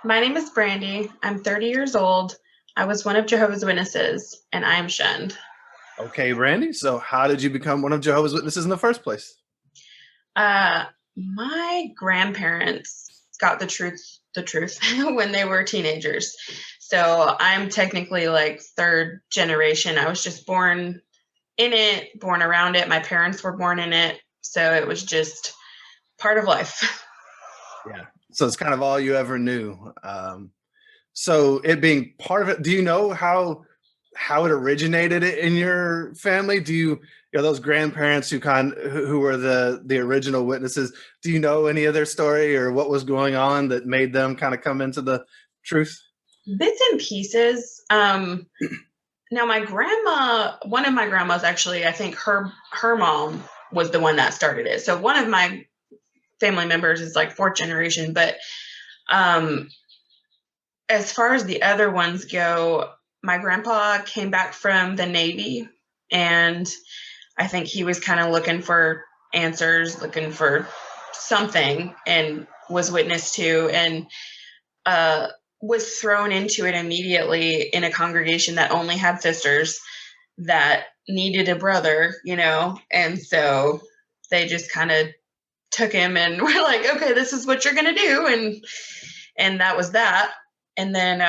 My name is Brandi. I'm 30 years old. I was one of Jehovah's Witnesses, and I am shunned. Okay, Brandi. So, how did you become one of Jehovah's Witnesses in the first place? My grandparents got the truth when they were teenagers. So I'm technically like third generation. I was just born in it, born around it. My parents were born in it. So it was just part of life. Yeah. So it's kind of all you ever knew. So it being part of it, do you know how it originated in your family? Those grandparents who were the original witnesses? Do you know any of their story or what was going on that made them kind of come into the truth? Bits and pieces. Now my grandma, one of my grandmas actually, I think her mom was the one that started it. So one of my family members is like fourth generation, but um as far as the other ones go, my grandpa came back from the Navy, and I think he was kind of looking for answers, looking for something, and was witness to, and uh, was thrown into it immediately in a congregation that only had sisters that needed a brother, and so they just kind of took him and were like, okay, this is what you're going to do. And that was that. And then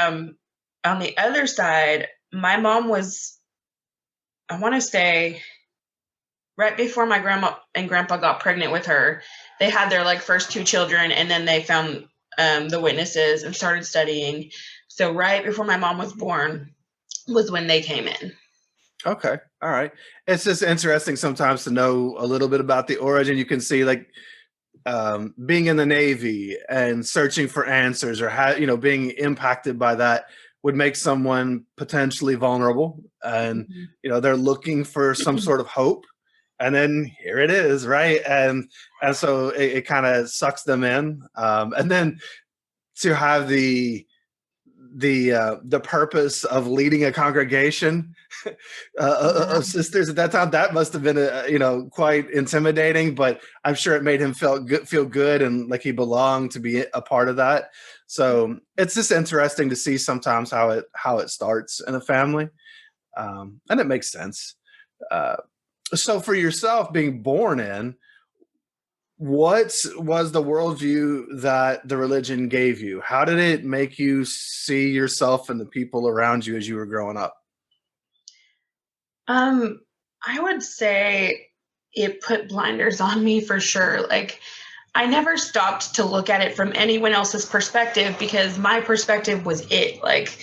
on the other side, my mom was, I want to say, right before my grandma and grandpa got pregnant with her, they had their like first two children, and then they found the witnesses and started studying. So right before my mom was born was when they came in. Okay. All right. It's just interesting sometimes to know a little bit about the origin. You can see like being in the Navy and searching for answers or being impacted by that would make someone potentially vulnerable, and they're looking for some sort of hope, and then here it is, right? And so it kind of sucks them in, and then to have the purpose of leading a congregation of sisters at that time, that must have been quite intimidating, but I'm sure it made him feel good and like he belonged to be a part of that. So it's just interesting to see sometimes how it starts in a family, and it makes sense. So for yourself, being born in, what was the worldview that the religion gave you? How did it make you see yourself and the people around you as you were growing up? Um, I would say it put blinders on me for sure. Like, I never stopped to look at it from anyone else's perspective because my perspective was it. Like,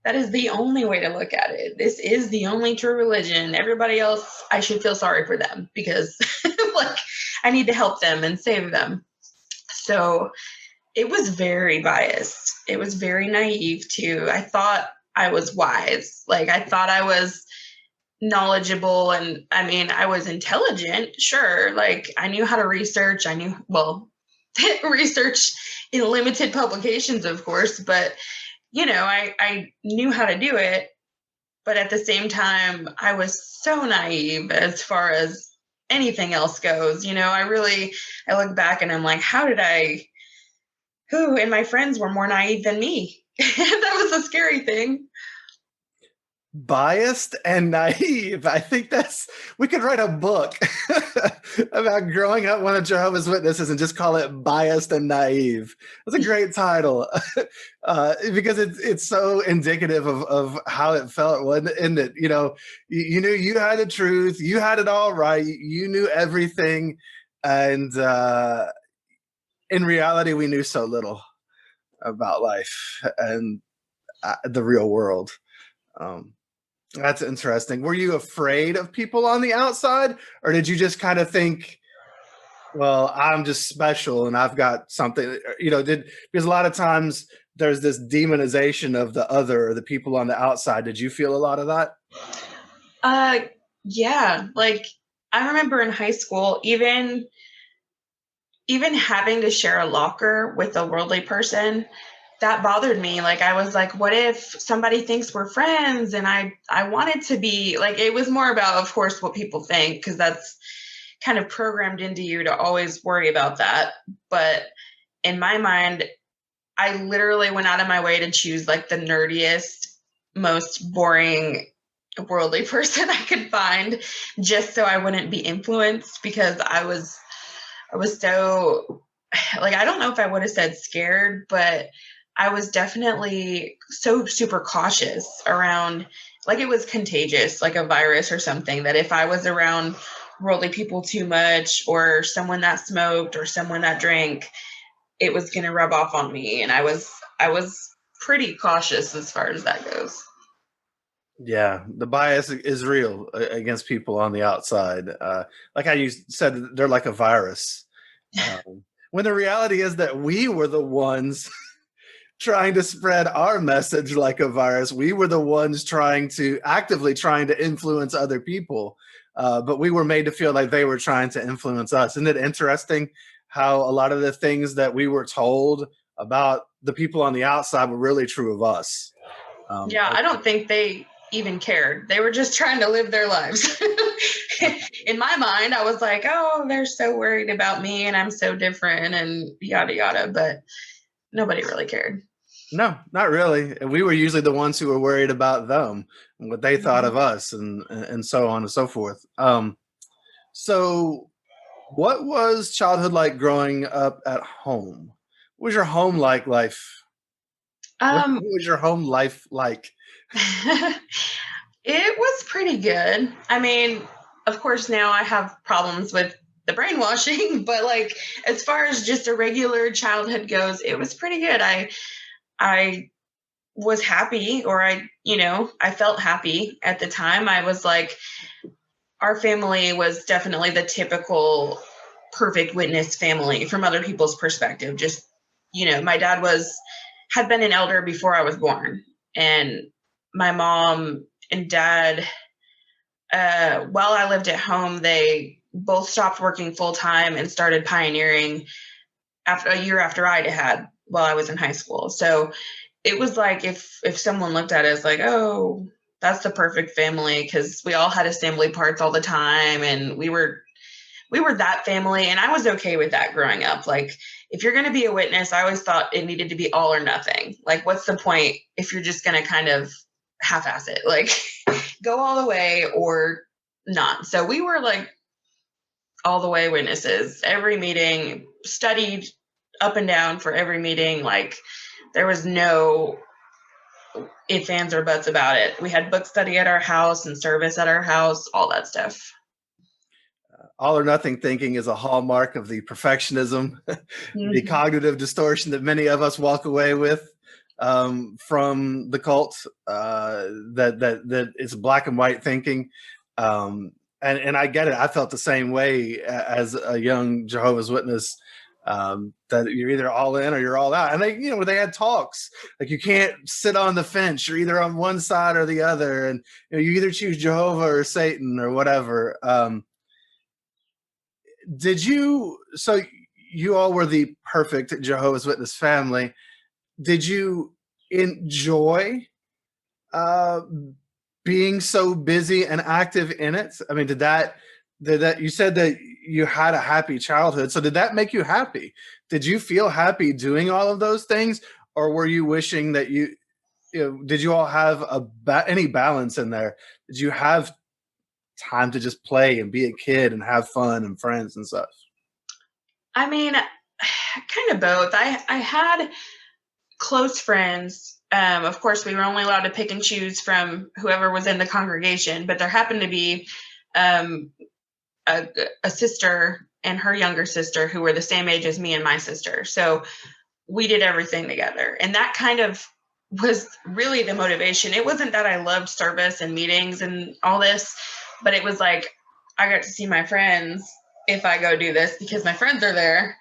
that is the only way to look at it. This is the only true religion. Everybody else, I should feel sorry for them because, like, I need to help them and save them. So it was very biased. It was very naive, too. I thought I was wise. Like, I thought I was knowledgeable, and I mean, I was intelligent, sure. Like, I knew how to research. I knew, well, research in limited publications, of course, but I knew how to do it. But at the same time, I was so naive as far as anything else goes. I look back and I'm like, how did I, who, and my friends were more naive than me. That was a scary thing. Biased and naive. I think we could write a book about growing up one of Jehovah's Witnesses and just call it Biased and Naive. That's a great title, because it's so indicative of how it felt, wasn't it? You knew you had the truth, you had it all right, you knew everything, and in reality, we knew so little about life and the real world. Um, that's interesting. Were you afraid of people on the outside, or did you just kind of think, well, I'm just special and I've got something, because a lot of times there's this demonization of the other or the people on the outside. Did you feel a lot of that? Uh, yeah. Like, I remember in high school, even having to share a locker with a worldly person, that bothered me. Like, I was like, what if somebody thinks we're friends? And I wanted to be like, it was more about, of course, what people think, because that's kind of programmed into you to always worry about that. But in my mind, I literally went out of my way to choose like the nerdiest, most boring worldly person I could find, just so I wouldn't be influenced, because I was so, like, I don't know if I would have said scared, but I was definitely so super cautious around, like, it was contagious, like a virus or something, that if I was around worldly people too much, or someone that smoked or someone that drank, it was going to rub off on me. And I was pretty cautious as far as that goes. Yeah, the bias is real against people on the outside. Like how you said, they're like a virus. When the reality is that we were the ones trying to spread our message like a virus. We were the ones actively trying to influence other people, but we were made to feel like they were trying to influence us. Isn't it interesting how a lot of the things that we were told about the people on the outside were really true of us? Yeah, I don't think they even cared. They were just trying to live their lives. In my mind, I was like, oh, they're so worried about me and I'm so different and yada yada, but nobody really cared. No, not really. We were usually the ones who were worried about them and what they thought of us, and so on and so forth. So what was childhood like growing up at home? What was your home like life? What Um, was your home life like? it was pretty good. I mean, of course, now I have problems with the brainwashing, but like as far as just a regular childhood goes, it was pretty good. I was happy, or I felt happy at the time. I was like, our family was definitely the typical perfect witness family from other people's perspective. Just, my dad had been an elder before I was born, and my mom and dad, while I lived at home, they both stopped working full time and started pioneering after a year after I had, while I was in high school. So it was like, if someone looked at it as like, oh, that's the perfect family, because we all had assembly parts all the time, and we were that family, and I was okay with that growing up. Like, if you're going to be a witness, I always thought it needed to be all or nothing. Like, what's the point if you're just going to kind of half-ass it? Like, go all the way or not. So we were like all the way witnesses. Every meeting, studied up and down for every meeting. Like, there was no ifs, ands, or buts about it. We had book study at our house and service at our house, all that stuff. All or nothing thinking is a hallmark of the perfectionism, the Mhm. cognitive distortion that many of us walk away with from the cult. That it's black and white thinking, and I get it. I felt the same way as a young Jehovah's Witness. That you're either all in or you're all out, and they had talks like you can't sit on the fence. You're either on one side or the other, and you either choose Jehovah or Satan or whatever. So you all were the perfect Jehovah's Witness family. Did you enjoy uh, being so busy and active in it? I mean, did that you said that you had a happy childhood. So did that make you happy? Did you feel happy doing all of those things? Or were you wishing that did you all have any balance in there? Did you have time to just play and be a kid and have fun and friends and stuff? I mean, kind of both. I had close friends. Of course, we were only allowed to pick and choose from whoever was in the congregation, but there happened to be um, a, a sister and her younger sister who were the same age as me and my sister. So we did everything together. And that kind of was really the motivation. It wasn't that I loved service and meetings and all this, but it was like, I got to see my friends if I go do this because my friends are there.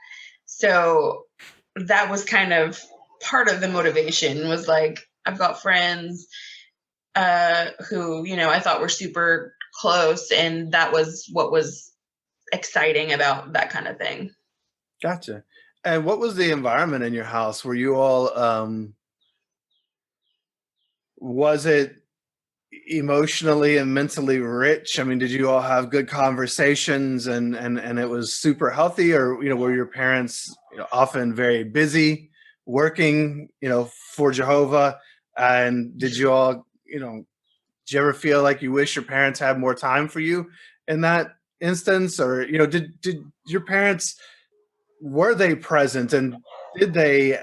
So that was kind of part of the motivation, was like, I've got friends who, I thought were super close. And that was what was exciting about that kind of thing. Gotcha. And what was the environment in your house? Were you all was it emotionally and mentally rich? I mean, did you all have good conversations and it was super healthy, or were your parents often very busy? working, for Jehovah? And did you all, did you ever feel like you wish your parents had more time for you in that instance? Or, did your parents, were they present, and did they,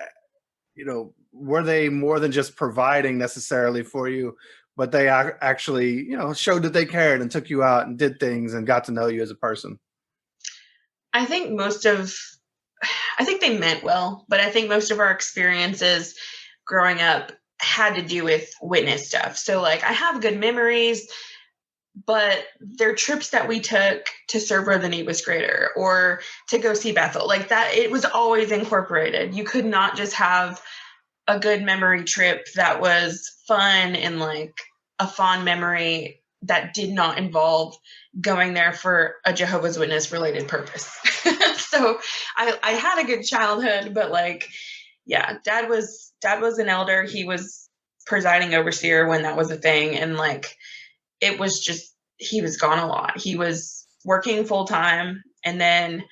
were they more than just providing necessarily for you, but they actually, showed that they cared and took you out and did things and got to know you as a person? I think I think they meant well, but I think most of our experiences growing up had to do with witness stuff. So like I have good memories, but they're trips that we took to serve where the need was greater or to go see Bethel. Like that, it was always incorporated. You could not just have a good memory trip that was fun and like a fond memory that did not involve going there for a Jehovah's Witness related purpose. So I had a good childhood, but like, yeah, dad was an elder. He was presiding overseer when that was a thing. And like, it was just, he was gone a lot. He was working full time and then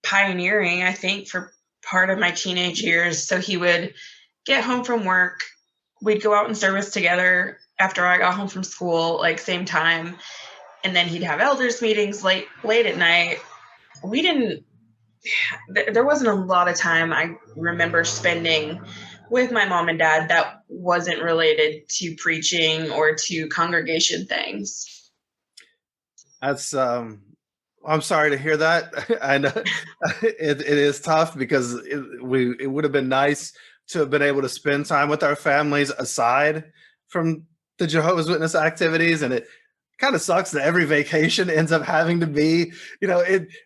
pioneering, I think, for part of my teenage years. So he would get home from work. We'd go out in service together after I got home from school, like same time. And then he'd have elders meetings late at night. There wasn't a lot of time I remember spending with my mom and dad that wasn't related to preaching or to congregation things. That's I'm sorry to hear that. I know it is tough because it would have been nice to have been able to spend time with our families aside from the Jehovah's Witness activities, and it kind of sucks that every vacation ends up having to be,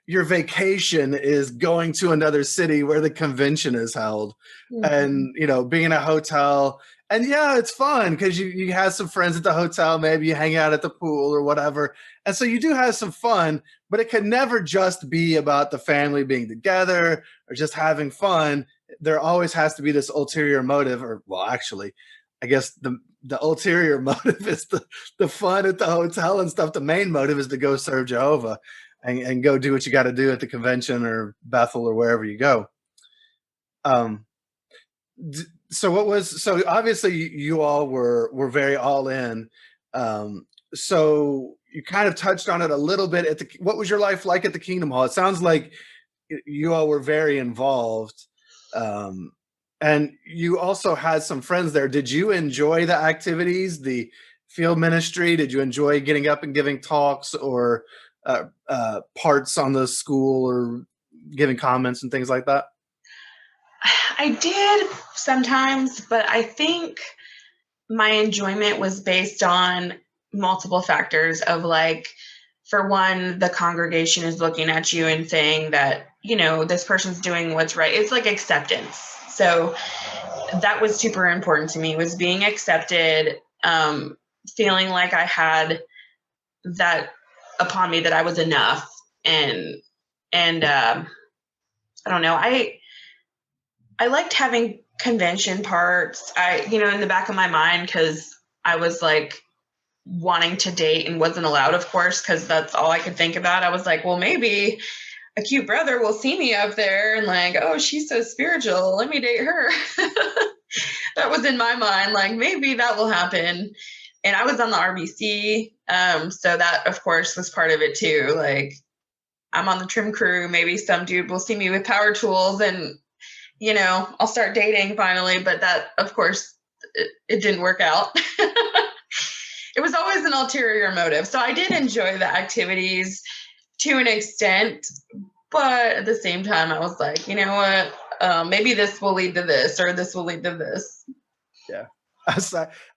your vacation is going to another city where the convention is held. Mm-hmm. And being in a hotel, and yeah, it's fun because you have some friends at the hotel, maybe you hang out at the pool or whatever, and so you do have some fun, but it can never just be about the family being together or just having fun. There always has to be this ulterior motive, or well, actually, I guess the ulterior motive is the fun at the hotel and stuff. The main motive is to go serve Jehovah and go do what you got to do at the convention or Bethel or wherever you go. So obviously you all were very all in. So you kind of touched on it a little bit what was your life like at the Kingdom Hall? It sounds like you all were very involved. And you also had some friends there. Did you enjoy the activities, the field ministry? Did you enjoy getting up and giving talks or parts on the school or giving comments and things like that? I did sometimes, but I think my enjoyment was based on multiple factors of like, for one, the congregation is looking at you and saying that, this person's doing what's right. It's like acceptance. So that was super important to me, was being accepted, feeling like I had that upon me, that I was enough. And I don't know, I liked having convention parts. In the back of my mind, because I was like wanting to date and wasn't allowed, of course, because that's all I could think about. I was like, well, maybe a cute brother will see me up there and like, oh, she's so spiritual, let me date her. That was in my mind, like maybe that will happen. And I was on the RBC, so that of course was part of it too. Like, I'm on the trim crew, maybe some dude will see me with power tools and I'll start dating finally. But that, of course, it didn't work out. It was always an ulterior motive. So I did enjoy the activities to an extent, but at the same time, I was like, you know what? Maybe this will lead to this, or this will lead to this. Yeah.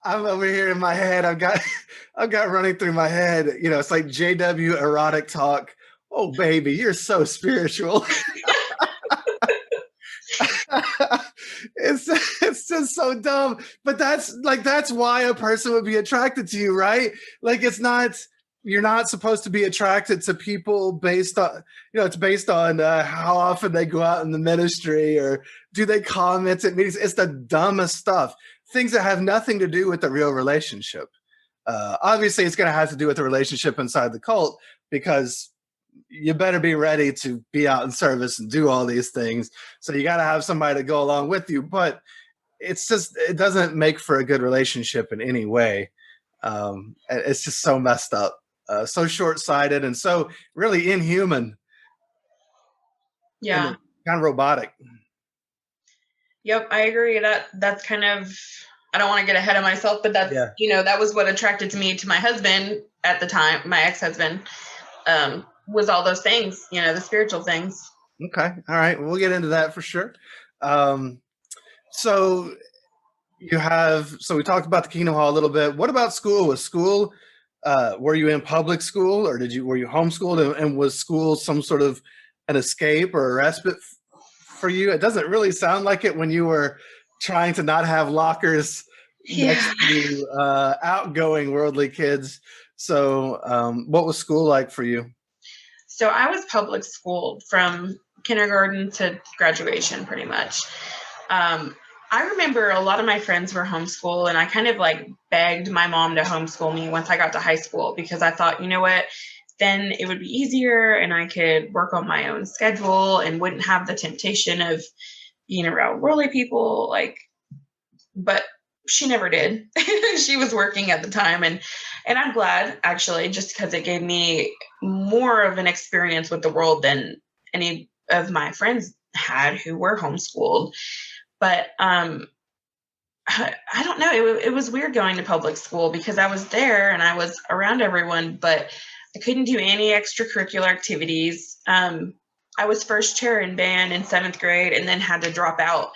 I'm over here in my head. I've got running through my head. It's like JW erotic talk. Oh, baby, you're so spiritual. It's just so dumb. But that's why a person would be attracted to you, right? Like, you're not supposed to be attracted to people based on, it's based on how often they go out in the ministry or do they comment at meetings. It's the dumbest stuff. Things that have nothing to do with the real relationship. Obviously, it's going to have to do with the relationship inside the cult, because you better be ready to be out in service and do all these things. So you got to have somebody to go along with you. But it's just, it doesn't make for a good relationship in any way. It's just so messed up, so short-sighted, and so really inhuman, and Yeah. kind of robotic. Yep, I agree. That's kind of, I don't want to get ahead of myself, but that's, Yeah. that was what attracted to me to my husband at the time, my ex-husband, was all those things, the spiritual things. Okay. All right. We'll get into that for sure. So so we talked about the Kingdom Hall a little bit. What about school? Was school, were you in public school, or were you homeschooled, and was school some sort of an escape or a respite for you? It doesn't really sound like it when you were trying to not have lockers next to outgoing worldly kids. So what was school like for you? So I was public schooled from kindergarten to graduation, pretty much. I remember a lot of my friends were homeschooled, and I kind of like begged my mom to homeschool me once I got to high school, because I thought, you know what, then it would be easier and I could work on my own schedule and wouldn't have the temptation of being around worldly people. But she never did. She was working at the time, and I'm glad, actually, just because it gave me more of an experience with the world than any of my friends had who were homeschooled. But I don't know. It was weird going to public school, because I was there and I was around everyone, but I couldn't do any extracurricular activities. I was first chair in band in 7th grade, and then had to drop out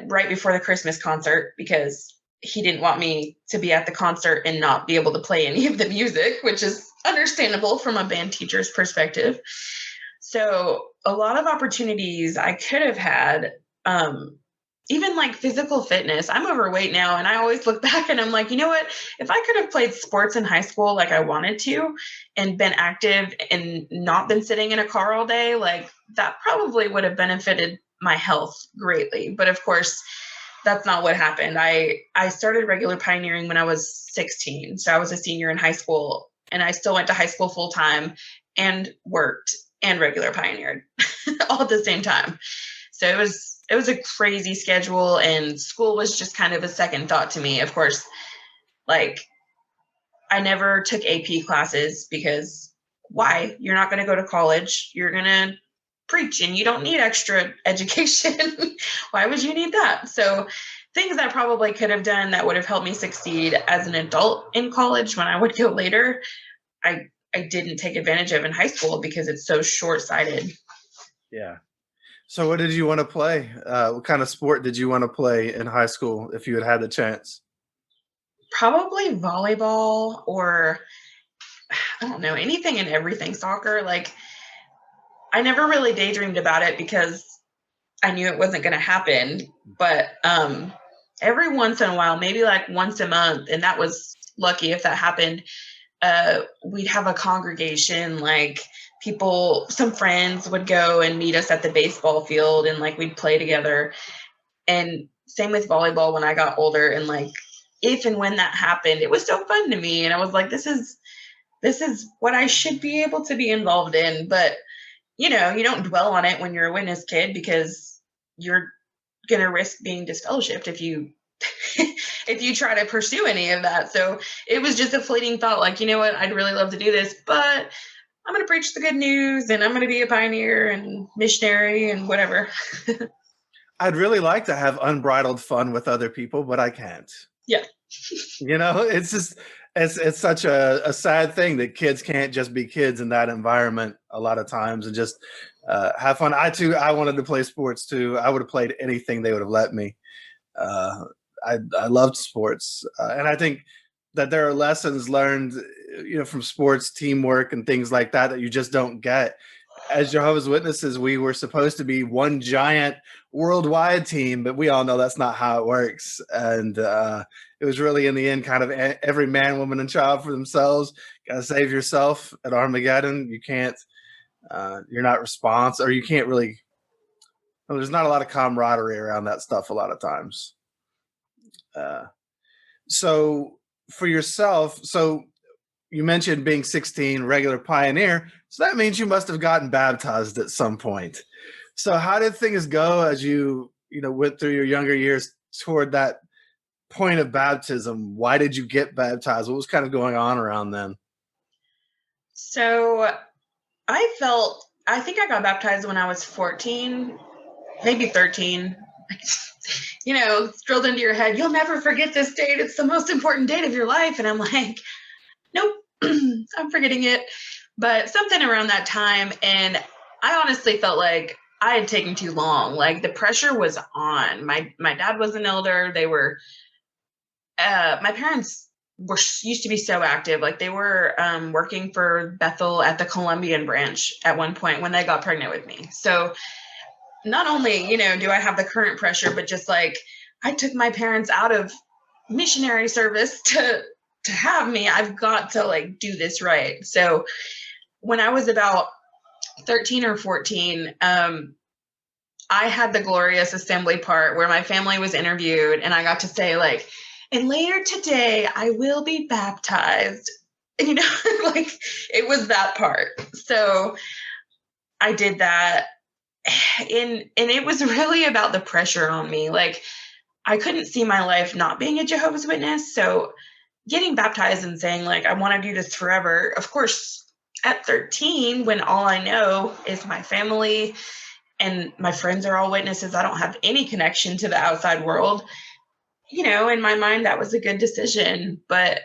right before the Christmas concert, because he didn't want me to be at the concert and not be able to play any of the music, which is understandable from a band teacher's perspective. So a lot of opportunities I could have had, even like physical fitness. I'm overweight now, and I always look back and I'm like, you know what? If I could have played sports in high school like I wanted to, and been active and not been sitting in a car all day, like that probably would have benefited my health greatly. But of course, that's not what happened. I started regular pioneering when I was 16. So I was a senior in high school, and I still went to high school full time and worked and regular pioneered all at the same time. So it was a crazy schedule, and school was just kind of a second thought to me. Of course, like I never took AP classes, because why? You're not going to go to college. You're going to preach, and you don't need extra education. Why would you need that? So things I probably could have done that would have helped me succeed as an adult in college when I would go later, I didn't take advantage of in high school, because it's so short-sighted. Yeah. So what did you want to play? What kind of sport did you want to play in high school if you had had the chance? Probably volleyball, or I don't know, anything and everything. Soccer. Like, I never really daydreamed about it, because I knew it wasn't going to happen. But every once in a while, maybe like once a month, and that was lucky if that happened, we'd have a congregation, like some friends would go and meet us at the baseball field, and like we'd play together. And same with volleyball when I got older. And like, if and when that happened, it was so fun to me. And I was like, this is what I should be able to be involved in. But, you don't dwell on it when you're a witness kid, because you're going to risk being disfellowshipped if you if you try to pursue any of that. So it was just a fleeting thought, like, you know what, I'd really love to do this, but I'm going to preach the good news, and I'm going to be a pioneer and missionary and whatever. I'd really like to have unbridled fun with other people, but I can't. Yeah. It's just, it's such a sad thing that kids can't just be kids in that environment a lot of times and just have fun. I wanted to play sports too. I would have played anything they would have let me. I loved sports, and I think that there are lessons learned, from sports, teamwork, and things like that that you just don't get. As Jehovah's Witnesses, we were supposed to be one giant worldwide team, but we all know that's not how it works. And it was really, in the end, kind of every man, woman, and child for themselves. Got to save yourself at Armageddon. You can't. You're not responsible, or you can't really. Well, there's not a lot of camaraderie around that stuff a lot of times. So for yourself, you mentioned being 16, regular pioneer. So that means you must have gotten baptized at some point. So how did things go as you know, went through your younger years toward that point of baptism? Why did you get baptized? What was kind of going on around then? So I think I got baptized when I was 14, maybe 13. You know, it's drilled into your head, you'll never forget this date. It's the most important date of your life. And I'm like, nope, I'm forgetting it. But something around that time. And I honestly felt like I had taken too long. Like the pressure was on. My dad was an elder. They were, my parents were used to be so active. Like they were working for Bethel at the Colombian branch at one point when they got pregnant with me. So not only, you know, do I have the current pressure, but just like I took my parents out of missionary service to have me. I've got to like do this right. So when I was about 13 or 14, I had the glorious assembly part where my family was interviewed and I got to say like, and later today I will be baptized. And, you know, like it was that part. So I did that. And it was really about the pressure on me. Like I couldn't see my life not being a Jehovah's Witness. So getting baptized and saying like, I want to do this forever. Of course, at 13, when all I know is my family and my friends are all witnesses, I don't have any connection to the outside world. You know, in my mind, that was a good decision. But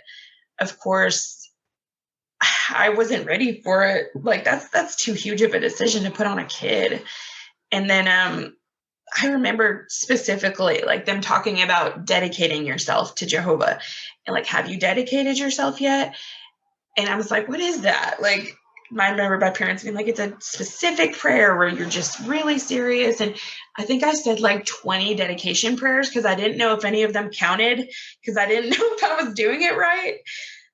of course, I wasn't ready for it. Like that's too huge of a decision to put on a kid. And then I remember specifically like them talking about dedicating yourself to Jehovah and like, have you dedicated yourself yet? And I was like, what is that? Like, I remember my parents being like, it's a specific prayer where you're just really serious. And I think I said like 20 dedication prayers because I didn't know if any of them counted because I didn't know if I was doing it right.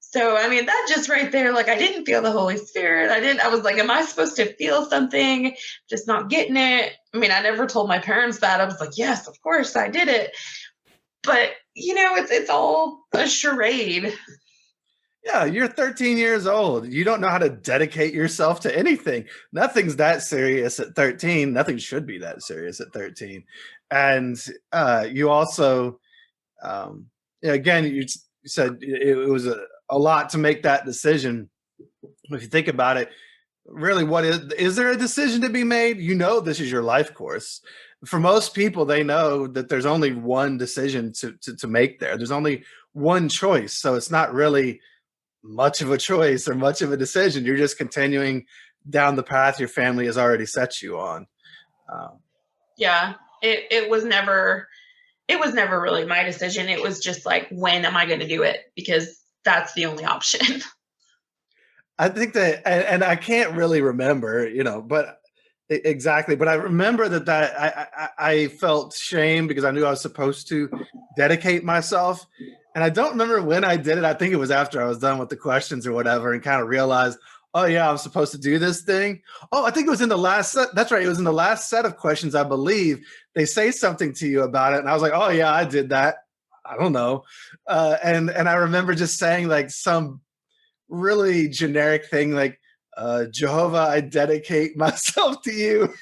So, I mean, that just right there, like, I didn't feel the Holy Spirit. I was like, am I supposed to feel something? Just not getting it. I mean, I never told my parents that. I was like, yes, of course I did it. But, you know, it's all a charade. Yeah, you're 13 years old. You don't know how to dedicate yourself to anything. Nothing's that serious at 13. Nothing should be that serious at 13. And you also, again, you said it was a lot to make that decision. If you think about it, really, what is there a decision to be made? You know, this is your life course. For most people, they know that there's only one decision to make there. There's only one choice. So it's not really much of a choice or much of a decision. You're just continuing down the path your family has already set you on. Yeah, it was never really my decision. It was just like, when am I going to do it? Because that's the only option. I think that, and I can't really remember, but exactly. But I remember that I felt shame because I knew I was supposed to dedicate myself. And I don't remember when I did it. I think it was after I was done with the questions or whatever and kind of realized, oh yeah, I'm supposed to do this thing. Oh, I think it was in the last set. That's right. It was in the last set of questions, I believe. They say something to you about it. And I was like, oh yeah, I did that. I don't know. And I remember just saying like some really generic thing like, Jehovah, I dedicate myself to you.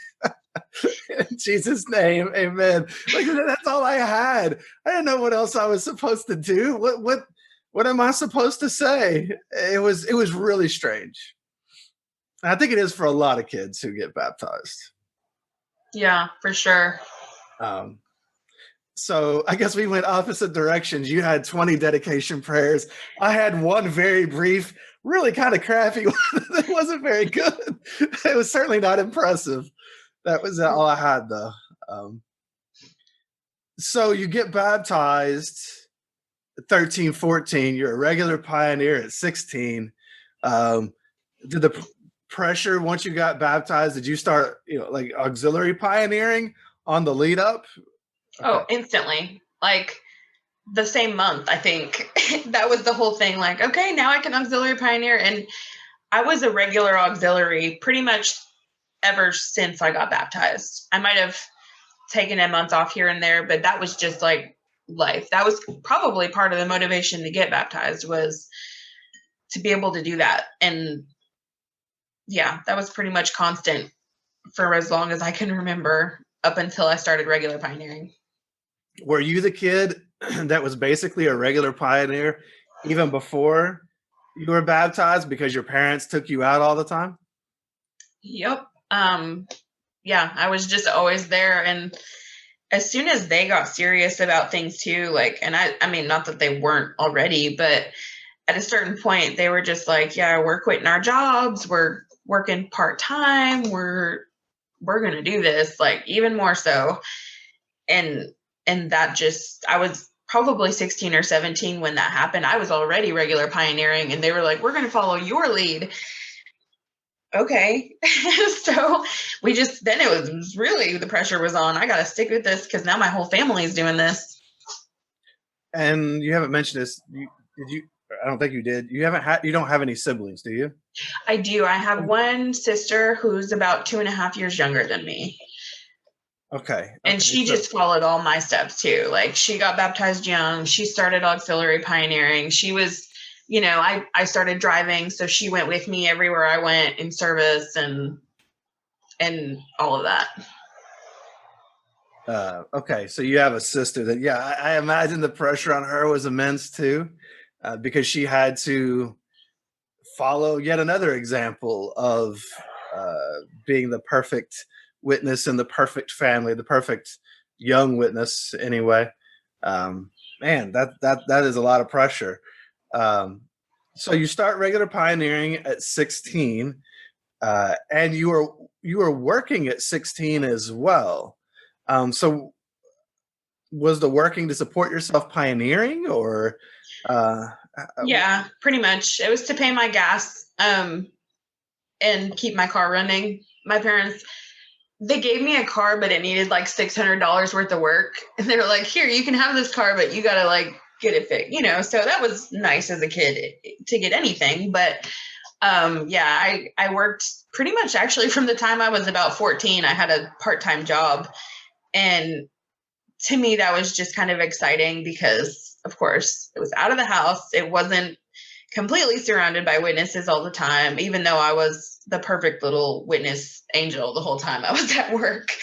In Jesus' name, amen. Like that's all I had. I didn't know what else I was supposed to do. What am I supposed to say? It was really strange. I think it is for a lot of kids who get baptized. Yeah, for sure. So I guess we went opposite directions. You had 20 dedication prayers. I had one very brief, really kind of crappy one that wasn't very good. It was certainly not impressive. That was all I had, though. So you get baptized at 13, 14. You're a regular pioneer at 16. Did the pressure, once you got baptized, did you start, like auxiliary pioneering on the lead up? Okay. Oh, instantly. Like the same month, I think. That was the whole thing. Like, okay, now I can auxiliary pioneer. And I was a regular auxiliary pretty much ever since I got baptized. I might have taken a month off here and there, but that was just like life. That was probably part of the motivation to get baptized, was to be able to do that. And yeah, that was pretty much constant for as long as I can remember, up until I started regular pioneering. Were you the kid that was basically a regular pioneer even before you were baptized because your parents took you out all the time? Yep. Yeah, I was just always there. And as soon as they got serious about things too, like, and I mean, not that they weren't already, but at a certain point they were just like, yeah, we're quitting our jobs. We're working part-time. We're going to do this, like, even more so. And that just, I was probably 16 or 17 when that happened. I was already regular pioneering, and they were like, we're going to follow your lead. Okay. So we just, then it was really, the pressure was on. I got to stick with this because now my whole family is doing this. And you haven't mentioned this. Did you? I don't think you did. You don't have any siblings, do you? I do. I have one sister who's about 2.5 years younger than me. Okay. And she just followed all my steps too. Like, she got baptized young. She started auxiliary pioneering. She was, I started driving, so she went with me everywhere I went in service and all of that. Okay, so you have a sister that, yeah, I imagine the pressure on her was immense too, because she had to follow yet another example of being the perfect witness in the perfect family, the perfect young witness anyway. Man, that is a lot of pressure. So you start regular pioneering at 16, and you were working at 16 as well. So was the working to support yourself pioneering, or yeah, pretty much. It was to pay my gas and keep my car running. My parents, they gave me a car, but it needed like $600 worth of work. And they were like, here, you can have this car, but you got to like get it fixed, so that was nice as a kid to get anything. But yeah, I worked pretty much actually from the time I was about 14. I had a part-time job. And to me, that was just kind of exciting because, of course, it was out of the house. It wasn't completely surrounded by witnesses all the time, even though I was the perfect little witness angel the whole time I was at work.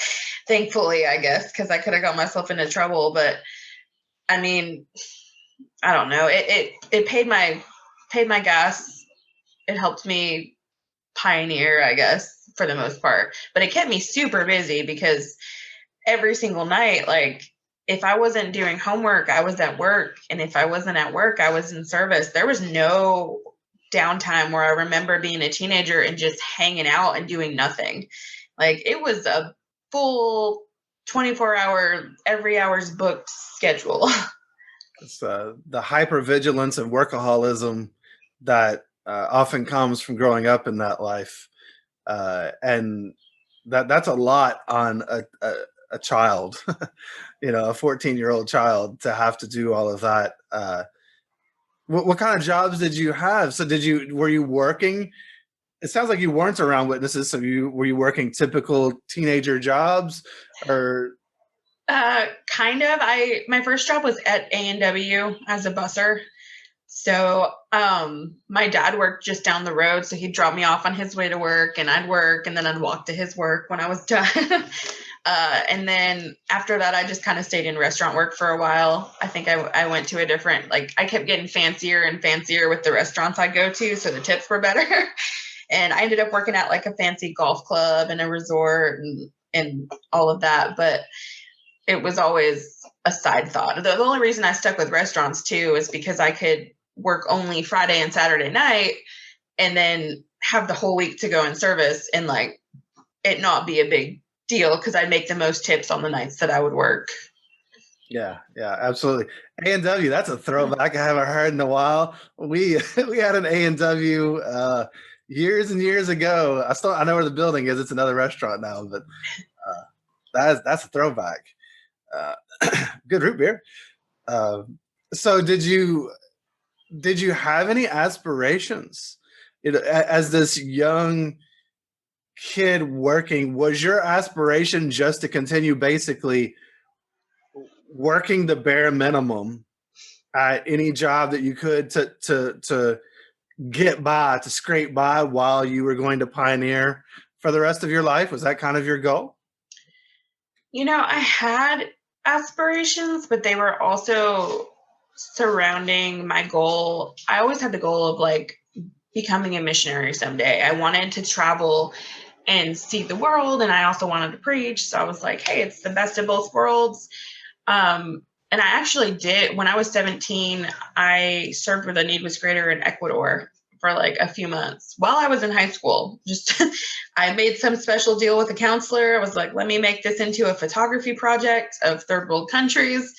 Thankfully, I guess, because I could have got myself into trouble. But I mean, I don't know. It paid my gas. It helped me pioneer, I guess, for the most part. But it kept me super busy because every single night, like, if I wasn't doing homework, I was at work. And if I wasn't at work, I was in service. There was no downtime where I remember being a teenager and just hanging out and doing nothing. Like, it was a full 24-hour, every hour's booked schedule. it's the hypervigilance and workaholism that often comes from growing up in that life, and that's a lot on a child, a 14-year-old child, to have to do all of that. What kind of jobs did you have? So were you working? It sounds like you weren't around witnesses. So were you working typical teenager jobs, or? Kind of. My first job was at A&W as a busser. So my dad worked just down the road, so he'd drop me off on his way to work, and I'd work, and then I'd walk to his work when I was done. And then after that, I just kind of stayed in restaurant work for a while. I think I went to a different, like, I kept getting fancier and fancier with the restaurants I'd go to, so the tips were better. And I ended up working at like a fancy golf club and a resort and all of that. But it was always a side thought. The only reason I stuck with restaurants too is because I could work only Friday and Saturday night and then have the whole week to go in service and like it not be a big deal because I'd make the most tips on the nights that I would work. Yeah, absolutely. A&W, that's a throwback I haven't heard in a while. We had an A&W years and years ago. I know where the building is. It's another restaurant now, but that's a throwback. Good root beer. So did you have any aspirations? As this young kid working, was your aspiration just to continue basically working the bare minimum at any job that you could to get by, to scrape by while you were going to pioneer for the rest of your life? Was that kind of your goal? I had aspirations, but they were also surrounding my goal. I always had the goal of like becoming a missionary someday. I wanted to travel and see the world, and I also wanted to preach. So I was like, hey, it's the best of both worlds. And I actually did, when I was 17, I served where the need was greater in Ecuador for like a few months while I was in high school. Just, I made some special deal with a counselor. I was like, let me make this into a photography project of third world countries.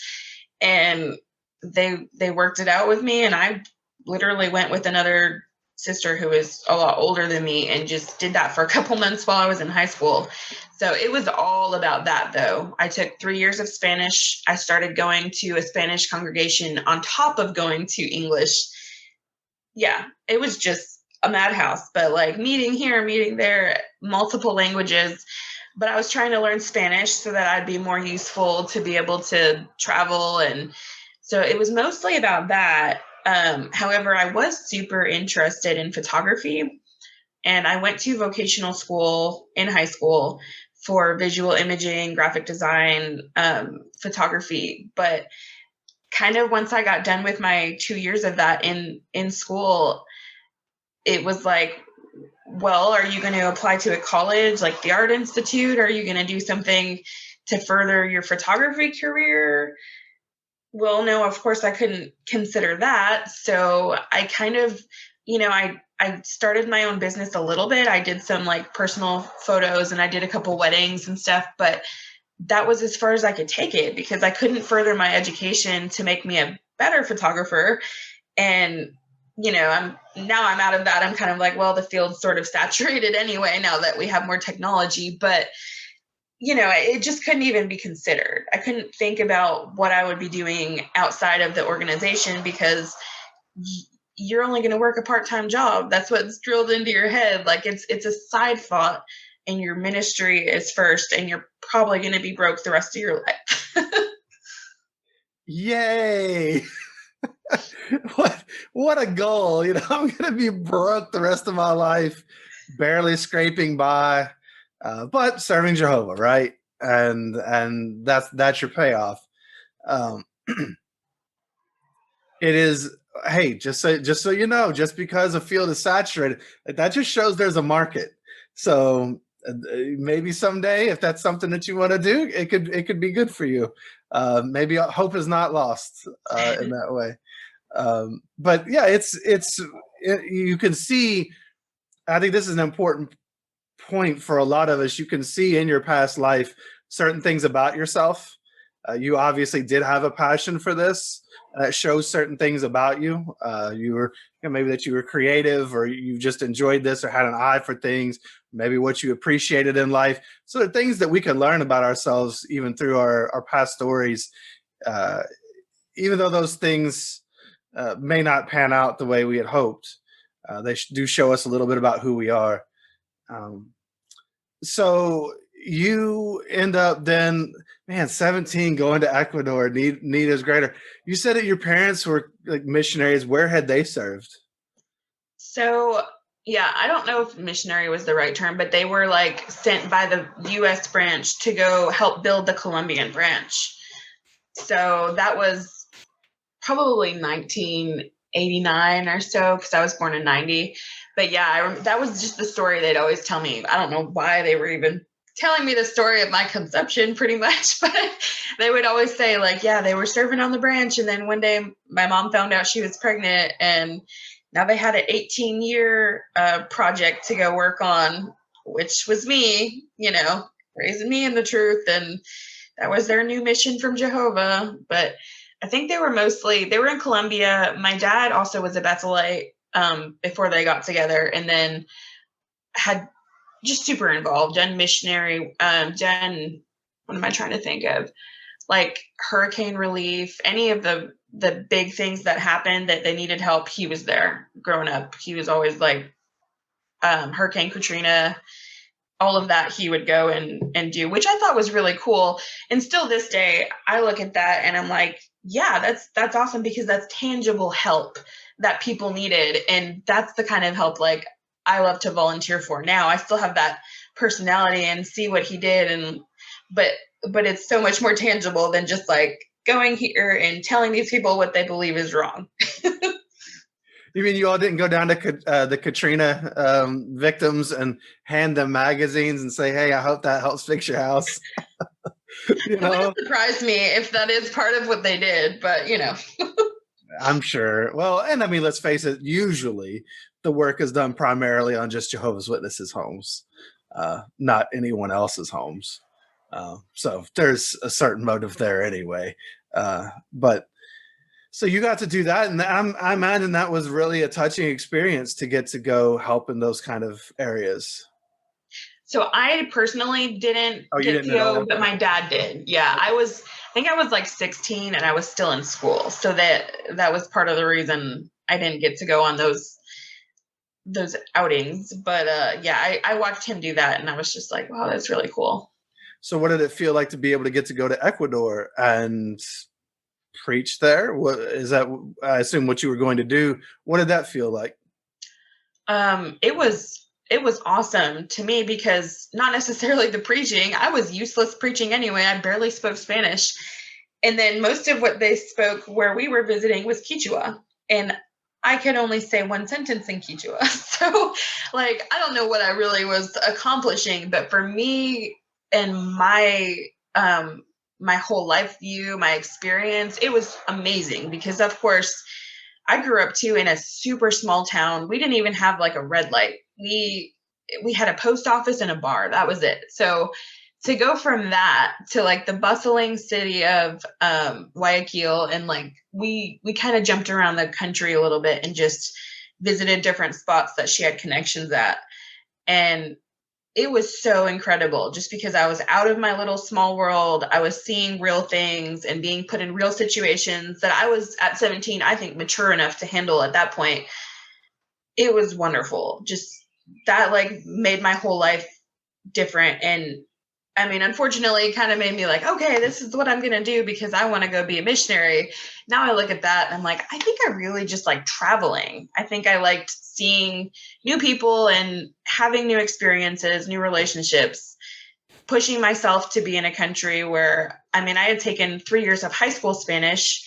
And they worked it out with me. And I literally went with another sister who is a lot older than me and just did that for a couple months while I was in high school. So it was all about that, though. I took 3 years of Spanish. I started going to a Spanish congregation on top of going to English. Yeah, it was just a madhouse, but like meeting here, meeting there, multiple languages. But I was trying to learn Spanish so that I'd be more useful to be able to travel. And so it was mostly about that. However, I was super interested in photography, and I went to vocational school in high school for visual imaging, graphic design, photography. But kind of once I got done with my 2 years of that in school, it was like, well, are you going to apply to a college like the Art Institute? Are you going to do something to further your photography career? Well, no, of course I couldn't consider that. So I kind of, I started my own business a little bit. I did some like personal photos and I did a couple weddings and stuff, but that was as far as I could take it because I couldn't further my education to make me a better photographer. And, I'm out of that. I'm kind of like, well, the field's sort of saturated anyway, now that we have more technology, but it just couldn't even be considered. I couldn't think about what I would be doing outside of the organization because you're only going to work a part-time job. That's what's drilled into your head. Like it's a side thought and your ministry is first and you're probably going to be broke the rest of your life. Yay. what a goal. I'm going to be broke the rest of my life, barely scraping by. But serving Jehovah, right? And that's your payoff. It is. Hey, just so you know, just because a field is saturated, that just shows there's a market. So maybe someday, if that's something that you want to do, it could be good for you. Maybe hope is not lost in that way. But yeah, you can see. I think this is an important point for a lot of us. You can see in your past life certain things about yourself. You obviously did have a passion for this. It shows certain things about you. You were maybe that you were creative, or you just enjoyed this, or had an eye for things. Maybe what you appreciated in life. So there are things that we can learn about ourselves even through our past stories, even though those things may not pan out the way we had hoped. They do show us a little bit about who we are. So you end up then, 17, going to Ecuador. Need is greater. You said that your parents were like missionaries. Where had they served? So yeah, I don't know if missionary was the right term, but they were like sent by the U.S. branch to go help build the Colombian branch. So that was probably 1989 or so, because I was born in 90. But yeah, that was just the story they'd always tell me. I don't know why they were even telling me the story of my conception pretty much, but they would always say like, yeah, they were serving on the branch. And then one day my mom found out she was pregnant, and now they had an 18-year project to go work on, which was me, raising me in the truth. And that was their new mission from Jehovah. But I think they were in Colombia. My dad also was a Bethelite before they got together, and then had just super involved, done missionary, done, what am I trying to think of? Like hurricane relief, any of the big things that happened that they needed help. He was there growing up. He was always like Hurricane Katrina, all of that he would go and do, which I thought was really cool. And still this day, I look at that and I'm like, yeah, that's awesome, because that's tangible help. that people needed. And that's the kind of help like I love to volunteer for now. I still have that personality and see what he did. But it's so much more tangible than just like going here and telling these people what they believe is wrong. You mean you all didn't go down to the Katrina victims and hand them magazines and say, hey, I hope that helps fix your house? It wouldn't surprise me if that is part of what they did, but I'm sure. Well, and I mean, let's face it, usually the work is done primarily on just Jehovah's Witnesses' homes, not anyone else's homes. So there's a certain motive there anyway. But so you got to do that, and I imagine that was really a touching experience to get to go help in those kind of areas. So I personally didn't get to go, but my dad did. Yeah, I think I was like 16 and I was still in school. So that was part of the reason I didn't get to go on those outings. But yeah, I watched him do that and I was just like, wow, that's really cool. So what did it feel like to be able to get to go to Ecuador and preach there? What is that? I assume what you were going to do. What did that feel like? It was awesome to me because not necessarily the preaching. I was useless preaching anyway. I barely spoke Spanish. And then most of what they spoke where we were visiting was Quechua. And I could only say one sentence in Quechua. So like, I don't know what I really was accomplishing, but for me and my whole life view, my experience, it was amazing because of course I grew up too in a super small town. We didn't even have like a red light. We had a post office and a bar. That was it. So to go from that to like the bustling city of Guayaquil, and like we kind of jumped around the country a little bit and just visited different spots that she had connections at. And it was so incredible just because I was out of my little small world. I was seeing real things and being put in real situations that I was at 17, I think mature enough to handle at that point. It was wonderful. Just that like made my whole life different. And I mean, unfortunately, it kind of made me like, okay, this is what I'm going to do because I want to go be a missionary. Now I look at that and I'm like, I think I really just like traveling. I think I liked seeing new people and having new experiences, new relationships, pushing myself to be in a country where, I mean, I had taken 3 years of high school Spanish,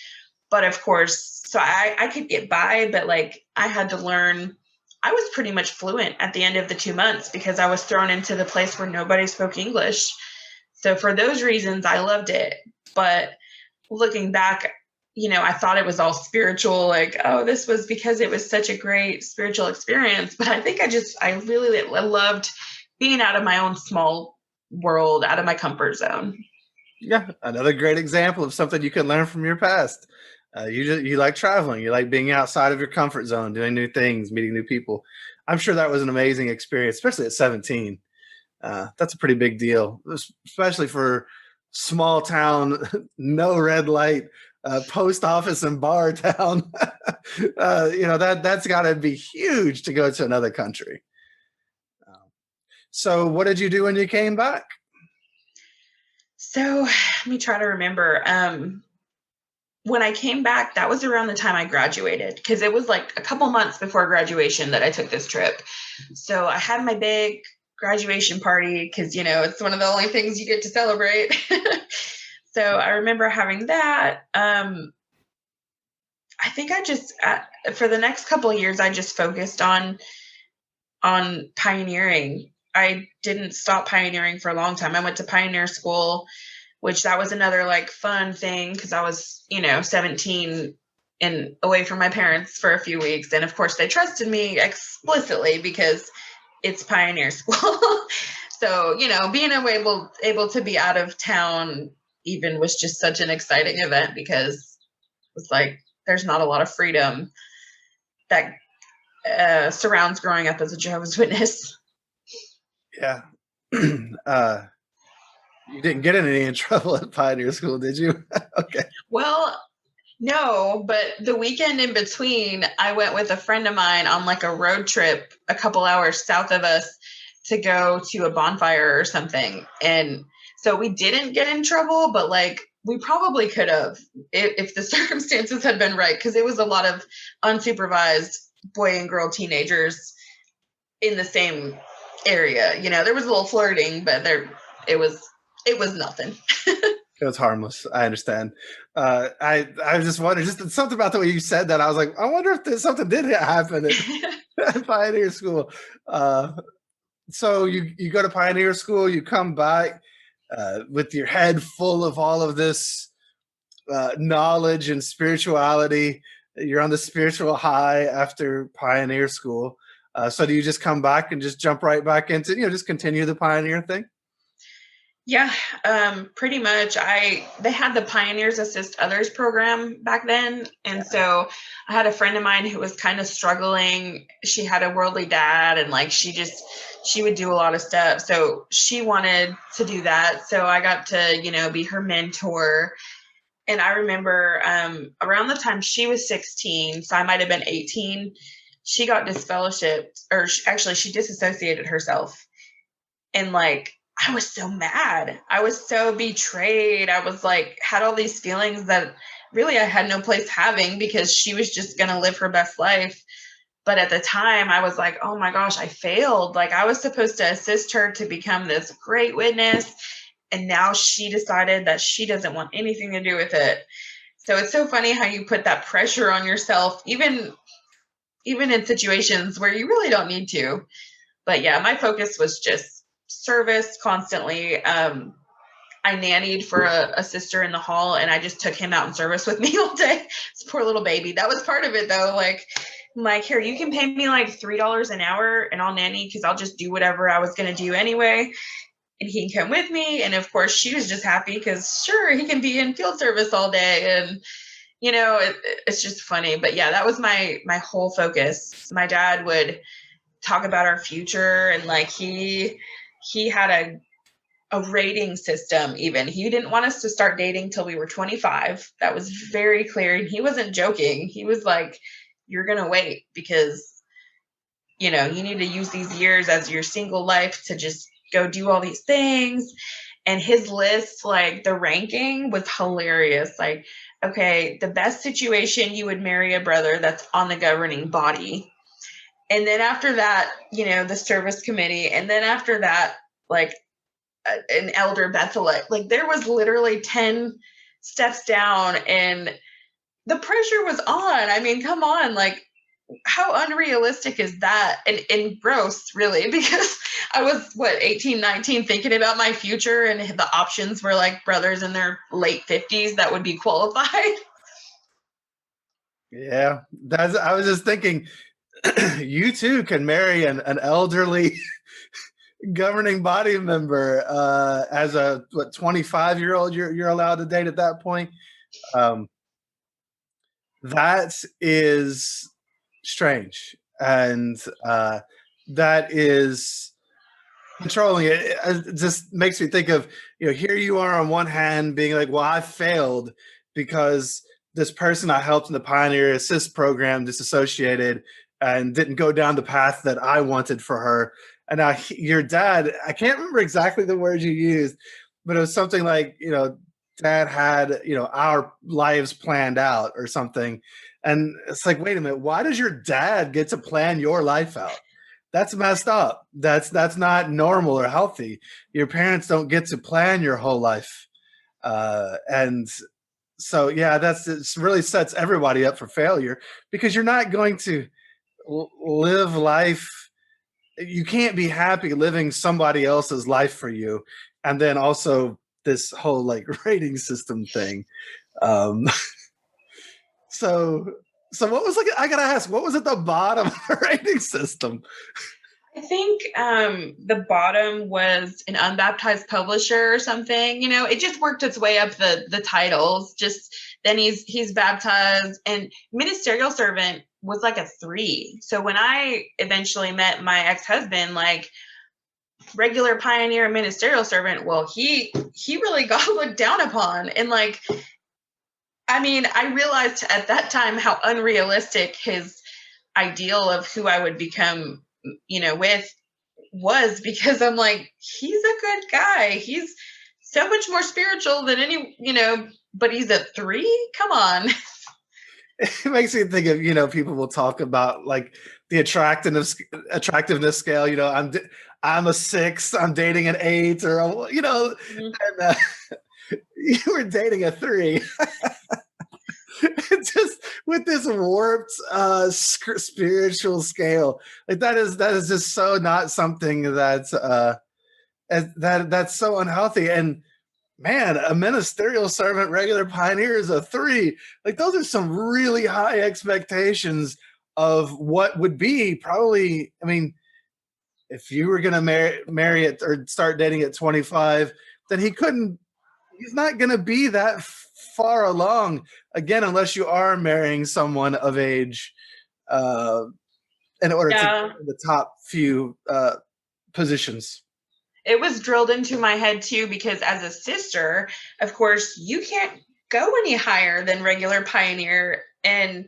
but of course, so I could get by, but like I had to learn. I was pretty much fluent at the end of the 2 months because I was thrown into the place where nobody spoke English. So for those reasons, I loved it. But looking back, I thought it was all spiritual, like, oh, this was because it was such a great spiritual experience. But I think I really loved being out of my own small world, out of my comfort zone. Yeah, another great example of something you can learn from your past. You like traveling. You like being outside of your comfort zone, doing new things, meeting new people. I'm sure that was an amazing experience, especially at 17. That's a pretty big deal, especially for small town, no red light, post office and bar town. That's got to be huge to go to another country. So what did you do when you came back? So let me try to remember. When I came back, that was around the time I graduated because it was like a couple months before graduation that I took this trip. So I had my big graduation party because, it's one of the only things you get to celebrate. So I remember having that. I think I just, for the next couple of years, I just focused on pioneering. I didn't stop pioneering for a long time. I went to pioneer school, which that was another like fun thing because I was, 17 and away from my parents for a few weeks. And of course they trusted me explicitly because it's pioneer school. So, being able to be out of town even was just such an exciting event because it was like, there's not a lot of freedom that surrounds growing up as a Jehovah's Witness. Yeah. You didn't get in any trouble at Pioneer School, did you? Okay. Well, no, but the weekend in between, I went with a friend of mine on like a road trip a couple hours south of us to go to a bonfire or something. And so we didn't get in trouble, but like we probably could have if the circumstances had been right, because it was a lot of unsupervised boy and girl teenagers in the same area. There was a little flirting, but it was nothing. It was harmless. I understand. I just wondered, just something about the way you said that. I was like, I wonder if something did happen at Pioneer School. So you go to Pioneer School, you come back with your head full of all of this knowledge and spirituality. You're on the spiritual high after Pioneer School. So do you just come back and just jump right back into, just continue the Pioneer thing? Yeah, pretty much. They had the Pioneers Assist Others program back then. And so I had a friend of mine who was kind of struggling. She had a worldly dad, and like she would do a lot of stuff. So she wanted to do that. So I got to, be her mentor. And I remember around the time she was 16, so I might have been 18, she got disfellowshipped, or she disassociated herself. And like, I was so mad. I was so betrayed. I was like, had all these feelings that really I had no place having, because she was just going to live her best life. But at the time I was like, oh my gosh, I failed. Like, I was supposed to assist her to become this great witness. And now she decided that she doesn't want anything to do with it. So it's so funny how you put that pressure on yourself, even in situations where you really don't need to. But yeah, my focus was just service constantly. I nannied for a sister in the hall, and I just took him out in service with me all day. This poor little baby. That was part of it, though. Like, I'm like, here, you can pay me like $3 an hour and I'll nanny, because I'll just do whatever I was going to do anyway. And he can come with me. And of course, she was just happy because, sure, he can be in field service all day. And, it's just funny. But yeah, that was my whole focus. My dad would talk about our future, and like he had a rating system. Even he didn't want us to start dating till we were 25. That was very clear, and he wasn't joking. He was like, you're gonna wait, because you need to use these years as your single life to just go do all these things. And his list, like the ranking was hilarious. Like, okay, the best situation, you would marry a brother that's on the governing body. And then after that, the service committee. And then after that, like an elder Bethelite. Like, there was literally 10 steps down, and the pressure was on. I mean, come on. Like, how unrealistic is that? And gross, really, because I was 18, 19, thinking about my future, and the options were like brothers in their late 50s that would be qualified. Yeah, I was just thinking, you too can marry an elderly governing body member as a 25-year-old. You're allowed to date at that point. That is strange, and that is controlling it. It just makes me think of, here you are on one hand being like, well, I failed because this person I helped in the Pioneer Assist program disassociated and didn't go down the path that I wanted for her. And now your dad, I can't remember exactly the words you used, but it was something like, dad had, our lives planned out or something. And it's like, wait a minute, why does your dad get to plan your life out? That's messed up. That's not normal or healthy. Your parents don't get to plan your whole life. And so, yeah, it really sets everybody up for failure, because you're not going to live life. You can't be happy living somebody else's life for you. And then also this whole like rating system thing. So what was, like, I gotta ask, what was at the bottom of the rating system? I think the bottom was an unbaptized publisher or something. It just worked its way up the titles. Just then he's baptized, and ministerial servant was like a 3. So when I eventually met my ex-husband, like regular pioneer ministerial servant, well, he really got looked down upon. And like, I mean, I realized at that time how unrealistic his ideal of who I would become, with was, because I'm like, he's a good guy. He's so much more spiritual than any, but he's a 3? Come on. It makes me think of, people will talk about like the attractiveness scale. I'm a 6, I'm dating an 8, or and you were dating a 3. Just with this warped spiritual scale, like that is just so not something that's that's so unhealthy. And man, a ministerial servant, regular pioneer is a 3. Like those are some really high expectations of what would be probably. I mean, if you were going to marry it or start dating at 25, then he's not going to be that far along again, unless you are marrying someone of age, in order to get in the top few positions. It was drilled into my head too, because as a sister, of course, you can't go any higher than regular pioneer. And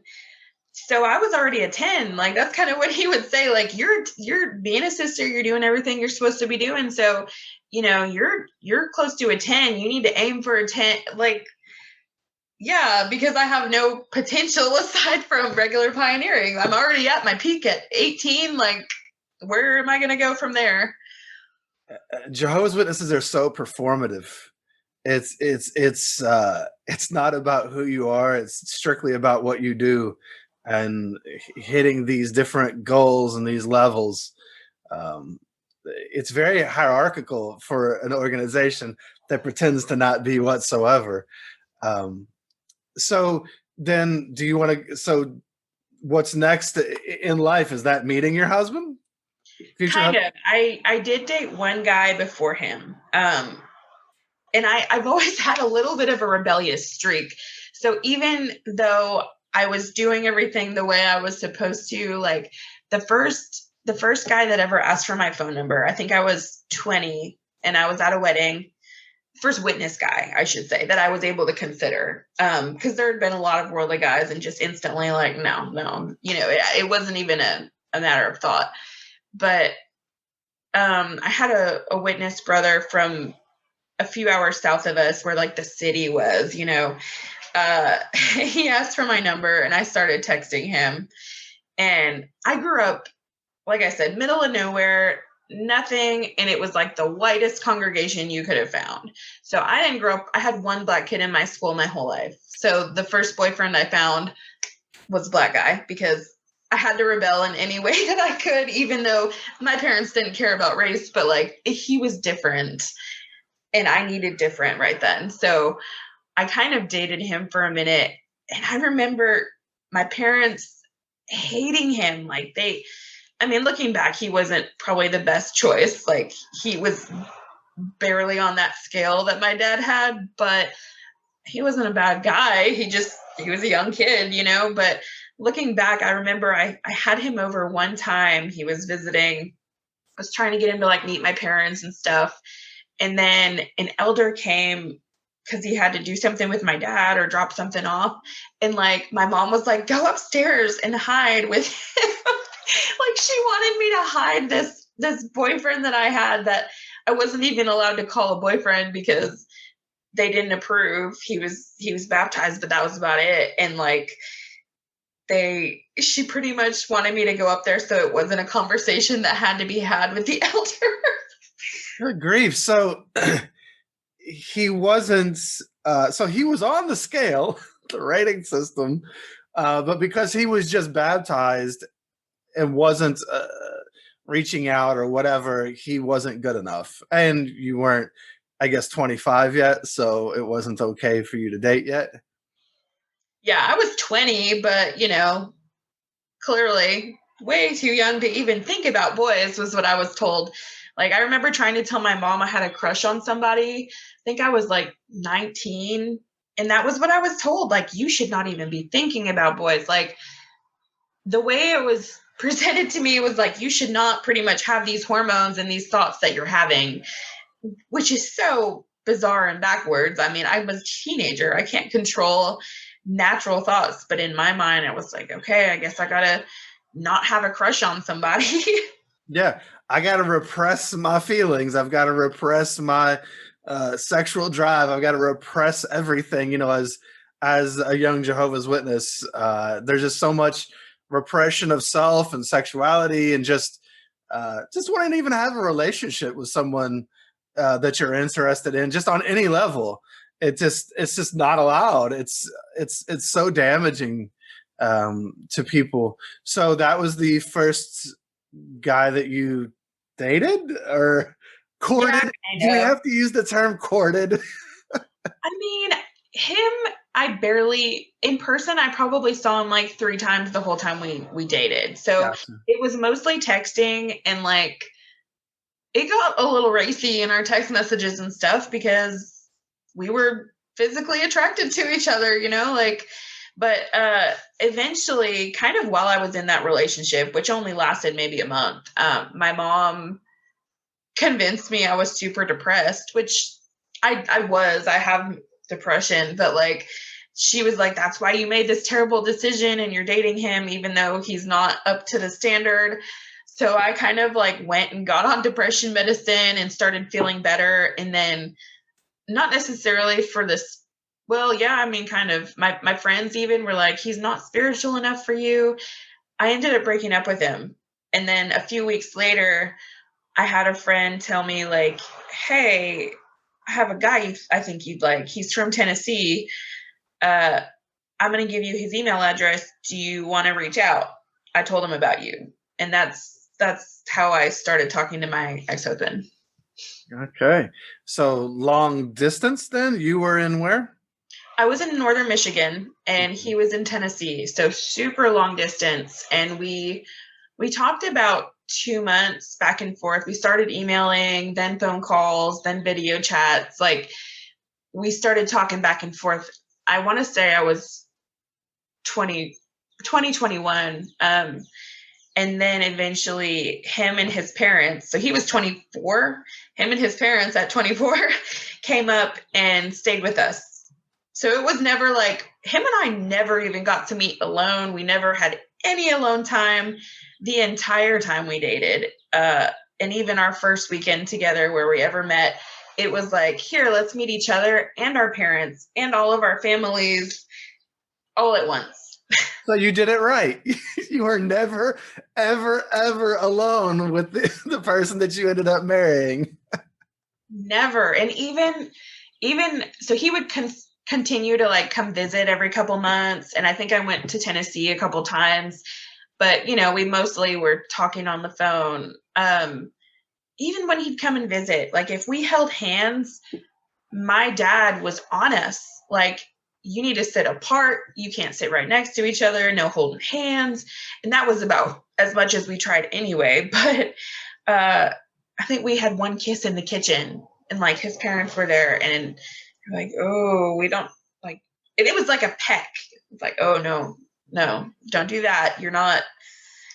so I was already a 10. Like that's kind of what he would say. Like you're being a sister, you're doing everything you're supposed to be doing. So, you're close to a 10. You need to aim for a 10. Like, yeah, because I have no potential aside from regular pioneering. I'm already at my peak at 18. Like, where am I going to go from there? Jehovah's Witnesses are so performative. It's not about who you are. It's strictly about what you do, and hitting these different goals and these levels. It's very hierarchical for an organization that pretends to not be whatsoever. So then, do you want to? So, what's next in life? Is that meeting your husband? Kind of. I did date one guy before him. And I've always had a little bit of a rebellious streak. So even though I was doing everything the way I was supposed to, like the first guy that ever asked for my phone number, I think I was 20 and I was at a wedding. First witness guy, I should say, that I was able to consider. Because there had been a lot of worldly guys and just instantly like, no, it wasn't even a matter of thought. But I had a witness brother from a few hours south of us where like the city was, he asked for my number and I started texting him. And I grew up, like I said, middle of nowhere, nothing. And it was like the whitest congregation you could have found. So I didn't grow up. I had one black kid in my school my whole life. So the first boyfriend I found was a black guy because I had to rebel in any way that I could, even though my parents didn't care about race, but like he was different. And I needed different right then. So I kind of dated him for a minute. And I remember my parents hating him. Like looking back, he wasn't probably the best choice. Like he was barely on that scale that my dad had, but he wasn't a bad guy. He was a young kid, but looking back, I remember I had him over one time. He was visiting. I was trying to get him to like meet my parents and stuff. And then an elder came because he had to do something with my dad or drop something off. And like my mom was like, go upstairs and hide with him. Like she wanted me to hide this boyfriend that I had that I wasn't even allowed to call a boyfriend because they didn't approve. He was baptized, but that was about it. And like she pretty much wanted me to go up there so it wasn't a conversation that had to be had with the elder. Good grief. So he wasn't, so he was on the scale, the rating system, but because he was just baptized and wasn't reaching out or whatever, he wasn't good enough. And you weren't, I guess, 25 yet, so it wasn't okay for you to date yet. Yeah, I was 20, but, clearly way too young to even think about boys was what I was told. Like, I remember trying to tell my mom I had a crush on somebody. I think I was like 19. And that was what I was told. Like, you should not even be thinking about boys. Like, the way it was presented to me was like, you should not pretty much have these hormones and these thoughts that you're having, which is so bizarre and backwards. I mean, I was a teenager. I can't control natural thoughts. But in my mind, it was like, okay, I guess I got to not have a crush on somebody. Yeah, I got to repress my feelings. I've got to repress my sexual drive. I've got to repress everything. As a young Jehovah's Witness, there's just so much repression of self and sexuality, and just wanting to even have a relationship with someone that you're interested in, just on any level. It's just not allowed. It's so damaging to people. So that was the first guy that you dated or courted? Yeah, Do we kind of. have to use the term courted? I mean, him, I barely in person. I probably saw him like 3 times the whole time we dated. So Gotcha. it was mostly texting, and like it got a little racy in our text messages and stuff because we were physically attracted to each other, like. But eventually, kind of while I was in that relationship, which only lasted maybe a month, my mom convinced me I was super depressed, which I was. I have depression, but like she was like, that's why you made this terrible decision and you're dating him even though he's not up to the standard. So I kind of like went and got on depression medicine and started feeling better. And then not necessarily for this. Well, yeah, I mean, kind of. My friends even were like, he's not spiritual enough for you. I ended up breaking up with him. And then a few weeks later, I had a friend tell me, like, hey, I have a guy I think you'd like. He's from Tennessee. Uh, I'm going to give you his email address. Do you want to reach out? I told him about you. And that's how I started talking to my ex-husband. Okay. So long distance then? You were in where? I was in northern Michigan and he was in Tennessee. So super long distance. And we talked about 2 months back and forth. We started emailing, then phone calls, then video chats. Like we started talking back and forth. I want to say I was 2021. And then eventually him and his parents, so he was 24, him and his parents at 24 came up and stayed with us. So it was never like, him and I never even got to meet alone. We never had any alone time the entire time we dated. And even our first weekend together where we ever met, it was like, here, let's meet each other and our parents and all of our families all at once. So you did it right. You were never, ever, ever alone with the person that you ended up marrying. Never. And even so he would continue to like come visit every couple months. And I think I went to Tennessee a couple times, but we mostly were talking on the phone. Even when he'd come and visit, like if we held hands, my dad was on us. Like, you need to sit apart. You can't sit right next to each other. No holding hands. And that was about as much as we tried anyway. But I think we had one kiss in the kitchen and like his parents were there and like, oh, we don't like, and it was like a peck. It's like, oh, no, don't do that. You're not,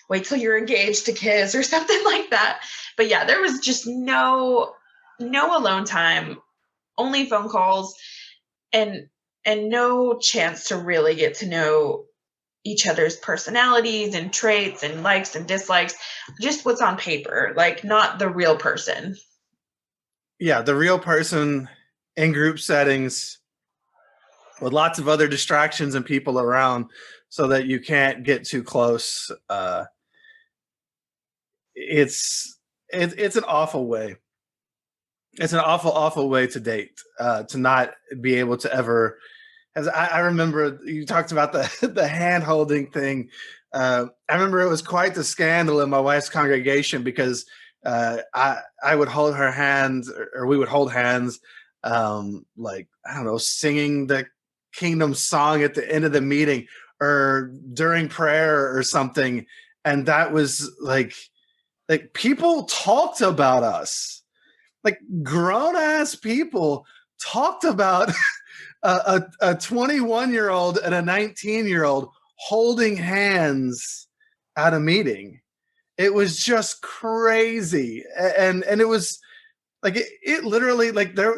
wait till you're engaged to kiss or something like that. But yeah, there was just no alone time, only phone calls and no chance to really get to know each other's personalities and traits and likes and dislikes, just what's on paper, like not the real person. Yeah, the real person in group settings with lots of other distractions and people around so that you can't get too close. It's an awful way. It's an awful way to date, to not be able to ever. As I remember, you talked about the hand holding thing. I remember it was quite the scandal in my wife's congregation because I would hold her hand, or we would hold hands, like I don't know, singing the Kingdom song at the end of the meeting or during prayer or something, and that was like people talked about us. Like grown ass people talked about a 21-year-old and a 19-year-old holding hands at a meeting. It was just crazy. And it was like, it literally like there,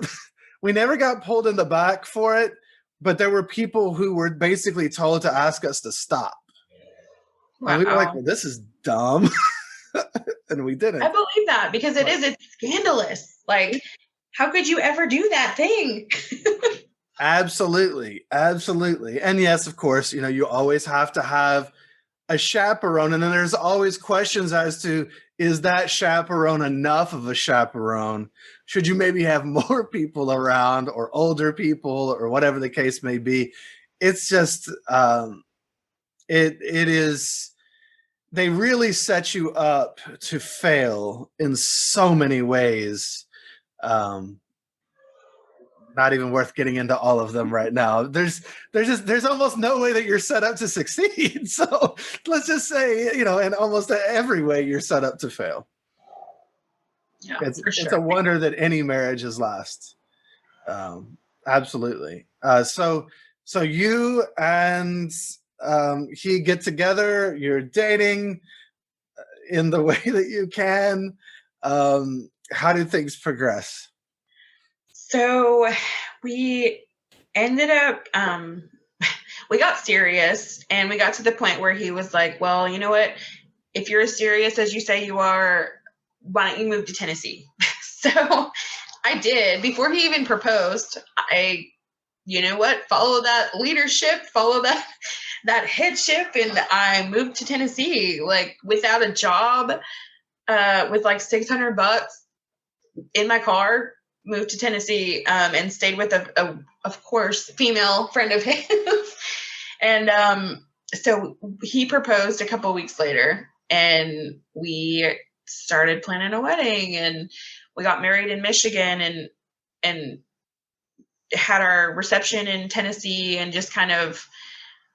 we never got pulled in the back for it, but there were people who were basically told to ask us to stop. Wow. And we were like, well, this is dumb. And we didn't. I believe that because it's scandalous. Like How could you ever do that thing? Absolutely. Absolutely. And yes, of course, you always have to have a chaperone. And then there's always questions as to, is that chaperone enough of a chaperone? Should you maybe have more people around, or older people, or whatever the case may be? It's just, it is, they really set you up to fail in so many ways. Um, Not even worth getting into all of them right now. There's almost no way that you're set up to succeed. So let's just say, in almost every way you're set up to fail. Yeah, It's for it's sure. a wonder that any marriage has last. Absolutely. So you and he get together. You're dating in the way that you can. How do things progress? So we ended up, we got serious, and we got to the point where he was like, well, you know what? If you're as serious as you say you are, why don't you move to Tennessee? So I did. Before he even proposed, follow that leadership, follow that headship, and I moved to Tennessee, like without a job, with like $600 in my car, moved to Tennessee, and stayed with a of course, female friend of his. And so he proposed a couple weeks later, and we started planning a wedding, and we got married in Michigan, and had our reception in Tennessee, and just kind of,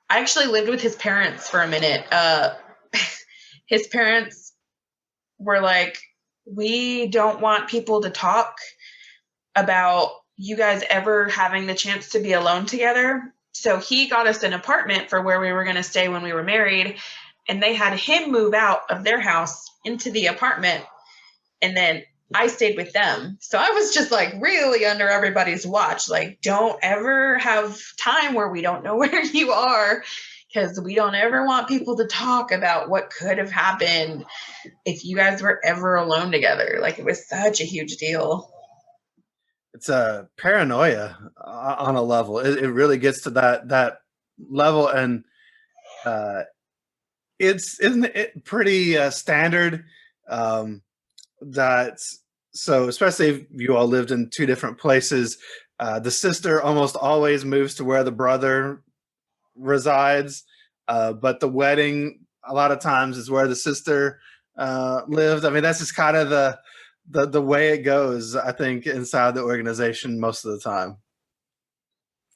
I actually lived with his parents for a minute. His parents were like, we don't want people to talk about you guys ever having the chance to be alone together. So he got us an apartment for where we were going to stay when we were married, and they had him move out of their house into the apartment, and then I stayed with them. So I was just like really under everybody's watch, like, don't ever have time where we don't know where you are, because we don't ever want people to talk about what could have happened if you guys were ever alone together. Like, it was such a huge deal. It's a paranoia on a level. It really gets to that level, and isn't it pretty standard, that, so especially if you all lived in two different places, the sister almost always moves to where the brother resides, but the wedding a lot of times is where the sister lived. I mean, that's just kind of the way it goes, I think, inside the organization most of the time.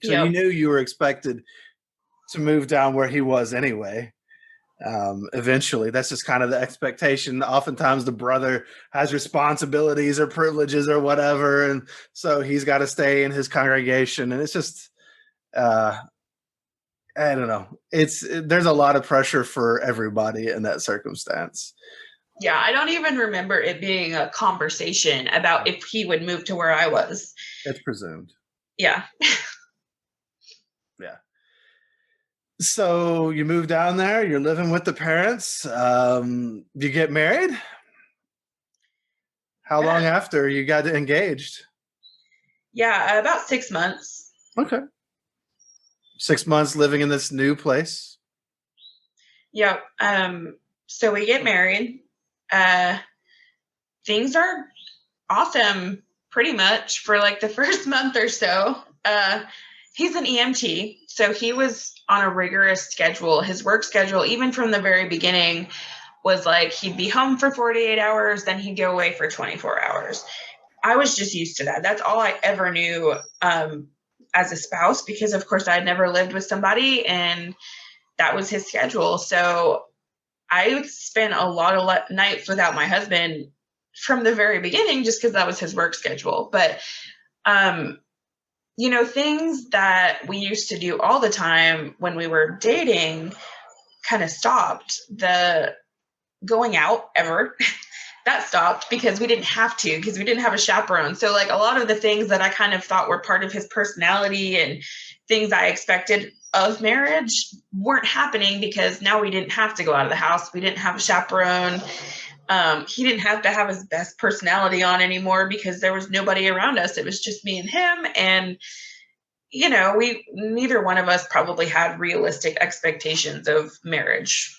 So you Yep. knew you were expected to move down where he was anyway. Eventually, that's just kind of the expectation. Oftentimes the brother has responsibilities or privileges or whatever, and so he's got to stay in his congregation, and it's just I don't know. There's a lot of pressure for everybody in that circumstance. Yeah, I don't even remember it being a conversation about if he would move to where I was. It's presumed. Yeah. Yeah. So you move down there, you're living with the parents. You get married? How long after you got engaged? Yeah, about 6 months. Okay. 6 months living in this new place. Yeah. So we get married. Things are awesome pretty much for like the first month or so. He's an EMT, so he was on a rigorous schedule. His work schedule, even from the very beginning, was like he'd be home for 48 hours, then he'd go away for 24 hours. I was just used to that. That's all I ever knew as a spouse, because of course I had never lived with somebody, and that was his schedule. So I spent a lot of nights without my husband from the very beginning, just because that was his work schedule. But things that we used to do all the time when we were dating kind of stopped. The going out ever, that stopped because we didn't have to, because we didn't have a chaperone. So like a lot of the things that I kind of thought were part of his personality and things I expected of marriage weren't happening, because now we didn't have to go out of the house. We didn't have a chaperone. He didn't have to have his best personality on anymore because there was nobody around us. It was just me and him. And, you know, neither one of us probably had realistic expectations of marriage.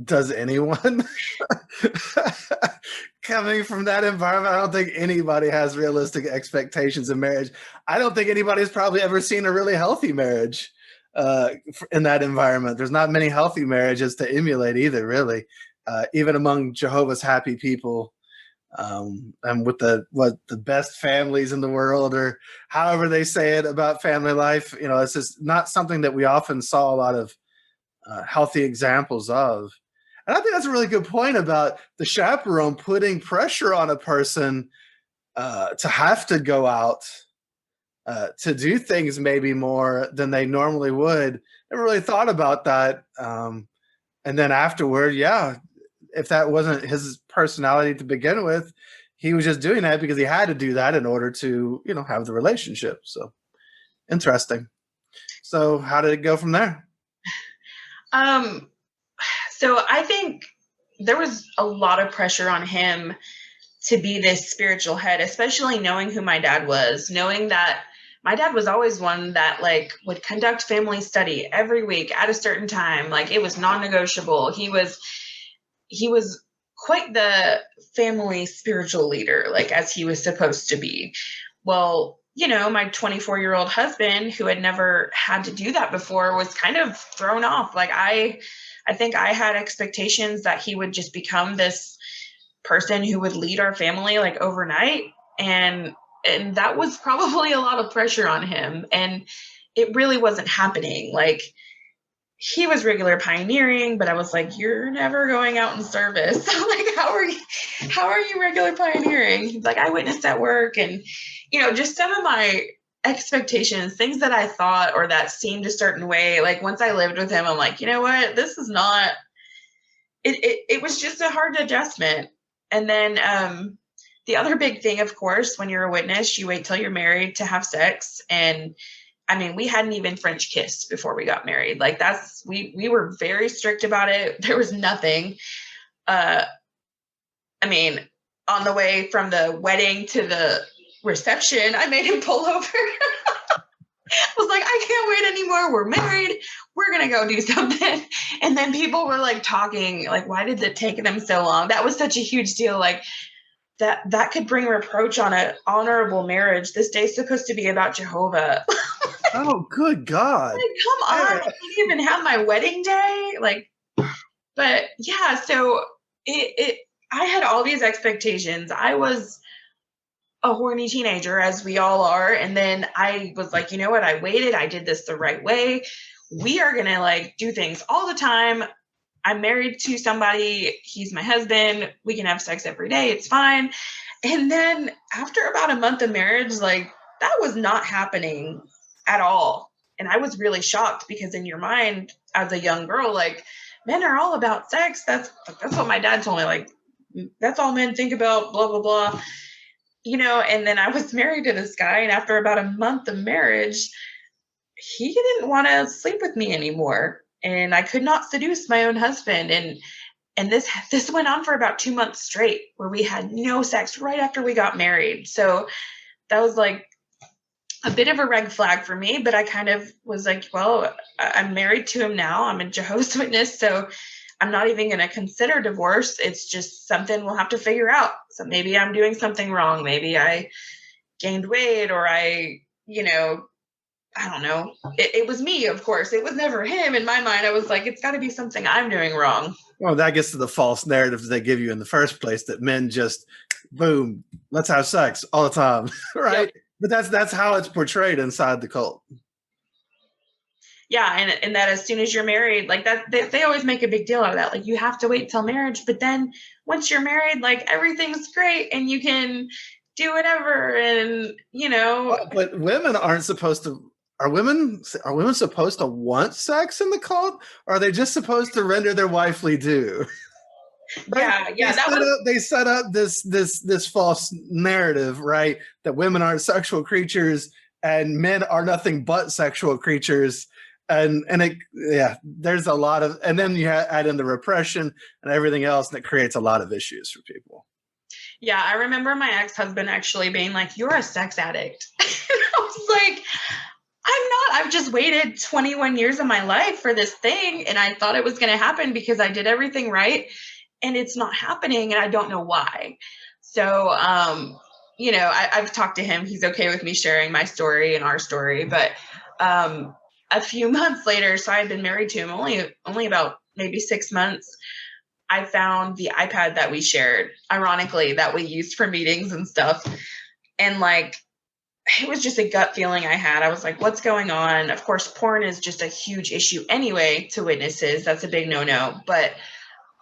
Does anyone? Coming from that environment, I don't think anybody has realistic expectations of marriage. I don't think anybody's probably ever seen a really healthy marriage in that environment. There's not many healthy marriages to emulate either, really. Even among Jehovah's happy people, and with the best families in the world, or however they say it about family life, you know, it's just not something that we often saw a lot of healthy examples of. And I think that's a really good point about the chaperone putting pressure on a person to have to go out to do things maybe more than they normally would. Never really thought about that. And then afterward, yeah, if that wasn't his personality to begin with, he was just doing that because he had to do that in order to, you know, have the relationship. So interesting. So how did it go from there? So I think there was a lot of pressure on him to be this spiritual head, especially knowing who my dad was, knowing that my dad was always one that like would conduct family study every week at a certain time. Like it was non-negotiable. He was quite the family spiritual leader, like as he was supposed to be. Well, you know, my 24-year-old husband, who had never had to do that before, was kind of thrown off. Like I think I had expectations that he would just become this person who would lead our family like overnight. And that was probably a lot of pressure on him. And it really wasn't happening. Like he was regular pioneering, but I was like, you're never going out in service. So like, how are you regular pioneering? He's like, I witnessed at work. And, you know, just some of my expectations, things that I thought or that seemed a certain way. Like once I lived with him, I'm like, you know what, this is not, it was just a hard adjustment. And then the other big thing, of course, when you're a witness, you wait till you're married to have sex. And I mean, we hadn't even French kissed before we got married. Like we were very strict about it. There was nothing. I mean, on the way from the wedding to the reception, I made him pull over. I was like, I can't wait anymore. We're married. We're going to go do something. And then people were like talking, like, why did it take them so long? That was such a huge deal. Like that could bring reproach on an honorable marriage. This day's supposed to be about Jehovah. Oh, good God. Like, come on. I didn't even have my wedding day. Like, but yeah, so I had all these expectations. I was a horny teenager, as we all are. And then I was like, you know what? I waited. I did this the right way. We are going to like do things all the time. I'm married to somebody. He's my husband. We can have sex every day. It's fine. And then after about a month of marriage, like that was not happening at all. And I was really shocked because in your mind as a young girl, like men are all about sex. That's what my dad told me. Like, that's all men think about, blah, blah, blah. You know, and then I was married to this guy. And after about a month of marriage, he didn't want to sleep with me anymore. And I could not seduce my own husband. And this went on for about 2 months straight where we had no sex right after we got married. So that was like a bit of a red flag for me, but I kind of was like, well, I'm married to him now. I'm a Jehovah's Witness, so I'm not even going to consider divorce. It's just something we'll have to figure out. So maybe I'm doing something wrong. Maybe I gained weight or I don't know. It was me, of course. It was never him. In my mind, I was like, it's got to be something I'm doing wrong. Well, that gets to the false narrative they give you in the first place that men just, boom, let's have sex all the time, right? Yep. But that's how it's portrayed inside the cult. Yeah, and that as soon as you're married, like that, they always make a big deal out of that. Like you have to wait till marriage, but then once you're married, like everything's great and you can do whatever, and you know. But women aren't supposed to. Are women supposed to want sex in the cult? Or are they just supposed to render their wifely due? Right? Yeah. They set up this false narrative, right? That women aren't sexual creatures and men are nothing but sexual creatures. and it, yeah, there's a lot of, and then you add in the repression and everything else, and it creates a lot of issues for people. Yeah, I remember my ex-husband actually being like, "You're a sex addict." I was like, "I'm not. I've just waited 21 years of my life for this thing, and I thought it was going to happen because I did everything right, and it's not happening, and I don't know why." So, I've talked to him. He's okay with me sharing my story and our story, but a few months later, so I had been married to him only about maybe 6 months. I found the iPad that we shared, ironically, that we used for meetings and stuff. And like, it was just a gut feeling I had. I was like, what's going on? Of course, porn is just a huge issue anyway to witnesses. That's a big no-no. But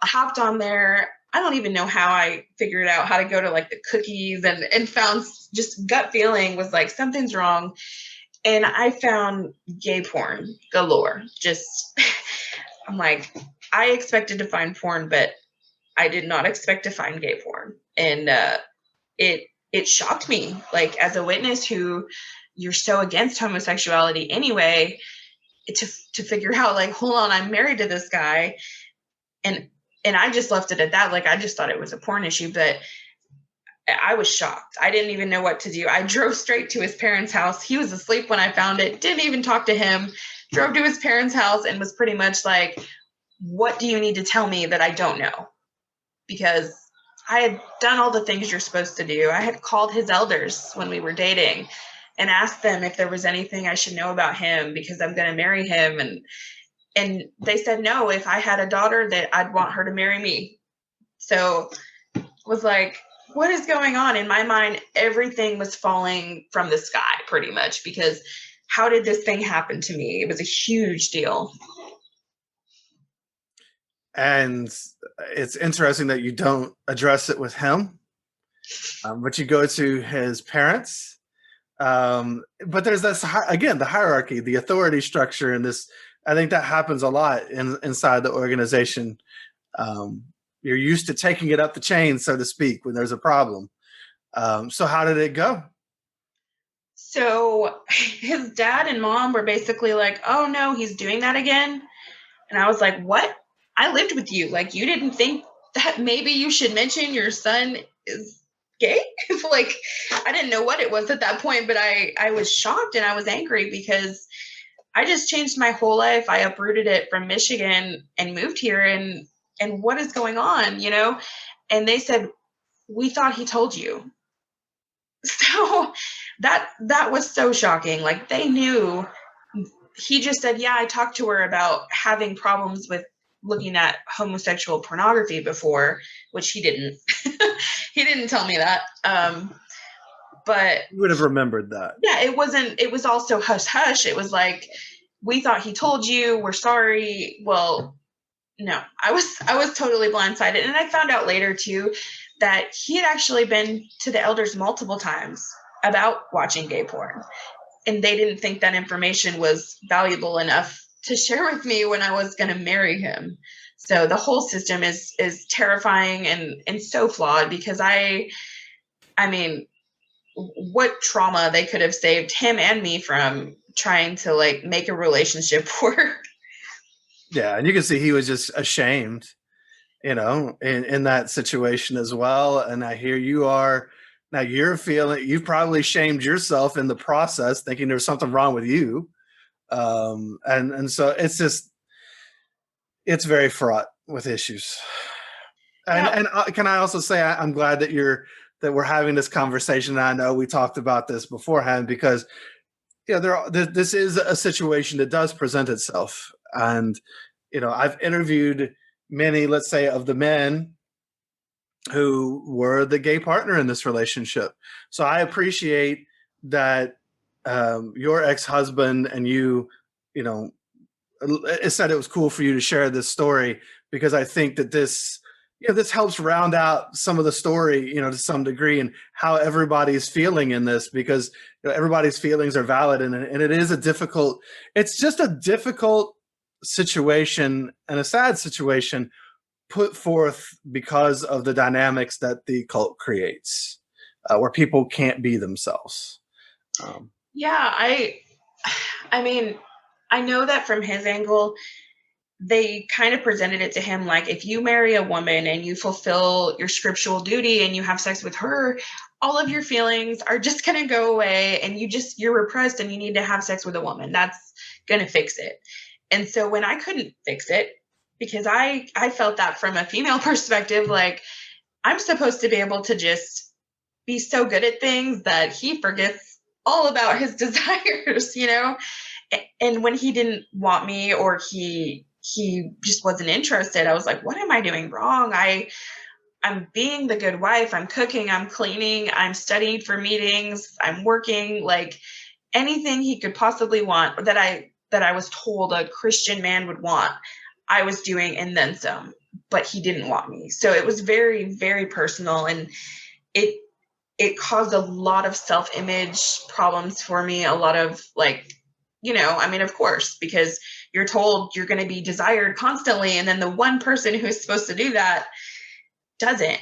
I hopped on there. I don't even know how I figured out how to go to like the cookies and found, just gut feeling was like, something's wrong. And I found gay porn galore. Just, I'm like, I expected to find porn, but I did not expect to find gay porn. And it shocked me, like, as a witness who, you're so against homosexuality anyway, to figure out, like, hold on, I'm married to this guy. And I just left it at that. Like, I just thought it was a porn issue, but I was shocked. I didn't even know what to do. I drove straight to his parents' house. He was asleep when I found it. Didn't even talk to him. Drove to his parents' house and was pretty much like, what do you need to tell me that I don't know? Because I had done all the things you're supposed to do. I had called his elders when we were dating and asked them if there was anything I should know about him because I'm going to marry him. And they said, no, if I had a daughter, that I'd want her to marry me. So it was like, what is going on? In my mind, everything was falling from the sky pretty much, because how did this thing happen to me? It was a huge deal. And it's interesting that you don't address it with him, but you go to his parents. But there's this, again, the hierarchy, the authority structure, and this, I think that happens a lot inside the organization. You're used to taking it up the chain, so to speak, when there's a problem. So how did it go? So his dad and mom were basically like, oh no, he's doing that again. And I was like, what? I lived with you. Like, you didn't think that maybe you should mention your son is gay? Like, I didn't know what it was at that point, but I was shocked and I was angry because I just changed my whole life. I uprooted it from Michigan and moved here, and what is going on, And they said, we thought he told you. So that was so shocking. Like, they knew. He just said, yeah, I talked to her about having problems with looking at homosexual pornography before, which he didn't. He didn't tell me that. But you would have remembered that. Yeah, it was also hush hush. It was like, we thought he told you, we're sorry. Well, no, I was totally blindsided. And I found out later too that he had actually been to the elders multiple times about watching gay porn. And they didn't think that information was valuable enough to share with me when I was going to marry him. So the whole system is terrifying and so flawed, because I mean, what trauma they could have saved him and me from trying to like make a relationship work. Yeah, and you can see he was just ashamed, in that situation as well. And I hear you are now, you're feeling, you've probably shamed yourself in the process, thinking there's something wrong with you. And so it's very fraught with issues. And can I also say I'm glad that we're having this conversation. I know we talked about this beforehand because this is a situation that does present itself. And I've interviewed many, let's say, of the men who were the gay partner in this relationship. So I appreciate that your ex-husband and you it said it was cool for you to share this story, because I think that this helps round out some of the story, to some degree, and how everybody's feeling in this, because everybody's feelings are valid, and it is it's just a difficult situation and a sad situation put forth because of the dynamics that the cult creates, where people can't be themselves. Yeah, I mean, I know that from his angle, they kind of presented it to him like, if you marry a woman and you fulfill your scriptural duty and you have sex with her, all of your feelings are just going to go away, and you're repressed and you need to have sex with a woman. That's going to fix it. And so when I couldn't fix it, because I felt that from a female perspective, like, I'm supposed to be able to just be so good at things that he forgets all about his desires, you know? And when he didn't want me, or he just wasn't interested, I was like, what am I doing wrong? I'm being the good wife. I'm cooking, I'm cleaning, I'm studying for meetings, I'm working, like anything he could possibly want, that I was told a Christian man would want, I was doing, and then some. But he didn't want me. So it was very, very personal, and it it caused a lot of self-image problems for me, a lot of, like, I mean, of course, because you're told you're going to be desired constantly, and then the one person who's supposed to do that doesn't.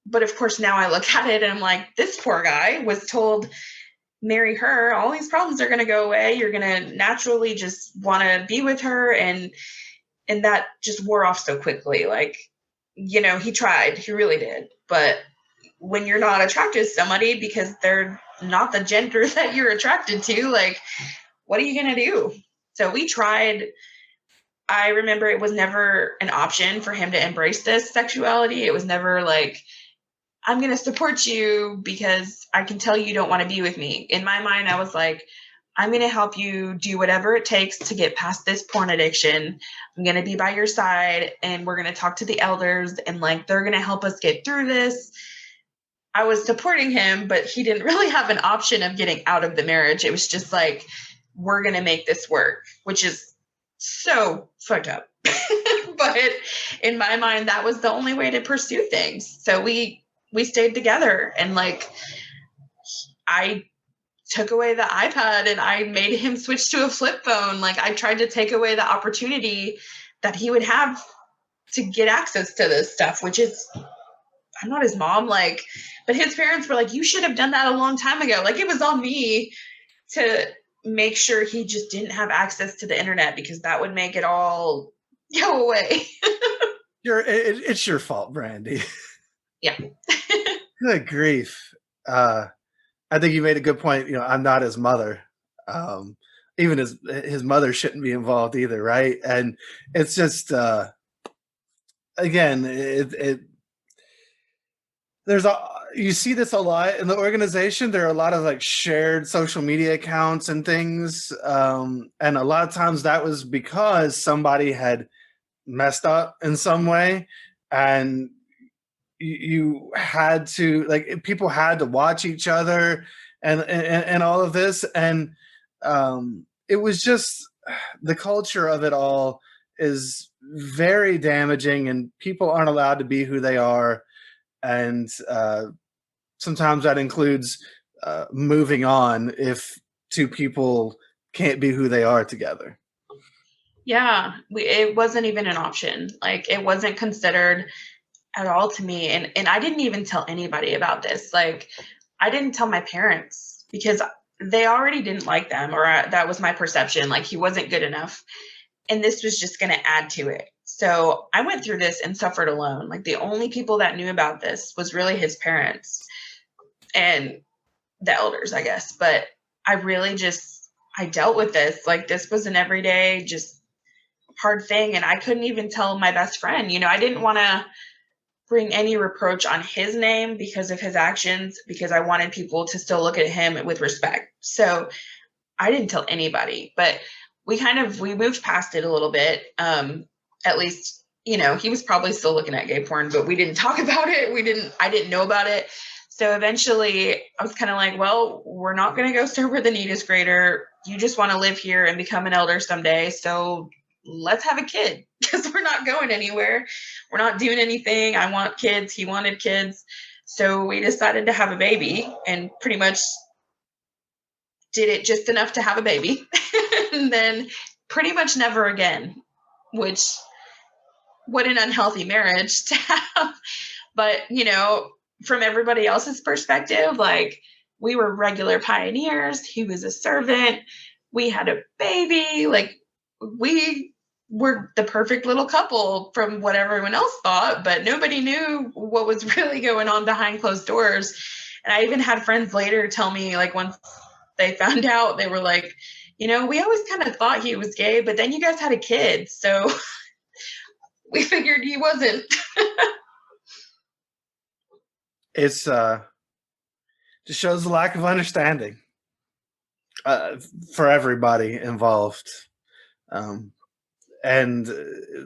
But of course, now I look at it and I'm like, this poor guy was told, marry her, all these problems are going to go away, you're going to naturally just want to be with her, and that just wore off so quickly. Like, he tried, he really did, but when you're not attracted to somebody because they're not the gender that you're attracted to, like, what are you going to do? So we tried. I remember it was never an option for him to embrace this sexuality. It was never like, I'm going to support you because I can tell you don't want to be with me. In my mind, I was like, I'm going to help you do whatever it takes to get past this porn addiction. I'm going to be by your side, and we're going to talk to the elders, and like, they're going to help us get through this. I was supporting him, but he didn't really have an option of getting out of the marriage. It was just like, we're going to make this work, which is so fucked up. But in my mind, that was the only way to pursue things. So we stayed together, and like, I took away the iPad and I made him switch to a flip phone. Like, I tried to take away the opportunity that he would have to get access to this stuff, which is, I'm not his mom, like, but his parents were like, you should have done that a long time ago. Like, it was on me to make sure he just didn't have access to the internet, because that would make it all go away. It's your fault, Brandi. Yeah. Good grief. I think you made a good point. I'm not his mother. Even his mother shouldn't be involved either, right? And it's just, again, you see this a lot in the organization. There are a lot of like shared social media accounts and things, and a lot of times that was because somebody had messed up in some way, and you had to, like, people had to watch each other, and all of this, and it was just, the culture of it all is very damaging, and people aren't allowed to be who they are, and sometimes that includes moving on if two people can't be who they are together. Yeah, it wasn't even an option. Like, it wasn't considered at all to me. And I didn't even tell anybody about this. Like, I didn't tell my parents because they already didn't like them, or that was my perception. Like, he wasn't good enough. And this was just going to add to it. So I went through this and suffered alone. Like, the only people that knew about this was really his parents and the elders, I guess. But I really I dealt with this. Like, this was an everyday, just hard thing. And I couldn't even tell my best friend. I didn't want to bring any reproach on his name because of his actions, because I wanted people to still look at him with respect. So I didn't tell anybody, but we moved past it a little bit. At least, he was probably still looking at gay porn, but we didn't talk about it. I didn't know about it. So eventually I was kind of like, well, we're not going to go serve where the need is greater. You just want to live here and become an elder someday. So let's have a kid, because we're not going anywhere. We're not doing anything. I want kids. He wanted kids. So we decided to have a baby, and pretty much did it just enough to have a baby. And then pretty much never again, which, what an unhealthy marriage to have. But, from everybody else's perspective, like, we were regular pioneers. He was a servant. We had a baby. Like, we were the perfect little couple from what everyone else thought, but nobody knew what was really going on behind closed doors. And I even had friends later tell me, like, once they found out, they were like, we always kind of thought he was gay, but then you guys had a kid, so we figured he wasn't. It's just shows a lack of understanding for everybody involved. And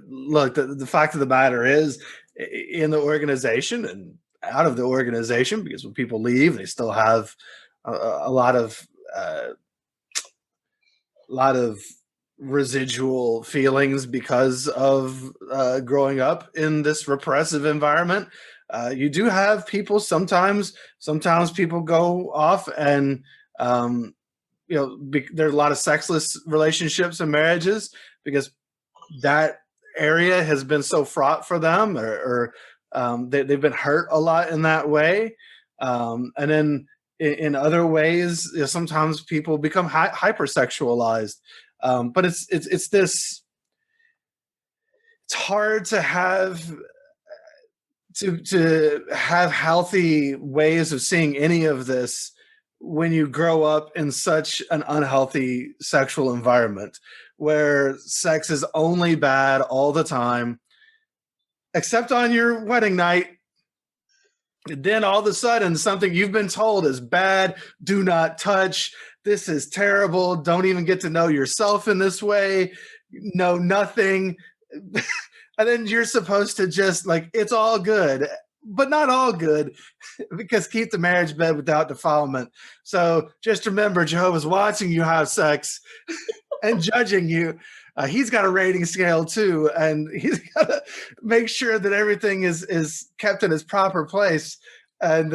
look, the fact of the matter is, in the organization and out of the organization, because when people leave, they still have a lot of residual feelings because of growing up in this repressive environment. You do have people sometimes people go off and there are a lot of sexless relationships and marriages because that area has been so fraught for them, or they've been hurt a lot in that way. And then in other ways, sometimes people become hypersexualized. But it's this. It's hard to have healthy ways of seeing any of this when you grow up in such an unhealthy sexual environment where sex is only bad all the time, except on your wedding night. And then all of a sudden, something you've been told is bad, do not touch, this is terrible, don't even get to know yourself in this way, know nothing. And then you're supposed to just it's all good, but not all good, because keep the marriage bed without defilement. So just remember, Jehovah's watching you have sex and judging you. He's got a rating scale too, and he's got to make sure that everything is kept in its proper place. And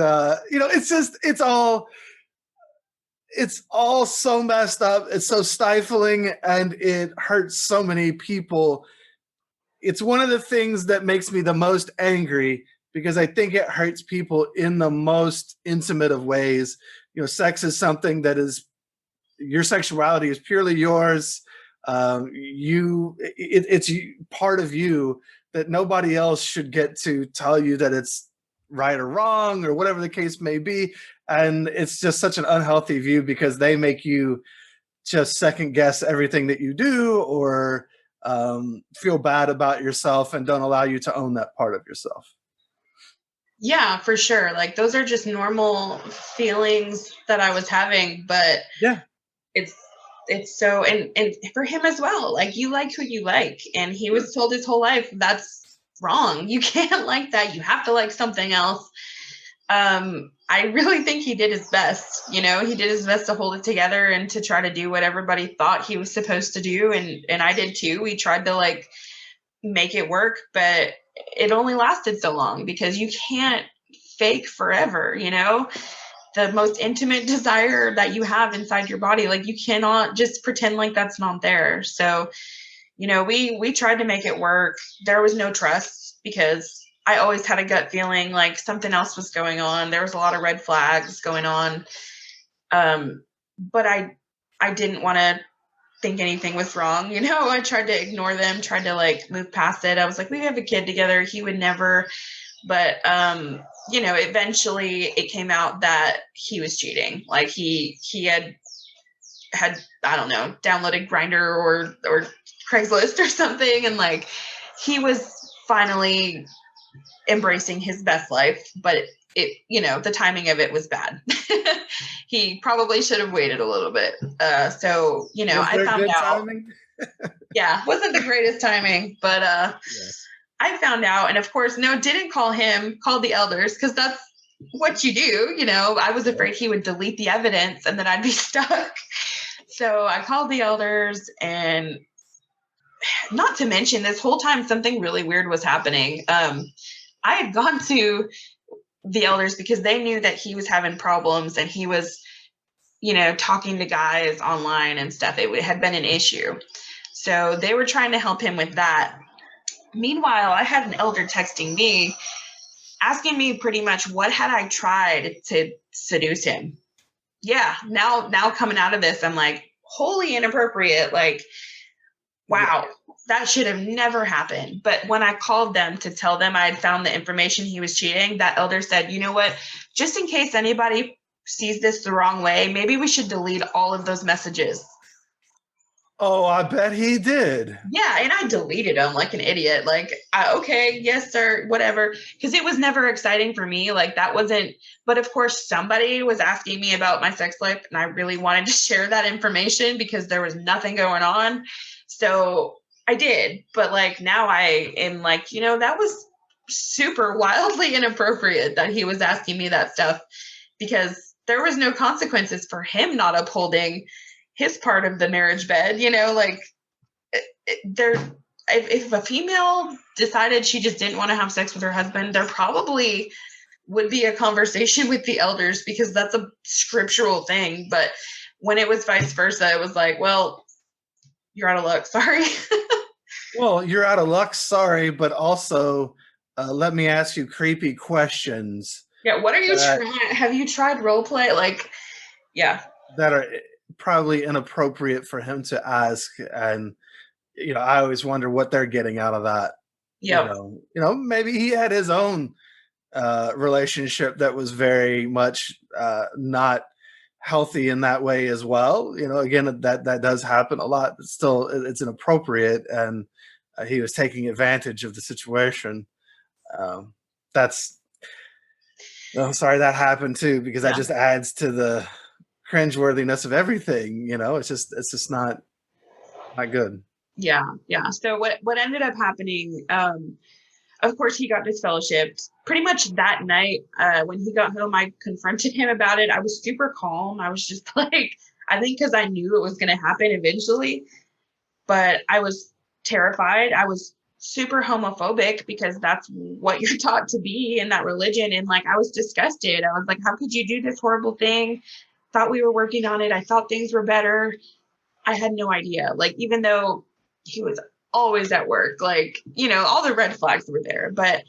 it's all so messed up. It's so stifling, and it hurts so many people. It's one of the things that makes me the most angry, because I think it hurts people in the most intimate of ways. Sex is something that is, your sexuality is purely yours. It's part of you that nobody else should get to tell you that it's right or wrong or whatever the case may be. And it's just such an unhealthy view, because they make you just second guess everything that you do, or feel bad about yourself, and don't allow you to own that part of yourself. Yeah, for sure. Those are just normal feelings that I was having, but yeah, it's so, and for him as well, you like who you like, and he was told his whole life that's wrong. You can't like that. You have to like something else. I really think he did his best. He did his best to hold it together and to try to do what everybody thought he was supposed to do, and I did too. We tried to make it work, but it only lasted so long, because you can't fake forever. The most intimate desire that you have inside your body, you cannot just pretend like that's not there. So, we tried to make it work. There was no trust, because I always had a gut feeling like something else was going on. There was a lot of red flags going on. But I didn't want to think anything was wrong. I tried to ignore them, tried to move past it. I was like, we have a kid together. He would never. But, eventually it came out that he was cheating. He had, I don't know, downloaded Grindr or Craigslist or something. And he was finally embracing his best life, but it the timing of it was bad. He probably should have waited a little bit. So, I found out. Yeah, wasn't the greatest timing, but yeah. I found out, and of course, didn't call him, called the elders, because that's what you do. I was afraid he would delete the evidence and then I'd be stuck. So I called the elders, and not to mention, this whole time something really weird was happening. I had gone to the elders because they knew that he was having problems, and he was, talking to guys online and stuff. It had been an issue. So they were trying to help him with that. Meanwhile, I had an elder texting me, asking me pretty much what had I tried to seduce him. Yeah, now coming out of this, I'm wholly inappropriate. Yeah. wow, that should have never happened. But when I called them to tell them I had found the information he was cheating, that elder said, you know what, just in case anybody sees this the wrong way, maybe we should delete all of those messages. Oh, I bet he did. Yeah, and I deleted them like an idiot. Like, okay, yes, sir, whatever. Because it was never exciting for me. Like, that wasn't, but of course, somebody was asking me about my sex life, and I really wanted to share that information because there was nothing going on. So I did. But like, now I am like, that was super wildly inappropriate that he was asking me that stuff because there was no consequences for him not upholding his part of the marriage bed, like there, if a female decided she just didn't want to have sex with her husband, there probably would be a conversation with the elders because that's a scriptural thing. But when it was vice versa, it was like, well, you're out of luck. Sorry. Well, you're out of luck. Sorry, but also let me ask you creepy questions. Yeah. What are you trying? Have you tried role play? Like, yeah. That are probably inappropriate for him to ask, and I always wonder what they're getting out of that. Yeah. Maybe he had his own relationship that was very much not healthy in that way as well. Again, that does happen a lot, but still it's inappropriate, and he was taking advantage of the situation. That's I'm sorry that happened too, because that just adds to the cringeworthiness of everything. It's just not good. Yeah. So what ended up happening, of course, he got disfellowshipped pretty much that night. When he got home, I confronted him about it. I was super calm. I was just like, I think because I knew it was going to happen eventually, but I was terrified. I was super homophobic because that's what you're taught to be in that religion. And like, I was disgusted. I was like, how could you do this horrible thing? Thought we were working on it. I thought things were better. I had no idea. Like, even though he was always at work, like, all the red flags were there, but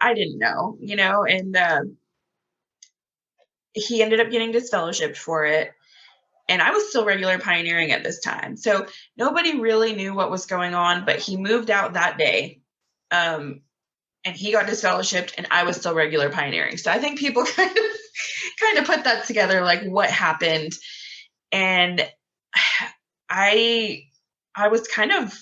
I didn't know, and he ended up getting disfellowshipped for it. And I was still regular pioneering at this time. So nobody really knew what was going on, but he moved out that day. And he got disfellowshipped and I was still regular pioneering. So I think people kind of put that together, like what happened. And I was kind of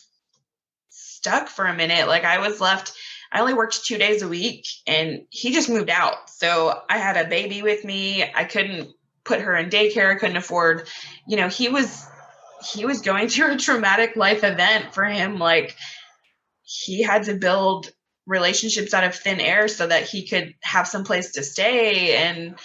stuck for a minute. Like I was left, I only worked 2 days a week and he just moved out. So I had a baby with me. I couldn't put her in daycare. I couldn't afford, he was going through a traumatic life event for him. Like he had to build relationships out of thin air so that he could have some place to stay and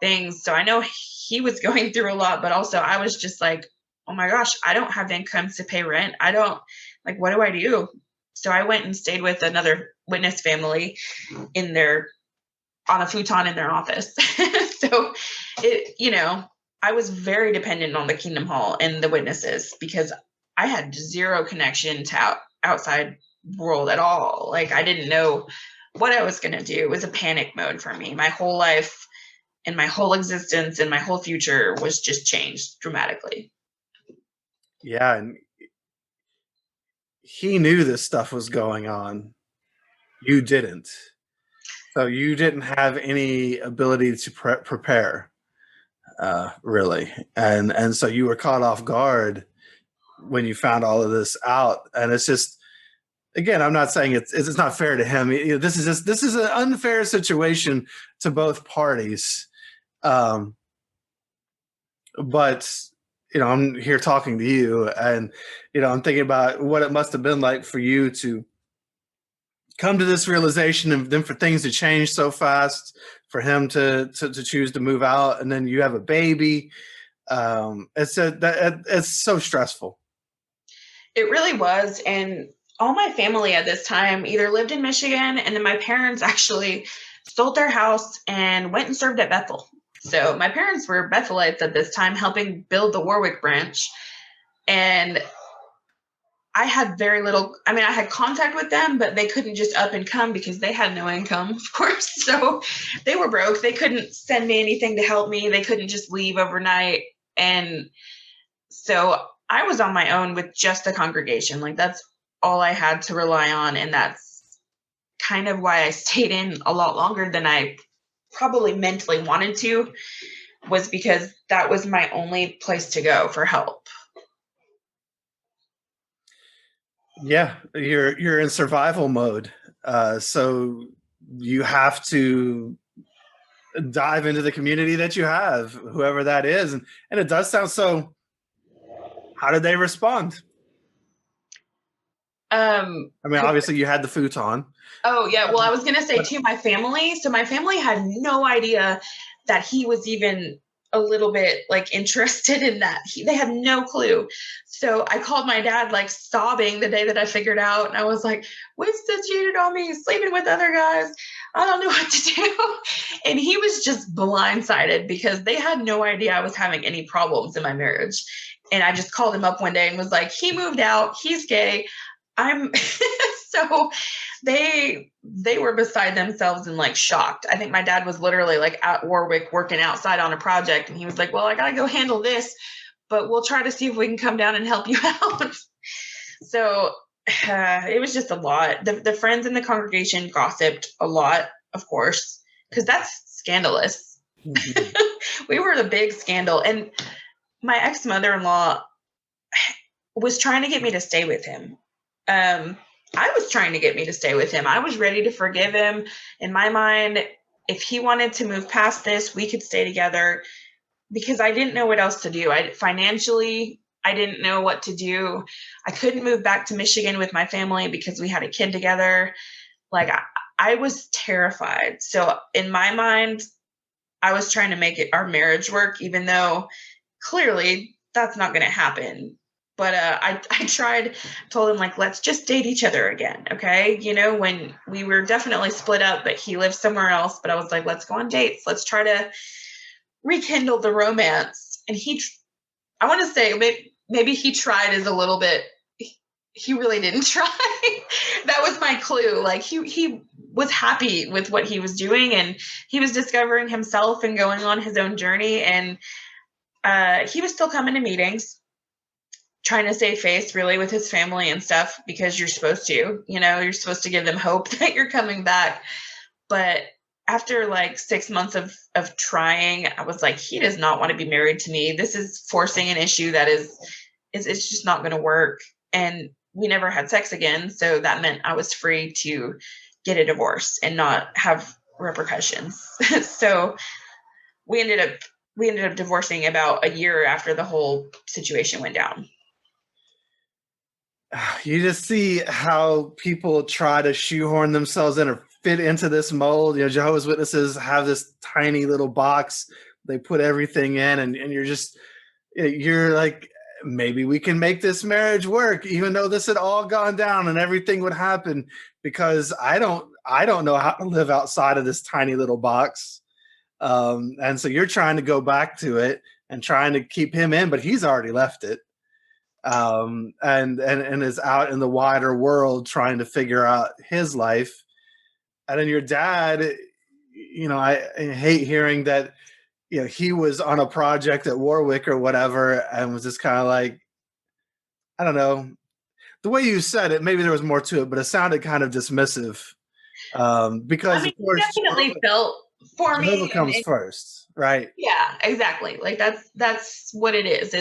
things. So I know he was going through a lot, but also I was just like, oh my gosh, I don't have income to pay rent. I don't, like, what do I do? So I went and stayed with another witness family on a futon in their office. So I was very dependent on the Kingdom Hall and the witnesses because I had zero connection to outside world at all. Like I didn't know what I was going to do. It was a panic mode for me. My whole life and my whole existence and my whole future was just changed dramatically. Yeah. And he knew this stuff was going on. You didn't. So you didn't have any ability to prepare, really. And so you were caught off guard when you found all of this out. And it's just, again, I'm not saying it's not fair to him. This is an unfair situation to both parties. But I'm here talking to you, and I'm thinking about what it must have been like for you to come to this realization, and then for things to change so fast, for him to choose to move out, and then you have a baby. It's so stressful. It really was. And all my family at this time either lived in Michigan, and then my parents actually sold their house and went and served at Bethel. So my parents were Bethelites at this time, helping build the Warwick branch. And I had very little, I had contact with them, but they couldn't just up and come because they had no income, of course. So they were broke. They couldn't send me anything to help me. They couldn't just leave overnight. And so I was on my own with just the congregation. Like that's all I had to rely on. And that's kind of why I stayed in a lot longer than I probably mentally wanted to, was because that was my only place to go for help. Yeah, you're in survival mode. So you have to dive into the community that you have, whoever that is. And it does sound so. How did they respond? I mean, obviously you had the futon. Oh yeah. Well, I was going to say too, my family. So my family had no idea that he was even a little bit like interested in that. They had no clue. So I called my dad like sobbing the day that I figured out. And I was like, Winston cheated on me, sleeping with other guys. I don't know what to do. And he was just blindsided because they had no idea I was having any problems in my marriage. And I just called him up one day and was like, he moved out. He's gay. I'm so they were beside themselves and like shocked. I think my dad was literally like at Warwick working outside on a project, and he was like, well, I gotta go handle this, but we'll try to see if we can come down and help you out. So it was just a lot. The friends in the congregation gossiped a lot, of course, because that's scandalous. Mm-hmm. We were the big scandal. And my ex-mother-in-law was trying to get me to stay with him. I was trying to get me to stay with him. I was ready to forgive him. In my mind, if he wanted to move past this, we could stay together, because I didn't know what else to do. Financially, I didn't know what to do. I couldn't move back to Michigan with my family because we had a kid together. Like I was terrified. So in my mind, I was trying to make our marriage work, even though clearly that's not going to happen. But I tried, told him, like, let's just date each other again. Okay. You know, when we were definitely split up, but he lived somewhere else. But I was like, let's go on dates. Let's try to rekindle the romance. And I want to say maybe he tried as a little bit. He really didn't try. That was my clue. Like he was happy with what he was doing, and he was discovering himself and going on his own journey. And he was still coming to meetings, trying to save face really with his family and stuff, because you're supposed to, you're supposed to give them hope that you're coming back. But after like 6 months of trying, I was like, he does not want to be married to me. This is forcing an issue that it's just not going to work. And we never had sex again. So that meant I was free to get a divorce and not have repercussions. So we ended up divorcing about a year after the whole situation went down. You just see how people try to shoehorn themselves in or fit into this mold. Jehovah's Witnesses have this tiny little box they put everything in, and you're like, maybe we can make this marriage work, even though this had all gone down and everything would happen, because I don't know how to live outside of this tiny little box. And so you're trying to go back to it and trying to keep him in, but he's already left it. And is out in the wider world trying to figure out his life. And then your dad, I hate hearing that, he was on a project at Warwick or whatever, and was just kind of like, I don't know, the way you said it, maybe there was more to it, but it sounded kind of dismissive. Because of course, he definitely felt for me. Jehovah comes first, right? Yeah, exactly. Like that's what it is.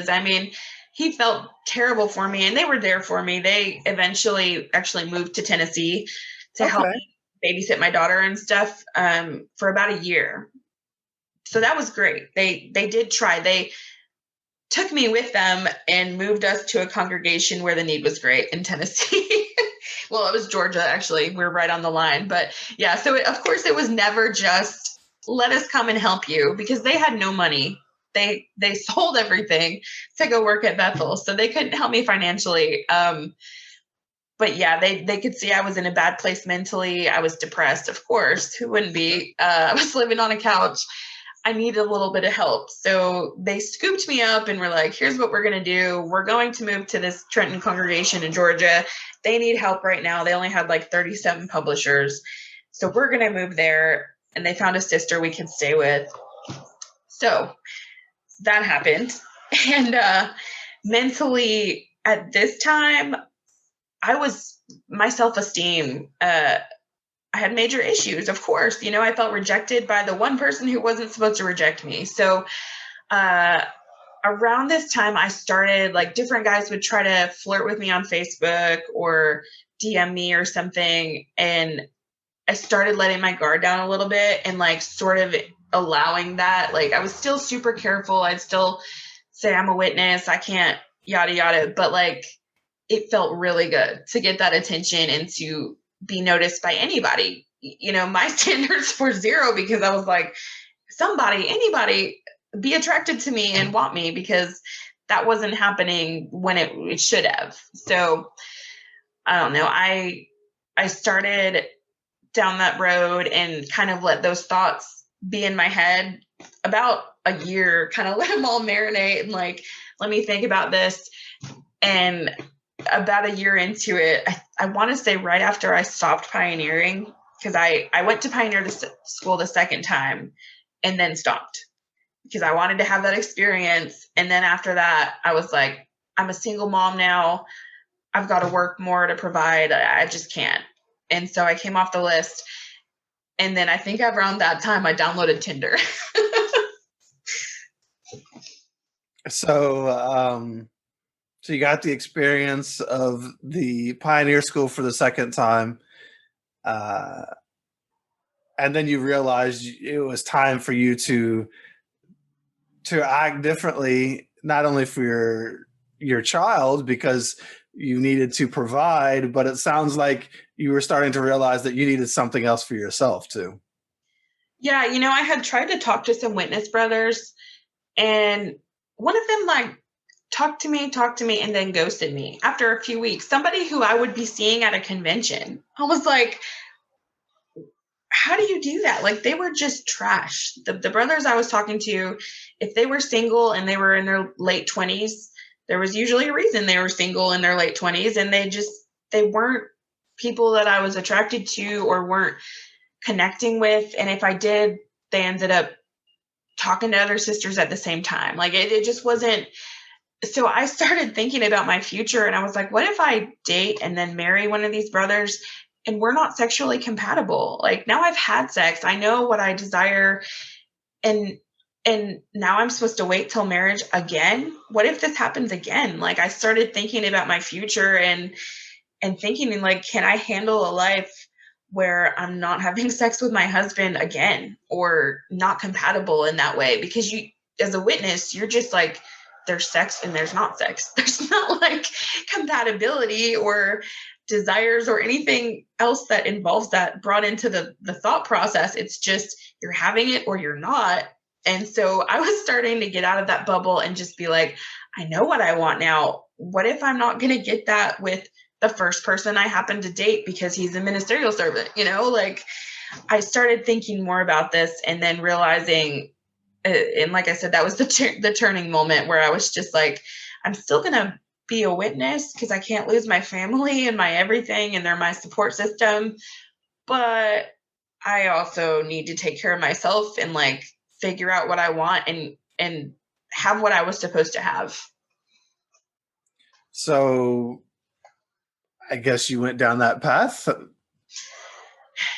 He felt terrible for me, and they were there for me. They eventually actually moved to Tennessee to help me babysit my daughter and stuff for about a year. So that was great. They did try. They took me with them and moved us to a congregation where the need was great in Tennessee. Well, it was Georgia, actually. We're right on the line. But yeah, so of course it was never just let us come and help you, because they had no money. They sold everything to go work at Bethel, so they couldn't help me financially. But yeah, they could see I was in a bad place mentally. I was depressed, of course. Who wouldn't be? I was living on a couch. I needed a little bit of help. So they scooped me up and were like, here's what we're going to do. We're going to move to this Trenton congregation in Georgia. They need help right now. They only had like 37 publishers. So we're going to move there. And they found a sister we could stay with. So that happened. And mentally at this time, my self-esteem, I had major issues, of course. I felt rejected by the one person who wasn't supposed to reject me. So around this time, I started, like, different guys would try to flirt with me on Facebook or DM me or something. And I started letting my guard down a little bit and, like, sort of allowing that. Like, I was still super careful. I'd still say I'm a witness. I can't yada yada. But, like, it felt really good to get that attention and to be noticed by anybody. My standards were zero because I was like, anybody be attracted to me and want me, because that wasn't happening when it should have. So I don't know. I started down that road and kind of let those thoughts be in my head about a year, kind of let them all marinate and, like, let me think about this. And about a year into it, I want to say right after I stopped pioneering, because I went to Pioneer school the second time and then stopped because I wanted to have that experience. And then after that, I was like, I'm a single mom now. I've got to work more to provide. I just can't. And so I came off the list. And then I think around that time, I downloaded Tinder. So you got the experience of the Pioneer School for the second time, and then you realized it was time for you to act differently, not only for your child because you needed to provide, but it sounds like you were starting to realize that you needed something else for yourself too. Yeah, I had tried to talk to some witness brothers, and one of them, like, talked to me, and then ghosted me after a few weeks. Somebody who I would be seeing at a convention. I was like, how do you do that? Like, they were just trash. The brothers I was talking to, if they were single and they were in their late 20s, there was usually a reason they were single in their late 20s, and they weren't people that I was attracted to or weren't connecting with. And if I did, they ended up talking to other sisters at the same time. Like, it just wasn't. So I started thinking about my future, and I was like, what if I date and then marry one of these brothers and we're not sexually compatible? Like, now I've had sex, I know what I desire, and now I'm supposed to wait till marriage again? What if this happens again? Like, I started thinking about my future and thinking, like, can I handle a life where I'm not having sex with my husband again, or not compatible in that way? Because you, as a witness, you're just like, there's sex and there's not sex. There's not, like, compatibility or desires or anything else that involves that brought into the thought process. It's just, you're having it or you're not. And so I was starting to get out of that bubble and just be like, I know what I want now. What if I'm not going to get that with the first person I happen to date because he's a ministerial servant? Like, I started thinking more about this, and then realizing, and like I said, that was the turning moment where I was just like, I'm still going to be a witness because I can't lose my family and my everything, and they're my support system. But I also need to take care of myself and, like, figure out what I want and have what I was supposed to have. So I guess you went down that path.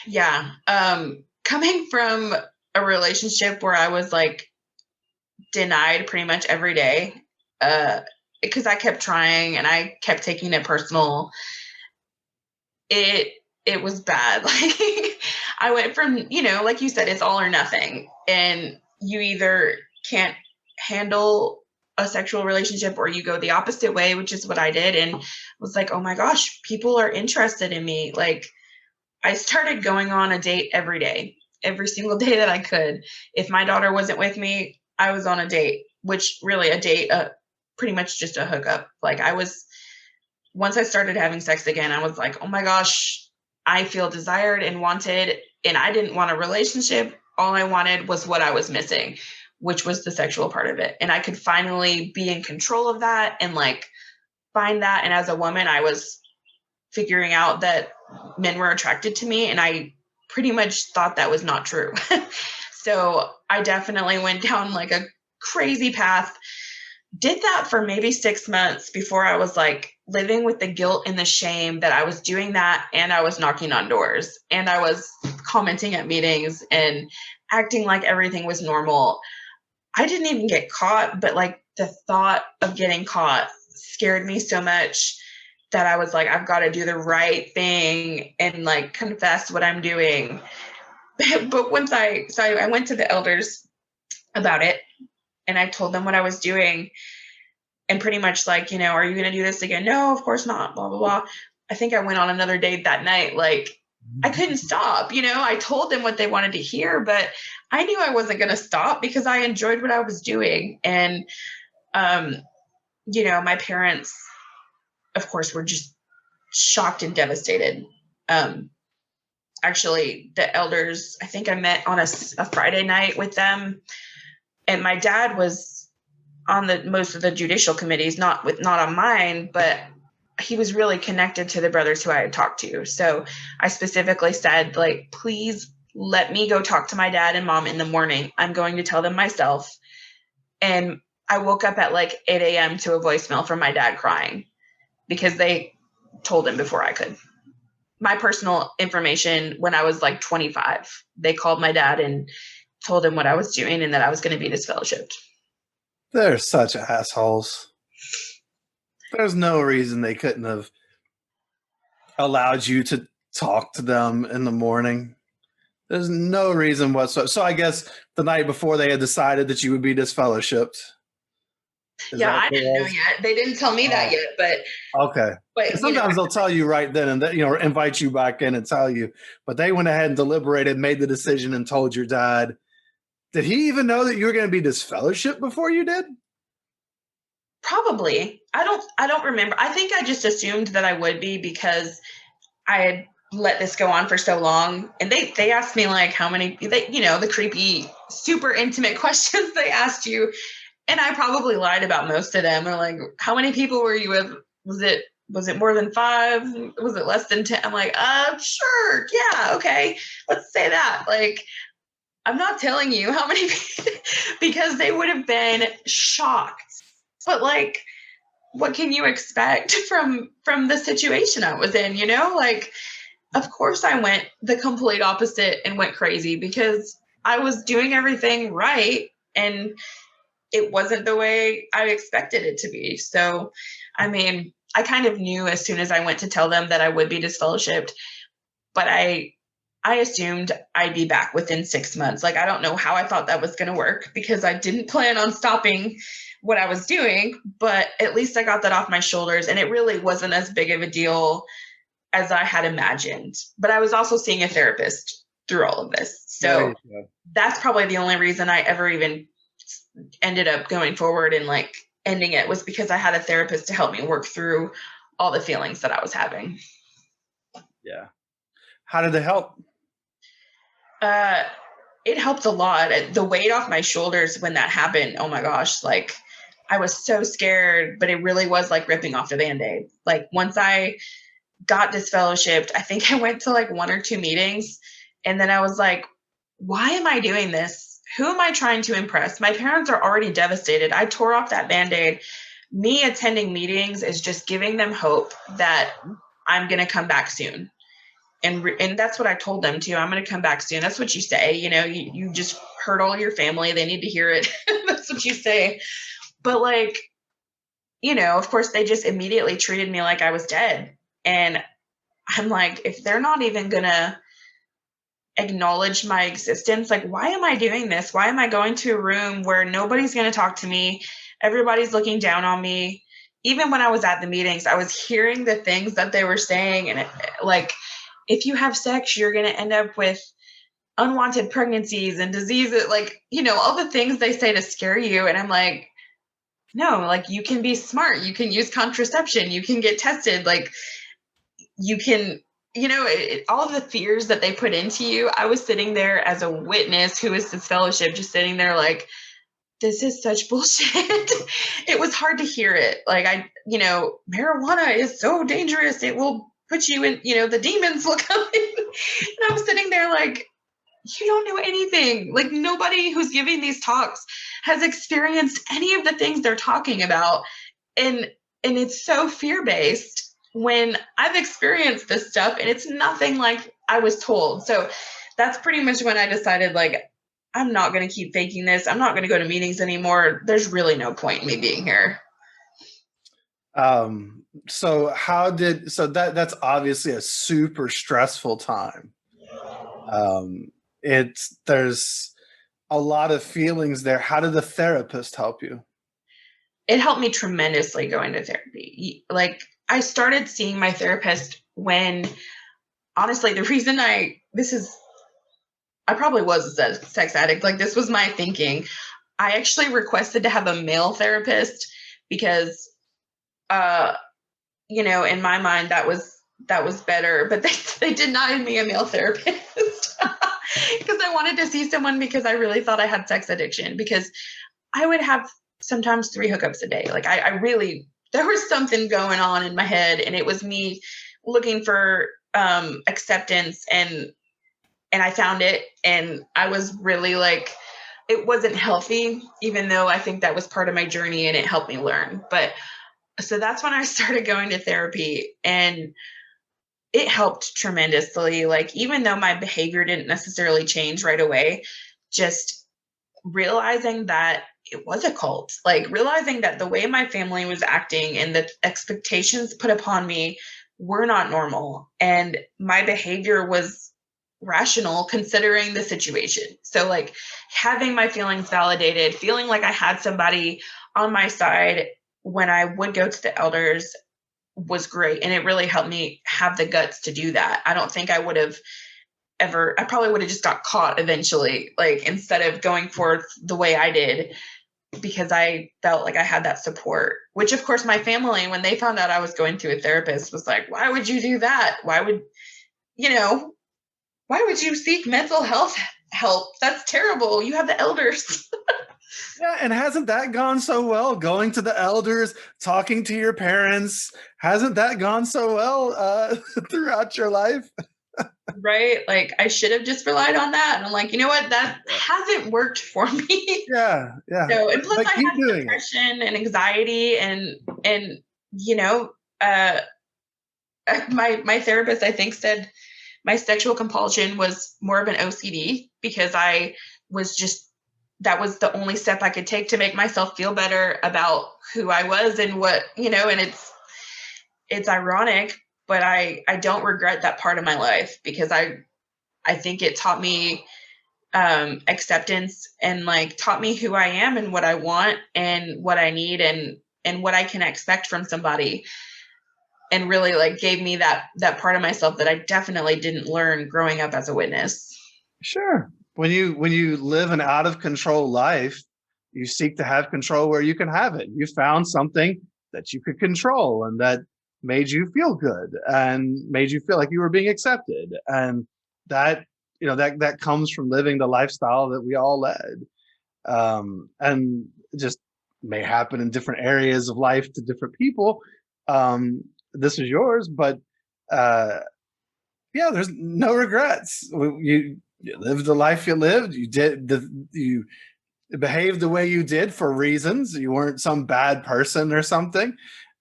Yeah. Coming from a relationship where I was, like, denied pretty much every day, because I kept trying and I kept taking it personal. It was bad. Like, I went from, like you said, it's all or nothing. And you either can't handle a sexual relationship or you go the opposite way, which is what I did. And was like, oh my gosh, people are interested in me. Like, I started going on a date every day, every single day that I could. If my daughter wasn't with me, I was on a date, which really a date, pretty much just a hookup. Like, once I started having sex again, I was like, oh my gosh, I feel desired and wanted, and I didn't want a relationship. All I wanted was what I was missing, which was the sexual part of it. And I could finally be in control of that and, like, find that. And as a woman, I was figuring out that men were attracted to me, and I pretty much thought that was not true. So I definitely went down, like, a crazy path did that for maybe 6 months before I was like living with the guilt and the shame that I was doing that, and I was knocking on doors and I was commenting at meetings and acting like everything was normal. I didn't even get caught, but like the thought of getting caught scared me so much that I was like, I've got to do the right thing and like confess what I'm doing. But I went to the elders about it and I told them what I was doing, and pretty much like, are you going to do this again? No, of course not, blah, blah, blah. I think I went on another date that night. Like, I couldn't stop, I told them what they wanted to hear, but I knew I wasn't going to stop because I enjoyed what I was doing. And, my parents, of course, were just shocked and devastated. Actually, the elders, I think I met on a Friday night with them, and my dad was on most of the judicial committees, not on mine, but he was really connected to the brothers who I had talked to. So I specifically said, like, please let me go talk to my dad and mom in the morning. I'm going to tell them myself. And I woke up at like 8 a.m. to a voicemail from my dad crying because they told him before I could. My personal information when I was like 25, they called my dad and told him what I was doing and that I was going to be disfellowshipped. They're such assholes. There's no reason they couldn't have allowed you to talk to them in the morning. There's no reason whatsoever. So I guess the night before they had decided that you would be disfellowshipped. Yeah, I didn't know yet. They didn't tell me that yet, but okay. But sometimes they'll tell you right then and then, invite you back in and tell you. But they went ahead and deliberated, made the decision, and told your dad. Did he even know that you were going to be disfellowshipped before you did? Probably. I don't remember. I think I just assumed that I would be because I had let this go on for so long. And they asked me like how many, the creepy, super intimate questions they asked you. And I probably lied about most of them. They're like, how many people were you with? Was it more than 5? Was it less than 10? I'm like, sure. Yeah. Okay. Let's say that. Like, I'm not telling you how many because they would have been shocked. But like, what can you expect from the situation I was in, Like, of course I went the complete opposite and went crazy because I was doing everything right and it wasn't the way I expected it to be. So, I mean, I kind of knew as soon as I went to tell them that I would be disfellowshipped, but I assumed I'd be back within 6 months. Like, I don't know how I thought that was going to work because I didn't plan on stopping what I was doing, but at least I got that off my shoulders. And it really wasn't as big of a deal as I had imagined. But I was also seeing a therapist through all of this. So that's probably the only reason I ever even ended up going forward and like ending it, was because I had a therapist to help me work through all the feelings that I was having. Yeah. How did it help? It helped a lot. The weight off my shoulders when that happened, oh my gosh, like I was so scared, but it really was like ripping off the Band-Aid. Like once I got disfellowshipped, I think I went to like 1 or 2 meetings, and then I was like, why am I doing this? Who am I trying to impress? My parents are already devastated. I tore off that Band-Aid. Me attending meetings is just giving them hope that I'm going to come back soon. And that's what I told them too. I'm going to come back soon. That's what you say. You just hurt all your family. They need to hear it. That's what you say. But like, of course they just immediately treated me like I was dead. And I'm like, if they're not even going to acknowledge my existence, like, why am I doing this? Why am I going to a room where nobody's going to talk to me? Everybody's looking down on me. Even when I was at the meetings, I was hearing the things that they were saying. And like, if you have sex, you're going to end up with unwanted pregnancies and diseases, like, all the things they say to scare you. And I'm like, no, like, you can be smart. You can use contraception. You can get tested. Like, you can, all the fears that they put into you. I was sitting there as a witness who is disfellowship, just sitting there like, this is such bullshit. It was hard to hear it. Like, marijuana is so dangerous. It will put you in, the demons will come in. And I was sitting there like, you don't know anything. Like, nobody who's giving these talks has experienced any of the things they're talking about. And it's so fear-based when I've experienced this stuff and it's nothing like I was told. So that's pretty much when I decided, like, I'm not going to keep faking this. I'm not going to go to meetings anymore. There's really no point in me being here. So that's obviously a super stressful time. There's a lot of feelings there. How did the therapist help you? It helped me tremendously going to therapy. Like, I started seeing my therapist when, honestly, the reason I probably was a sex addict. Like, this was my thinking. I actually requested to have a male therapist because, in my mind that was better, but they denied me a male therapist because I wanted to see someone, because I really thought I had sex addiction, because I would have sometimes 3 hookups a day. Like, I really, there was something going on in my head, and it was me looking for acceptance, and I found it, and I was really like, it wasn't healthy, even though I think that was part of my journey and it helped me learn. But so that's when I started going to therapy, and it helped tremendously. Like, even though my behavior didn't necessarily change right away, just realizing that it was a cult, like realizing that the way my family was acting and the expectations put upon me were not normal, and my behavior was rational considering the situation. So, like, having my feelings validated, feeling like I had somebody on my side when I would go to the elders was great. And it really helped me have the guts to do that. I don't think I would have I probably would have just got caught eventually, like, instead of going forth the way I did, because I felt like I had that support, which of course my family, when they found out I was going to a therapist, was like, why would you do that? Why would you seek mental health help? That's terrible. You have the elders. Yeah, and hasn't that gone so well? Going to the elders, talking to your parents, hasn't that gone so well throughout your life? Right? Like, I should have just relied on that. And I'm like, you know what? That hasn't worked for me. Yeah, yeah. So, and plus But I keep had doing it. depression and anxiety, and you know, uh, my therapist, I think, said my sexual compulsion was more of an OCD, because I was just, that was the only step I could take to make myself feel better about who I was and what, and it's ironic, but I don't regret that part of my life, because I think it taught me acceptance, and, like, taught me who I am and what I want and what I need, and what I can expect from somebody, and really, like, gave me that part of myself that I definitely didn't learn growing up as a witness. Sure. When you live an out of control life, you seek to have control where you can have it. You found something that you could control and that made you feel good and made you feel like you were being accepted. And that, that comes from living the lifestyle that we all led. And it just may happen in different areas of life to different people. This is yours, but uh, yeah, there's no regrets. You lived the life you lived. You behaved the way you did for reasons. You weren't some bad person or something.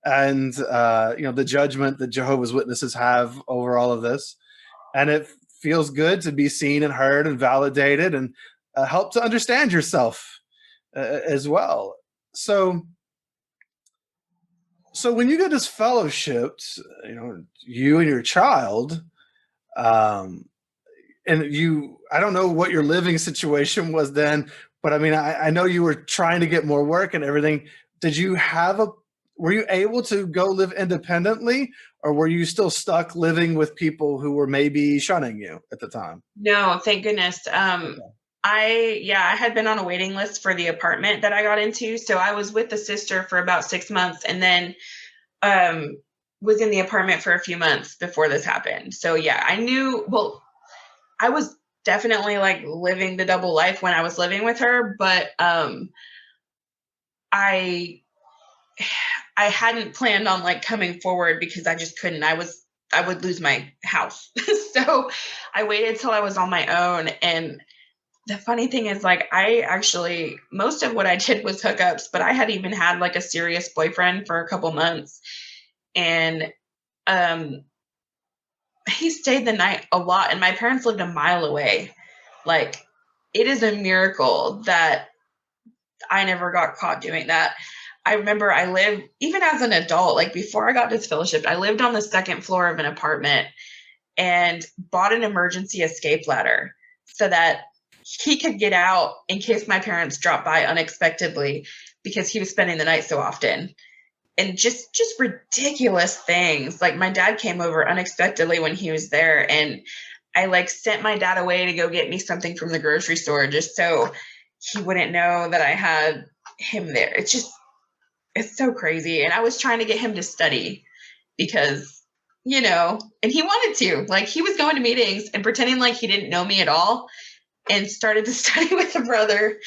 And the judgment that Jehovah's Witnesses have over all of this, and it feels good to be seen and heard and validated, and help to understand yourself as well. So when you get this fellowshipped, you and your child, um, and I don't know what your living situation was then, but I mean, I know you were trying to get more work and everything. Were you able to go live independently, or were you still stuck living with people who were maybe shunning you at the time? No, thank goodness. Okay. I had been on a waiting list for the apartment that I got into. So I was with the sister for about 6 months, and then was in the apartment for a few months before this happened. So yeah, I knew, well, I was definitely, like, living the double life when I was living with her, but I hadn't planned on, like, coming forward, because I just couldn't. I would lose my house. So I waited till I was on my own. And the funny thing is, like, I actually, most of what I did was hookups, but I had even had like a serious boyfriend for a couple months. And um, he stayed the night a lot, and my parents lived a mile away. Like, it is a miracle that I never got caught doing that. I remember I lived, even as an adult, like before I got disfellowshipped, I lived on the second floor of an apartment and bought an emergency escape ladder so that he could get out in case my parents dropped by unexpectedly, because he was spending the night so often. And just ridiculous things. Like, my dad came over unexpectedly when he was there, and I like sent my dad away to go get me something from the grocery store just so he wouldn't know that I had him there. It's so crazy. And I was trying to get him to study because, and he wanted to. Like, he was going to meetings and pretending like he didn't know me at all, and started to study with a brother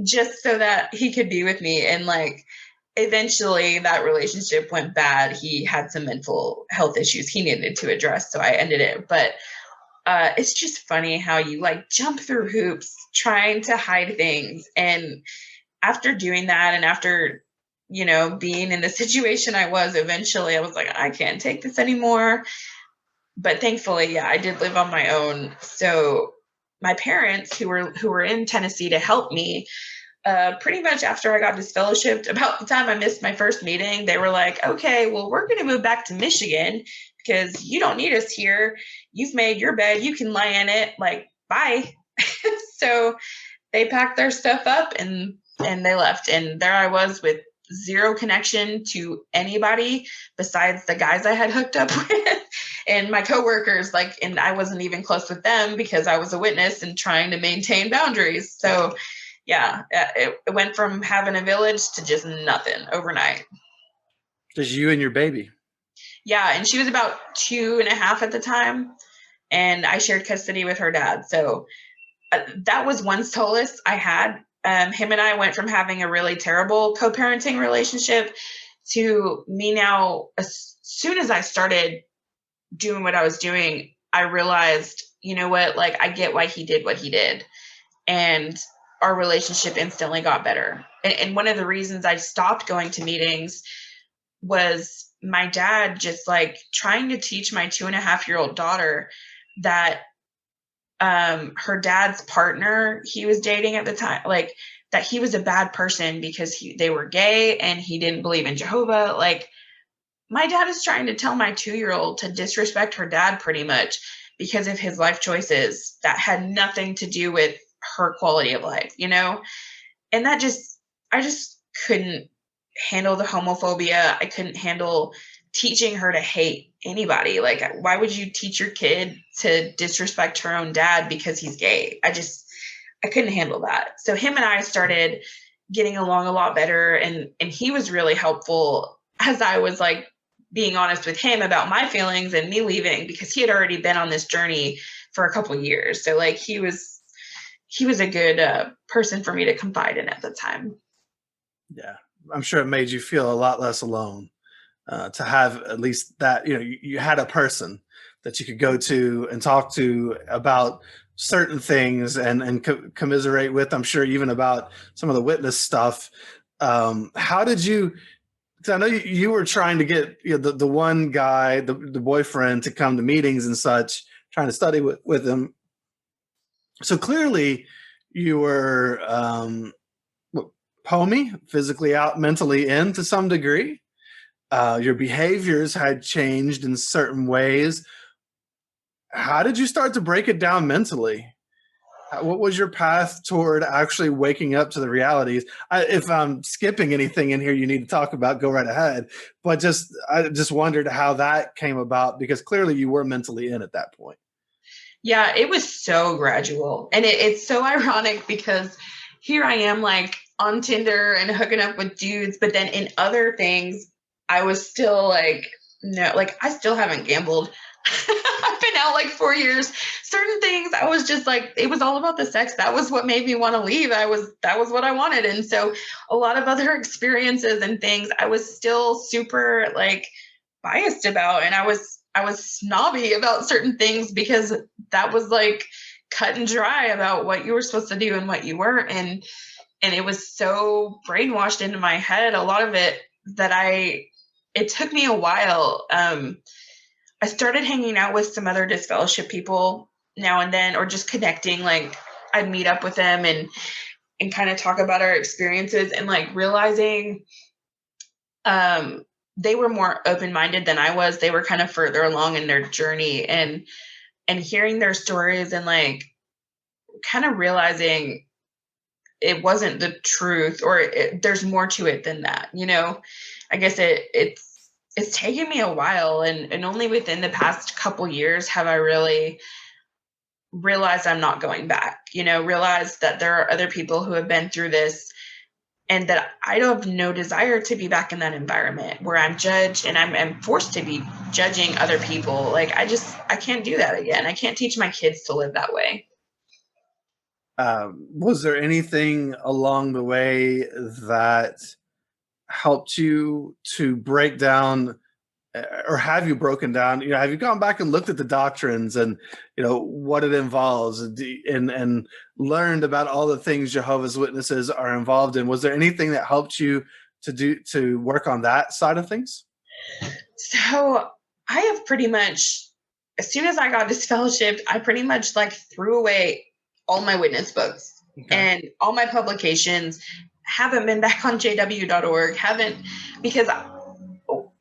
just so that he could be with me. And like, eventually that relationship went bad. He had some mental health issues he needed to address, so I ended it. But it's just funny how you like jump through hoops trying to hide things. And after doing that, and after, being in the situation I was, eventually I was like, I can't take this anymore. But thankfully, yeah, I did live on my own. So my parents, who were in Tennessee to help me, pretty much after I got disfellowshipped, about the time I missed my first meeting, they were like, okay, well, we're going to move back to Michigan because you don't need us here. You've made your bed. You can lie in it. Like, bye. So they packed their stuff up and they left. And there I was with zero connection to anybody besides the guys I had hooked up with and my coworkers. Like, and I wasn't even close with them because I was a witness and trying to maintain boundaries. So yeah, it went from having a village to just nothing overnight. Just you and your baby. Yeah, and she was about 2.5 at the time, and I shared custody with her dad. So that was one solace I had. Him and I went from having a really terrible co-parenting relationship to me now, as soon as I started doing what I was doing, I realized, you know what, like, I get why he did what he did. And our relationship instantly got better. And one of the reasons I stopped going to meetings was my dad just like trying to teach my 2.5-year-old daughter that her dad's partner he was dating at the time, like, that he was a bad person because they were gay and he didn't believe in Jehovah. Like, my dad is trying to tell my 2-year-old to disrespect her dad pretty much because of his life choices that had nothing to do with her quality of life, And I just couldn't handle the homophobia. I couldn't handle teaching her to hate anybody. Like, why would you teach your kid to disrespect her own dad because he's gay? I couldn't handle that. So him and I started getting along a lot better. And he was really helpful as I was like being honest with him about my feelings and me leaving, because he had already been on this journey for a couple of years. So like he was a good person for me to confide in at the time. Yeah, I'm sure it made you feel a lot less alone to have at least that, you had a person that you could go to and talk to about certain things and commiserate with. I'm sure even about some of the witness stuff. How did you, because I know you were trying to get the one guy, the boyfriend, to come to meetings and such, trying to study with him. So clearly you were homey, physically out, mentally in to some degree. Your behaviors had changed in certain ways. How did you start to break it down mentally? What was your path toward actually waking up to the realities? If I'm skipping anything in here you need to talk about, go right ahead. But I just wondered how that came about, because clearly you were mentally in at that point. Yeah, it was so gradual. And it's so ironic because here I am like on Tinder and hooking up with dudes, but then in other things, I was still like, no, like I still haven't gambled. I've been out like 4 years. Certain things, I was just like, it was all about the sex. That was what made me want to leave. That was what I wanted. And so a lot of other experiences and things, I was still super like biased about. And I was I was snobby about certain things because that was like cut and dry about what you were supposed to do and what you weren't. And it was so brainwashed into my head, a lot of it, that it took me a while. I started hanging out with some other disfellowship people now and then, or just connecting. Like I'd meet up with them and kind of talk about our experiences, and like realizing they were more open-minded than I was. They were kind of further along in their journey, and hearing their stories, and like kind of realizing it wasn't the truth, or there's more to it than that. I guess it's taken me a while, and only within the past couple years have I really realized I'm not going back. Realized that there are other people who have been through this, and that I don't have no desire to be back in that environment where I'm judged and I'm forced to be judging other people. Like I can't do that again. I can't teach my kids to live that way. Was there anything along the way that helped you to break down, or have you broken down? Have you gone back and looked at the doctrines and what it involves, and learned about all the things Jehovah's Witnesses are involved in? Was there anything that helped you to work on that side of things? So I have pretty much, as soon as I got disfellowshipped, I pretty much like threw away all my witness books. Okay. And all my publications. Haven't been back on jw.org, because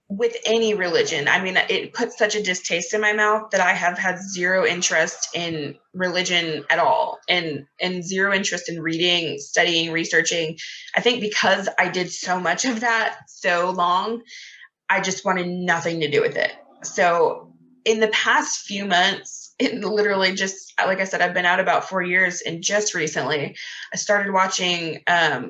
with any religion, I mean, it puts such a distaste in my mouth that I have had zero interest in religion at all, and zero interest in reading, studying, researching. I think because I did so much of that so long, I just wanted nothing to do with it. So in the past few months, it literally just, like I said, I've been out about 4 years, and just recently I started watching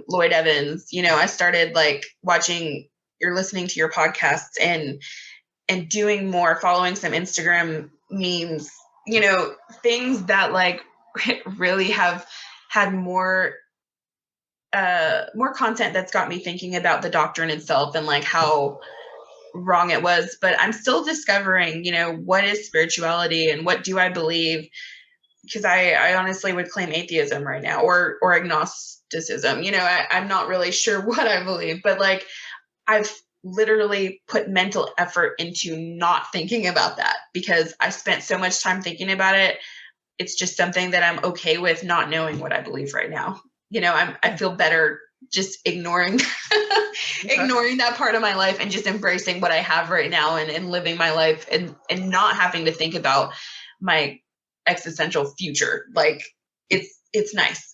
Lloyd Evans. I started like watching, you're listening to your podcasts, and doing more, following some Instagram memes, things that like really have had more content that's got me thinking about the doctrine itself, and like how wrong it was. But I'm still discovering, what is spirituality and what do I believe? Because I honestly would claim atheism right now, or agnosticism. I'm not really sure what I believe, but like I've literally put mental effort into not thinking about that, because I spent so much time thinking about it. It's just something that I'm okay with not knowing what I believe right now. I feel better just ignoring ignoring that part of my life, and just embracing what I have right now, and living my life, and not having to think about my existential future. Like it's nice.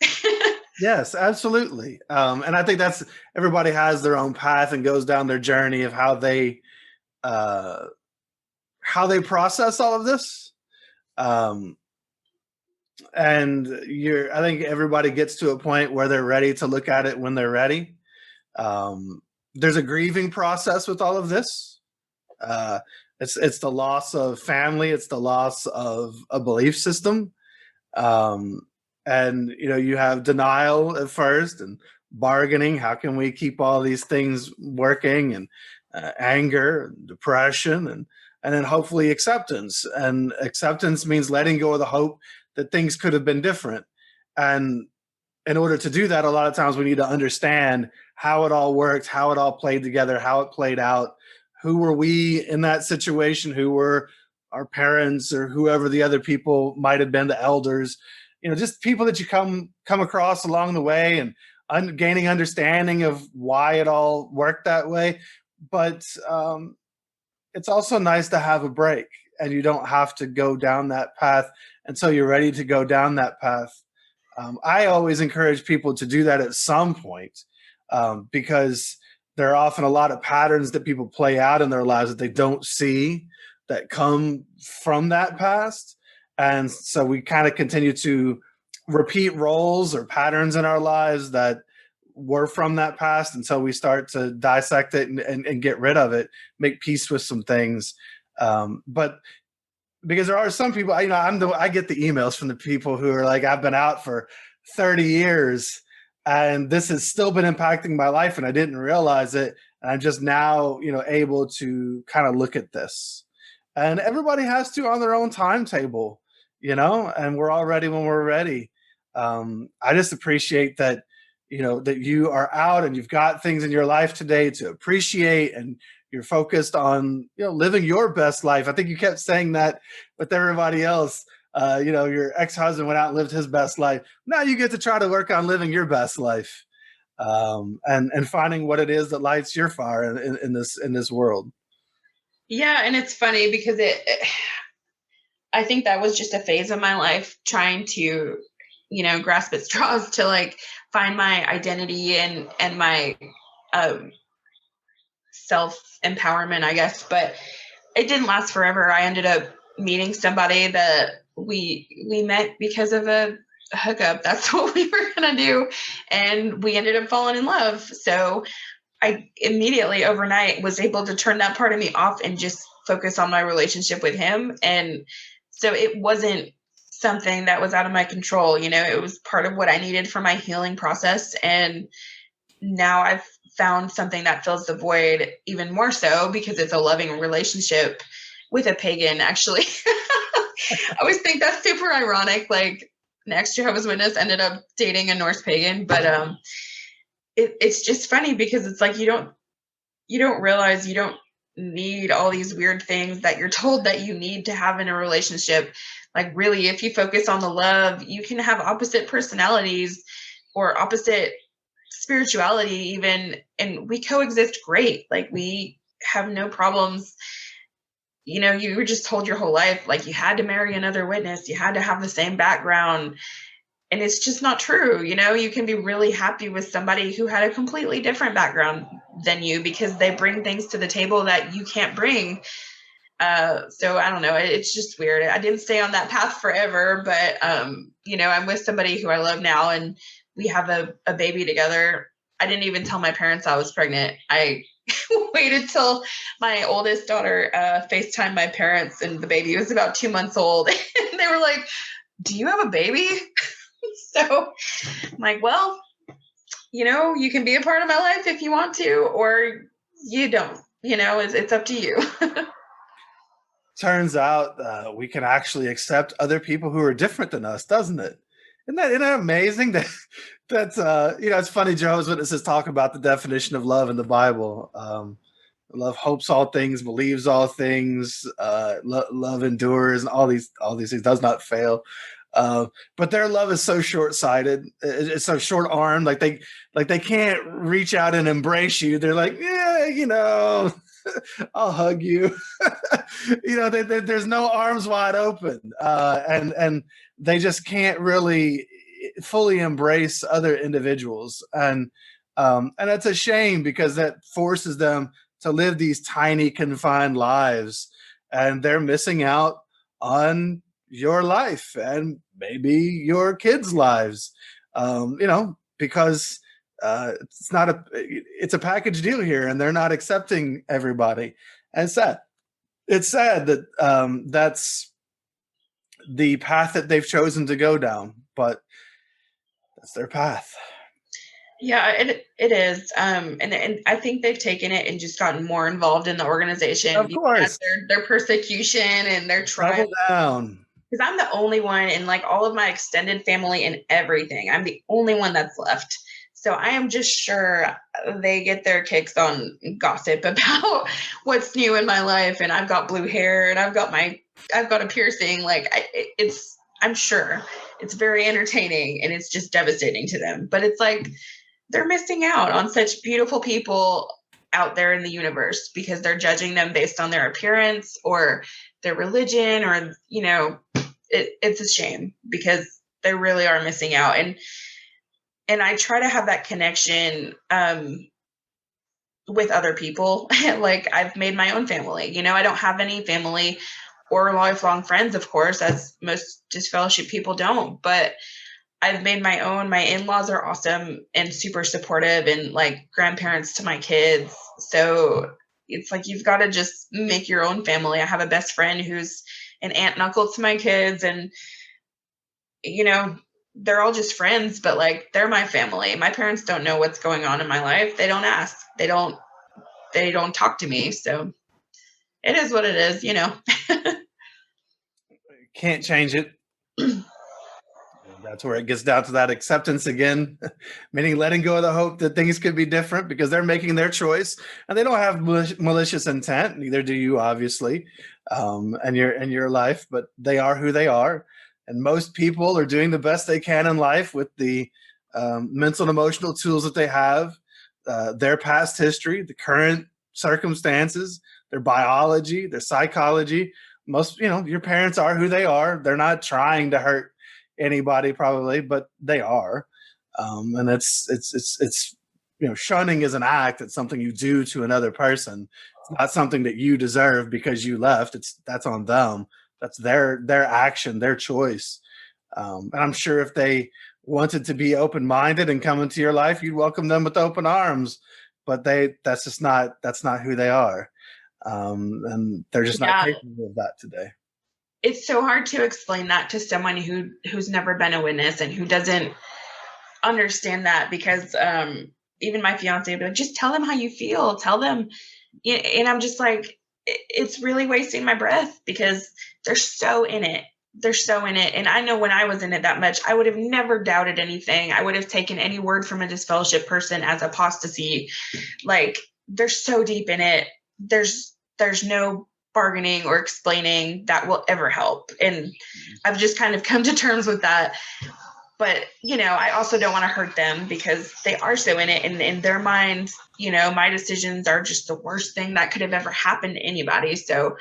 Yes, absolutely. And I think that's, everybody has their own path and goes down their journey of how they process all of this. And I think everybody gets to a point where they're ready to look at it when they're ready. There's a grieving process with all of this. It's the loss of family. It's the loss of a belief system. And you have denial at first, and bargaining. How can we keep all these things working? And anger, and depression, and then hopefully acceptance. And acceptance means letting go of the hope that things could have been different. And in order to do that, a lot of times we need to understand how it all worked, how it all played together, how it played out. Who were we in that situation? Who were our parents, or whoever the other people might have been, the elders? Just people that you come across along the way, and gaining understanding of why it all worked that way. But it's also nice to have a break, and you don't have to go down that path until you're ready to go down that path. I always encourage people to do that at some point, because there are often a lot of patterns that people play out in their lives that they don't see, that come from that past. And so we kind of continue to repeat roles or patterns in our lives that were from that past until we start to dissect it and get rid of it, make peace with some things. But because there are some people, I get the emails from the people who are like, I've been out for 30 years and this has still been impacting my life and I didn't realize it. And I'm just now, able to kind of look at this. and everybody has to on their own timetable, and we're all ready when we're ready. I just appreciate that, that you are out and you've got things in your life today to appreciate, and you're focused on, living your best life. I think you kept saying that with everybody else. Your ex-husband went out and lived his best life. Now you get to try to work on living your best life, and finding what it is that lights your fire in this world. Yeah, and it's funny because I think that was just a phase of my life trying to, grasp at straws to like find my identity and my um, self empowerment, I guess. But it didn't last forever. I ended up meeting somebody that we met because of a hookup. That's what we were gonna do, and we ended up falling in love. So I immediately overnight was able to turn that part of me off and just focus on my relationship with him. And so it wasn't something that was out of my control. It was part of what I needed for my healing process. And now I've found something that fills the void even more so because it's a loving relationship with a pagan, actually. I always think that's super ironic. Like, an ex-Jehovah's Witness ended up dating a Norse pagan, but it's just funny because it's like you don't realize you don't need all these weird things that you're told that you need to have in a relationship. Like, really, if you focus on the love, you can have opposite personalities or opposite spirituality even, and we coexist great. Like, we have no problems. You were just told your whole life, like, you had to marry another witness, you had to have the same background. And it's just not true. You can be really happy with somebody who had a completely different background than you because they bring things to the table that you can't bring. So I don't know. It's just weird. I didn't stay on that path forever, but I'm with somebody who I love now, and we have a baby together. I didn't even tell my parents I was pregnant. I waited till my oldest daughter FaceTimed my parents, and the baby was about 2 months old. And they were like, "Do you have a baby?" So I'm like, well, you can be a part of my life if you want to, or you don't. It's up to you. Turns out we can actually accept other people who are different than us, doesn't it? Isn't that amazing? It's funny. Jehovah's Witnesses talk about the definition of love in the Bible. Love hopes all things, believes all things. Love endures, and all these things, does not fail. But their love is so short-sighted. It's so short-armed. Like they can't reach out and embrace you. They're like, yeah, I'll hug you. There's no arms wide open, and they just can't really fully embrace other individuals, and it's a shame because that forces them to live these tiny, confined lives, and they're missing out on your life and maybe your kids' lives, because it's a package deal here, and they're not accepting everybody. And it's sad that that's the path that they've chosen to go down, but that's their path. Yeah, it is. And I think they've taken it and just gotten more involved in the organization. Of course, their persecution and their trial. Double down. Because I'm the only one in like all of my extended family and everything. I'm the only one that's left. So I am just sure they get their kicks on gossip about what's new in my life. And I've got blue hair, and I've got a piercing. Like, I'm sure it's very entertaining, and it's just devastating to them. But it's like they're missing out on such beautiful people out there in the universe because they're judging them based on their appearance or their religion, or it's a shame because they really are missing out. And I try to have that connection with other people. Like, I've made my own family. I don't have any family or lifelong friends, of course, as most disfellowship people don't, but I've made my own. My in-laws are awesome and super supportive, and like grandparents to my kids. So it's like, you've got to just make your own family. I have a best friend who's an aunt and uncle to my kids, and they're all just friends, but like, they're my family. My parents don't know what's going on in my life. They don't ask. They don't talk to me. So it is what it is, you know. Can't change it. That's where it gets down to that acceptance again, meaning letting go of the hope that things could be different because they're making their choice and they don't have malicious intent. Neither do you, obviously, and your life, but they are who they are. And most people are doing the best they can in life with the mental and emotional tools that they have, their past history, the current circumstances, their biology, their psychology. Most, your parents are who they are. They're not trying to hurt anybody probably, but they are. And it's shunning is an act. It's something you do to another person. It's not something that you deserve because you left. That's on them. That's their action, their choice. And I'm sure if they wanted to be open-minded and come into your life, you'd welcome them with open arms. But that's not who they are. And they're just not capable of that today. It's so hard to explain that to someone who's never been a witness and who doesn't understand that, because even my fiance would be like, just tell them how you feel, tell them, and I'm just like, it's really wasting my breath because they're so in it. And I know when I was in it that much, I would have never doubted anything. I would have taken any word from a disfellowship person as apostasy. Like, they're so deep in it. There's no bargaining or explaining that will ever help. And I've just kind of come to terms with that. But, I also don't want to hurt them because they are so in it. And in their minds, my decisions are just the worst thing that could have ever happened to anybody. So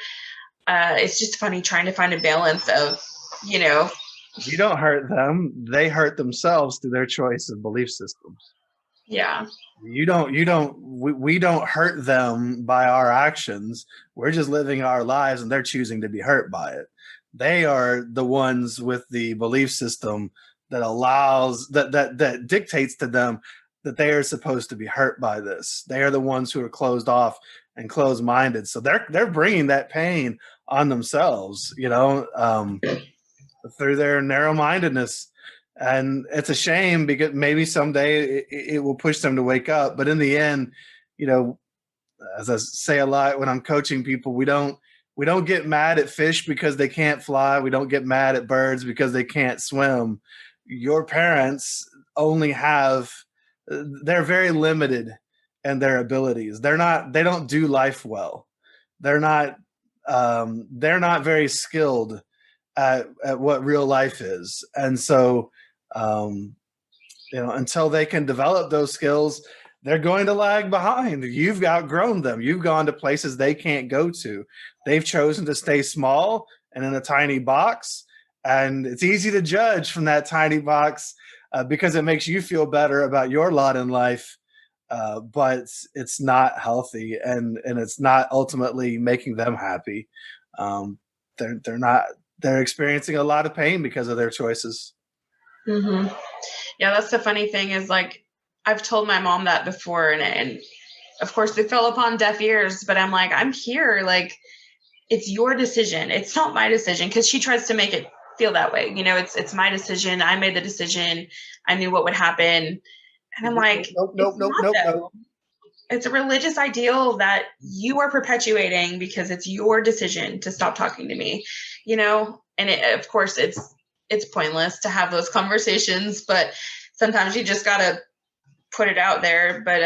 it's just funny trying to find a balance of, You don't hurt them. They hurt themselves through their choice of belief systems. Yeah. We don't hurt them by our actions. We're just living our lives and they're choosing to be hurt by it. They are the ones with the belief system that allows, that dictates to them that they are supposed to be hurt by this. They are the ones who are closed off and closed-minded. So they're bringing that pain on themselves, through their narrow-mindedness. And it's a shame because maybe someday it will push them to wake up. But in the end, as I say a lot when I'm coaching people, we don't get mad at fish because they can't fly. We don't get mad at birds because they can't swim. Your parents only they're very limited in their abilities. They don't do life well. They're not very skilled at what real life is. And so, until they can develop those skills, they're going to lag behind. You've outgrown them. You've gone to places they can't go to. They've chosen to stay small and in a tiny box. And it's easy to judge from that tiny box because it makes you feel better about your lot in life. But it's not healthy and it's not ultimately making them happy. They're experiencing a lot of pain because of their choices. Mm-hmm. Yeah, that's the funny thing is, like, I've told my mom that before, and of course it fell upon deaf ears, but I'm like, I'm here, like, it's your decision. It's not my decision, because she tries to make it feel that way. It's my decision. I made the decision. I knew what would happen. And I'm like, nope. It's a religious ideal that you are perpetuating because it's your decision to stop talking to me, and of course it's pointless to have those conversations, but sometimes you just got to put it out there. But,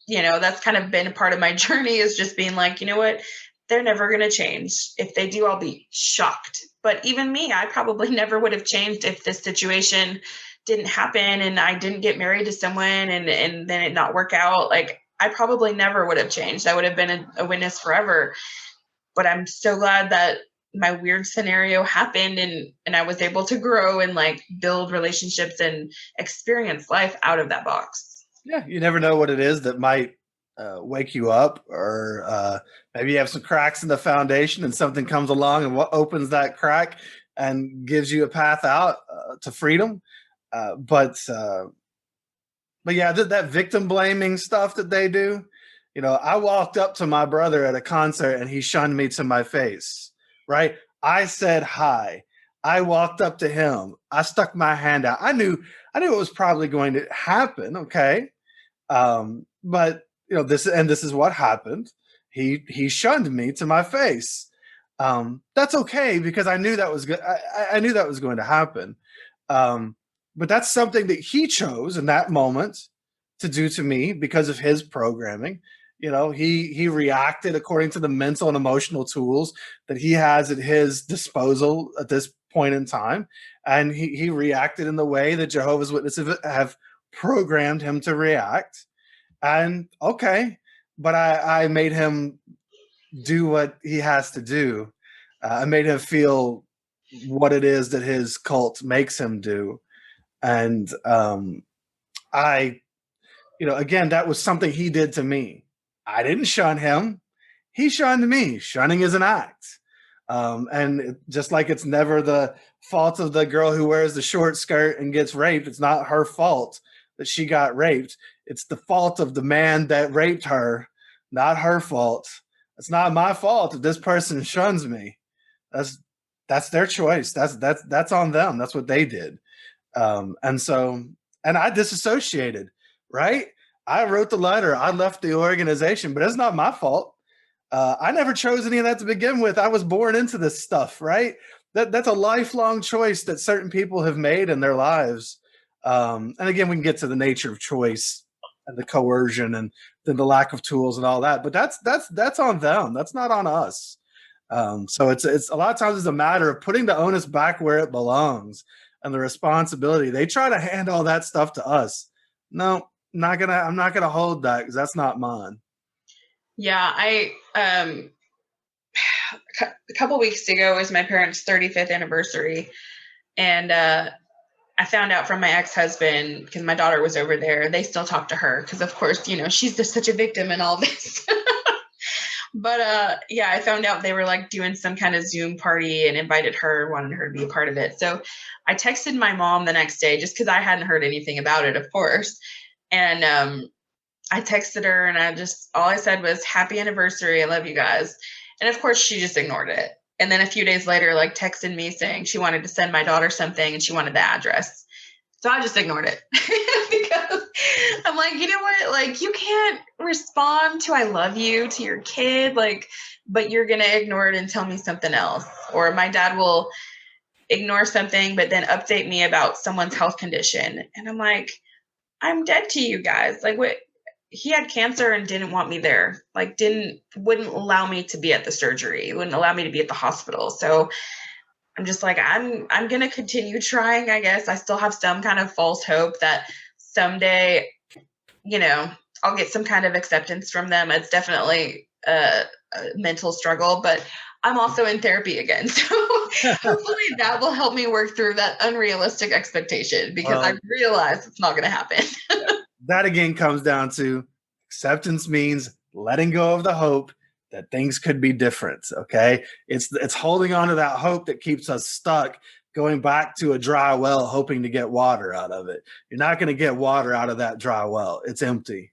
that's kind of been a part of my journey, is just being like, you know what, they're never going to change. If they do, I'll be shocked. But even me, I probably never would have changed if this situation didn't happen and I didn't get married to someone and then it not work out. Like, I probably never would have changed. I would have been a witness forever. But I'm so glad that my weird scenario happened and I was able to grow and, like, build relationships and experience life out of that box. Yeah, you never know what it is that might wake you up, or maybe you have some cracks in the foundation and something comes along and what opens that crack and gives you a path out to freedom. But yeah, that victim blaming stuff that they do. I walked up to my brother at a concert and he shunned me to my face, right? I said hi. I walked up to him. I stuck my hand out. I knew it was probably going to happen. Okay. But this is what happened. he shunned me to my face. That's okay because I knew that was good. I knew that was going to happen. But that's something that he chose in that moment to do to me because of his programming. You know, he reacted according to the mental and emotional tools that he has at his disposal at this point in time, and he reacted in the way that Jehovah's Witnesses have programmed him to react. And okay, but I made him do what he has to do. I made him feel what it is that his cult makes him do. And I, you know, again, that was something he did to me. I didn't shun him. He shunned me. Shunning is an act. And just like it's never the fault of the girl who wears the short skirt and gets raped, it's not her fault that she got raped. It's the fault of the man that raped her, not her fault. It's not my fault if this person shuns me. That's their choice. That's on them. That's what they did. And I disassociated, right? I wrote the letter. I left the organization, but it's not my fault. I never chose any of that to begin with. I was born into this stuff, right? That's a lifelong choice that certain people have made in their lives. And again, we can get to the nature of choice and the coercion and then the lack of tools and all that. But that's on them. That's not on us. So it's a lot of times it's a matter of putting the onus back where it belongs and the responsibility. They try to hand all that stuff to us. No, I'm not gonna hold that because that's not mine. Yeah, a couple weeks ago was my parents' 35th anniversary, and I found out from my ex-husband, because my daughter was over there. They still talk to her because, of course, you know, she's just such a victim in all this. But yeah, I found out they were like doing some kind of Zoom party and invited her, wanted her to be a part of it. So I texted my mom the next day just because I hadn't heard anything about it, of course. And I texted her and all I said was, "Happy anniversary. I love you guys." And of course, she just ignored it. And then a few days later, like texted me saying she wanted to send my daughter something and she wanted the address. So I just ignored it because I'm like, you know what? Like, you can't respond to "I love you" to your kid, like, but you're going to ignore it and tell me something else. Or my dad will ignore something, but then update me about someone's health condition. And I'm like, I'm dead to you guys. Like, what? He had cancer and didn't want me there. Like, wouldn't allow me to be at the surgery, wouldn't allow me to be at the hospital. So I'm just like, I'm going to continue trying, I guess. I still have some kind of false hope that someday, you know, I'll get some kind of acceptance from them. It's definitely a mental struggle, but I'm also in therapy again. So hopefully that will help me work through that unrealistic expectation, because I realize it's not going to happen. That again comes down to acceptance means letting go of the hope that things could be different. Okay. It's holding on to that hope that keeps us stuck, going back to a dry well, hoping to get water out of it. You're not going to get water out of that dry well. It's empty.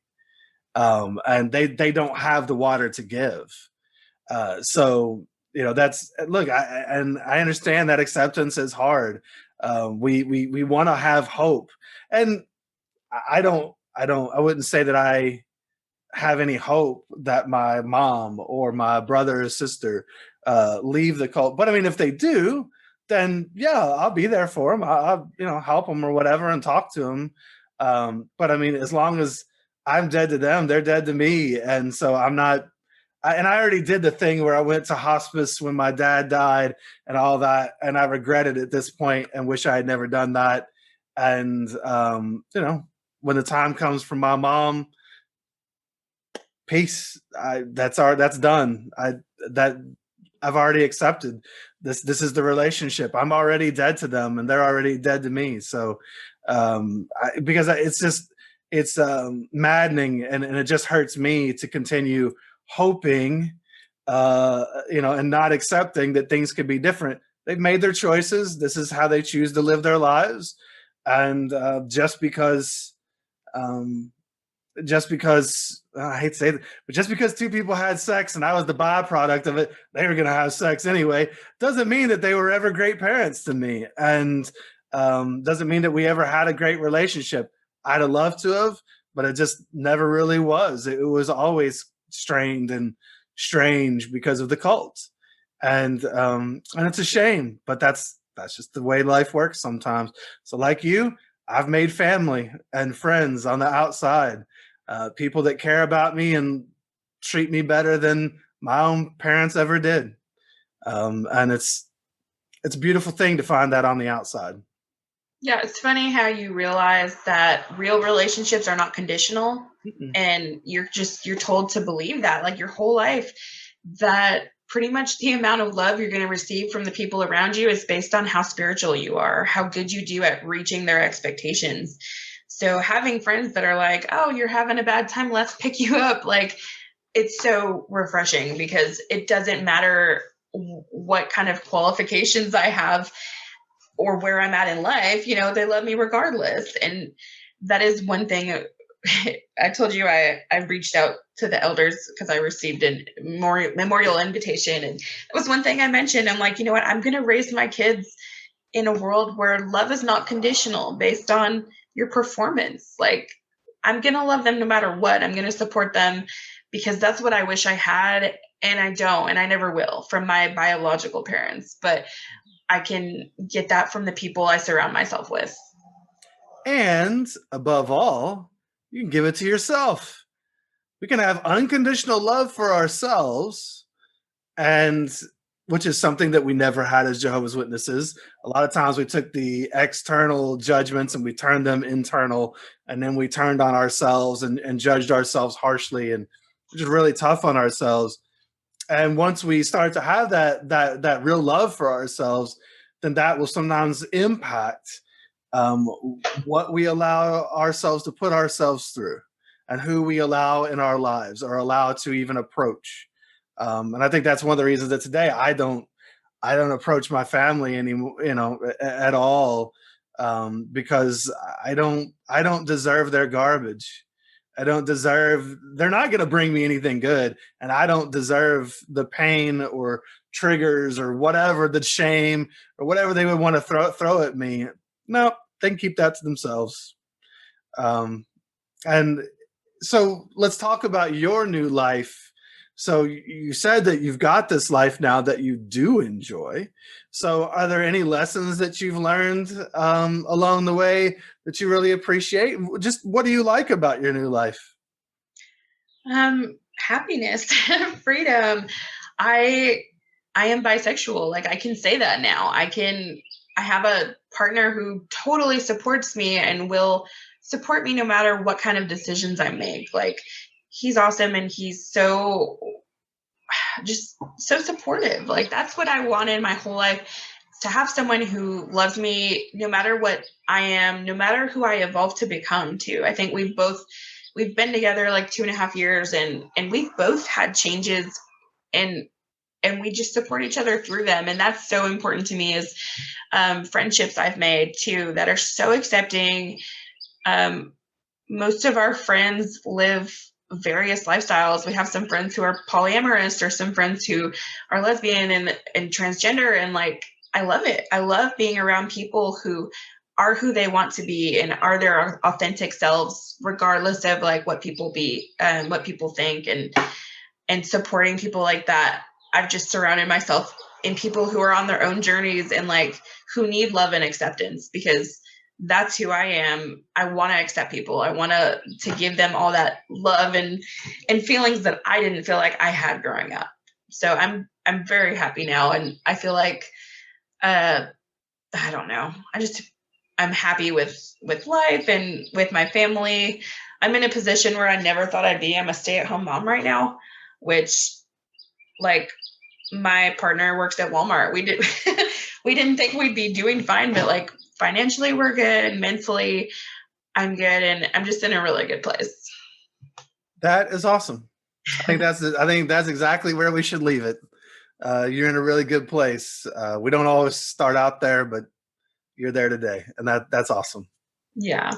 And they don't have the water to give. So, you know, I understand that acceptance is hard. We want to have hope, and I wouldn't say that I have any hope that my mom or my brother or sister leave the cult. But I mean, if they do, then yeah, I'll be there for them. I'll help them or whatever and talk to them. But I mean, as long as I'm dead to them, they're dead to me. And so I'm not. And I already did the thing where I went to hospice when my dad died and all that, and I regret it at this point and wish I had never done that. And when the time comes for my mom, peace. That's done. I've already accepted this. This is the relationship. I'm already dead to them, and they're already dead to me. So, because it's maddening, and it just hurts me to continue hoping, and not accepting that things could be different. They've made their choices. This is how they choose to live their lives, and just because I hate to say that, but just because two people had sex and I was the byproduct of it, they were going to have sex anyway, doesn't mean that they were ever great parents to me. And doesn't mean that we ever had a great relationship. I'd have loved to have, but it just never really was. It was always strained and strange because of the cult. And it's a shame, but that's just the way life works sometimes. So like you, I've made family and friends on the outside, people that care about me and treat me better than my own parents ever did. And it's a beautiful thing to find that on the outside. Yeah, it's funny how you realize that real relationships are not conditional, Mm-mm. and you're told to believe that like your whole life, that pretty much the amount of love you're going to receive from the people around you is based on how spiritual you are, how good you do at reaching their expectations. So having friends that are like, "Oh, you're having a bad time, let's pick you up." Like, it's so refreshing because it doesn't matter what kind of qualifications I have or where I'm at in life, they love me regardless. And that is one thing. I told you I reached out to the elders because I received a memorial invitation. And that was one thing I mentioned. I'm like, you know what? I'm going to raise my kids in a world where love is not conditional based on your performance. Like, I'm going to love them no matter what. I'm going to support them because that's what I wish I had. And I don't, and I never will from my biological parents. But I can get that from the people I surround myself with. And above all, you can give it to yourself. We can have unconditional love for ourselves, and which is something that we never had as Jehovah's Witnesses. A lot of times we took the external judgments and we turned them internal, and then we turned on ourselves and judged ourselves harshly, and which is really tough on ourselves. And once we start to have that real love for ourselves, then that will sometimes impact um, what we allow ourselves to put ourselves through, and who we allow in our lives or allow to even approach. And I think that's one of the reasons that today I don't approach my family anymore, at all, because I don't deserve their garbage. I don't deserve. They're not going to bring me anything good, and I don't deserve the pain or triggers or whatever, the shame or whatever they would want to throw at me. No, they can keep that to themselves. Um, and so let's talk about your new life. So you said that you've got this life now that you do enjoy. So are there any lessons that you've learned along the way that you really appreciate? Just what do you like about your new life? Happiness, freedom. I I am bisexual. Like, I can say that now. I have a partner who totally supports me and will support me no matter what kind of decisions I make. Like, he's awesome and he's so just so supportive. Like, that's what I wanted my whole life, to have someone who loves me no matter what I am, no matter who I evolve to become too. I think we've been together like 2.5 years, and we've both had changes, and we just support each other through them. And that's so important to me, is friendships I've made too that are so accepting. um, Most of our friends live various lifestyles. We have some friends who are polyamorous, or some friends who are lesbian and transgender. And like, I love it. I love being around people who are who they want to be and are their authentic selves, regardless of like what people think, and supporting people like that. I've just surrounded myself in people who are on their own journeys and like who need love and acceptance, because that's who I am. I want to accept people. I want to give them all that love and feelings that I didn't feel like I had growing up. So I'm very happy now, and I feel like uh I don't know. I'm happy with life and with my family. I'm in a position where I never thought I'd be. I'm a stay-at-home mom right now, which, like, my partner works at Walmart. We didn't think we'd be doing fine, but like, financially we're good, mentally I'm good, and I'm just in a really good place. That is awesome. I think that's exactly where we should leave it. You're in a really good place. We don't always start out there, but you're there today, and that's awesome. Yeah.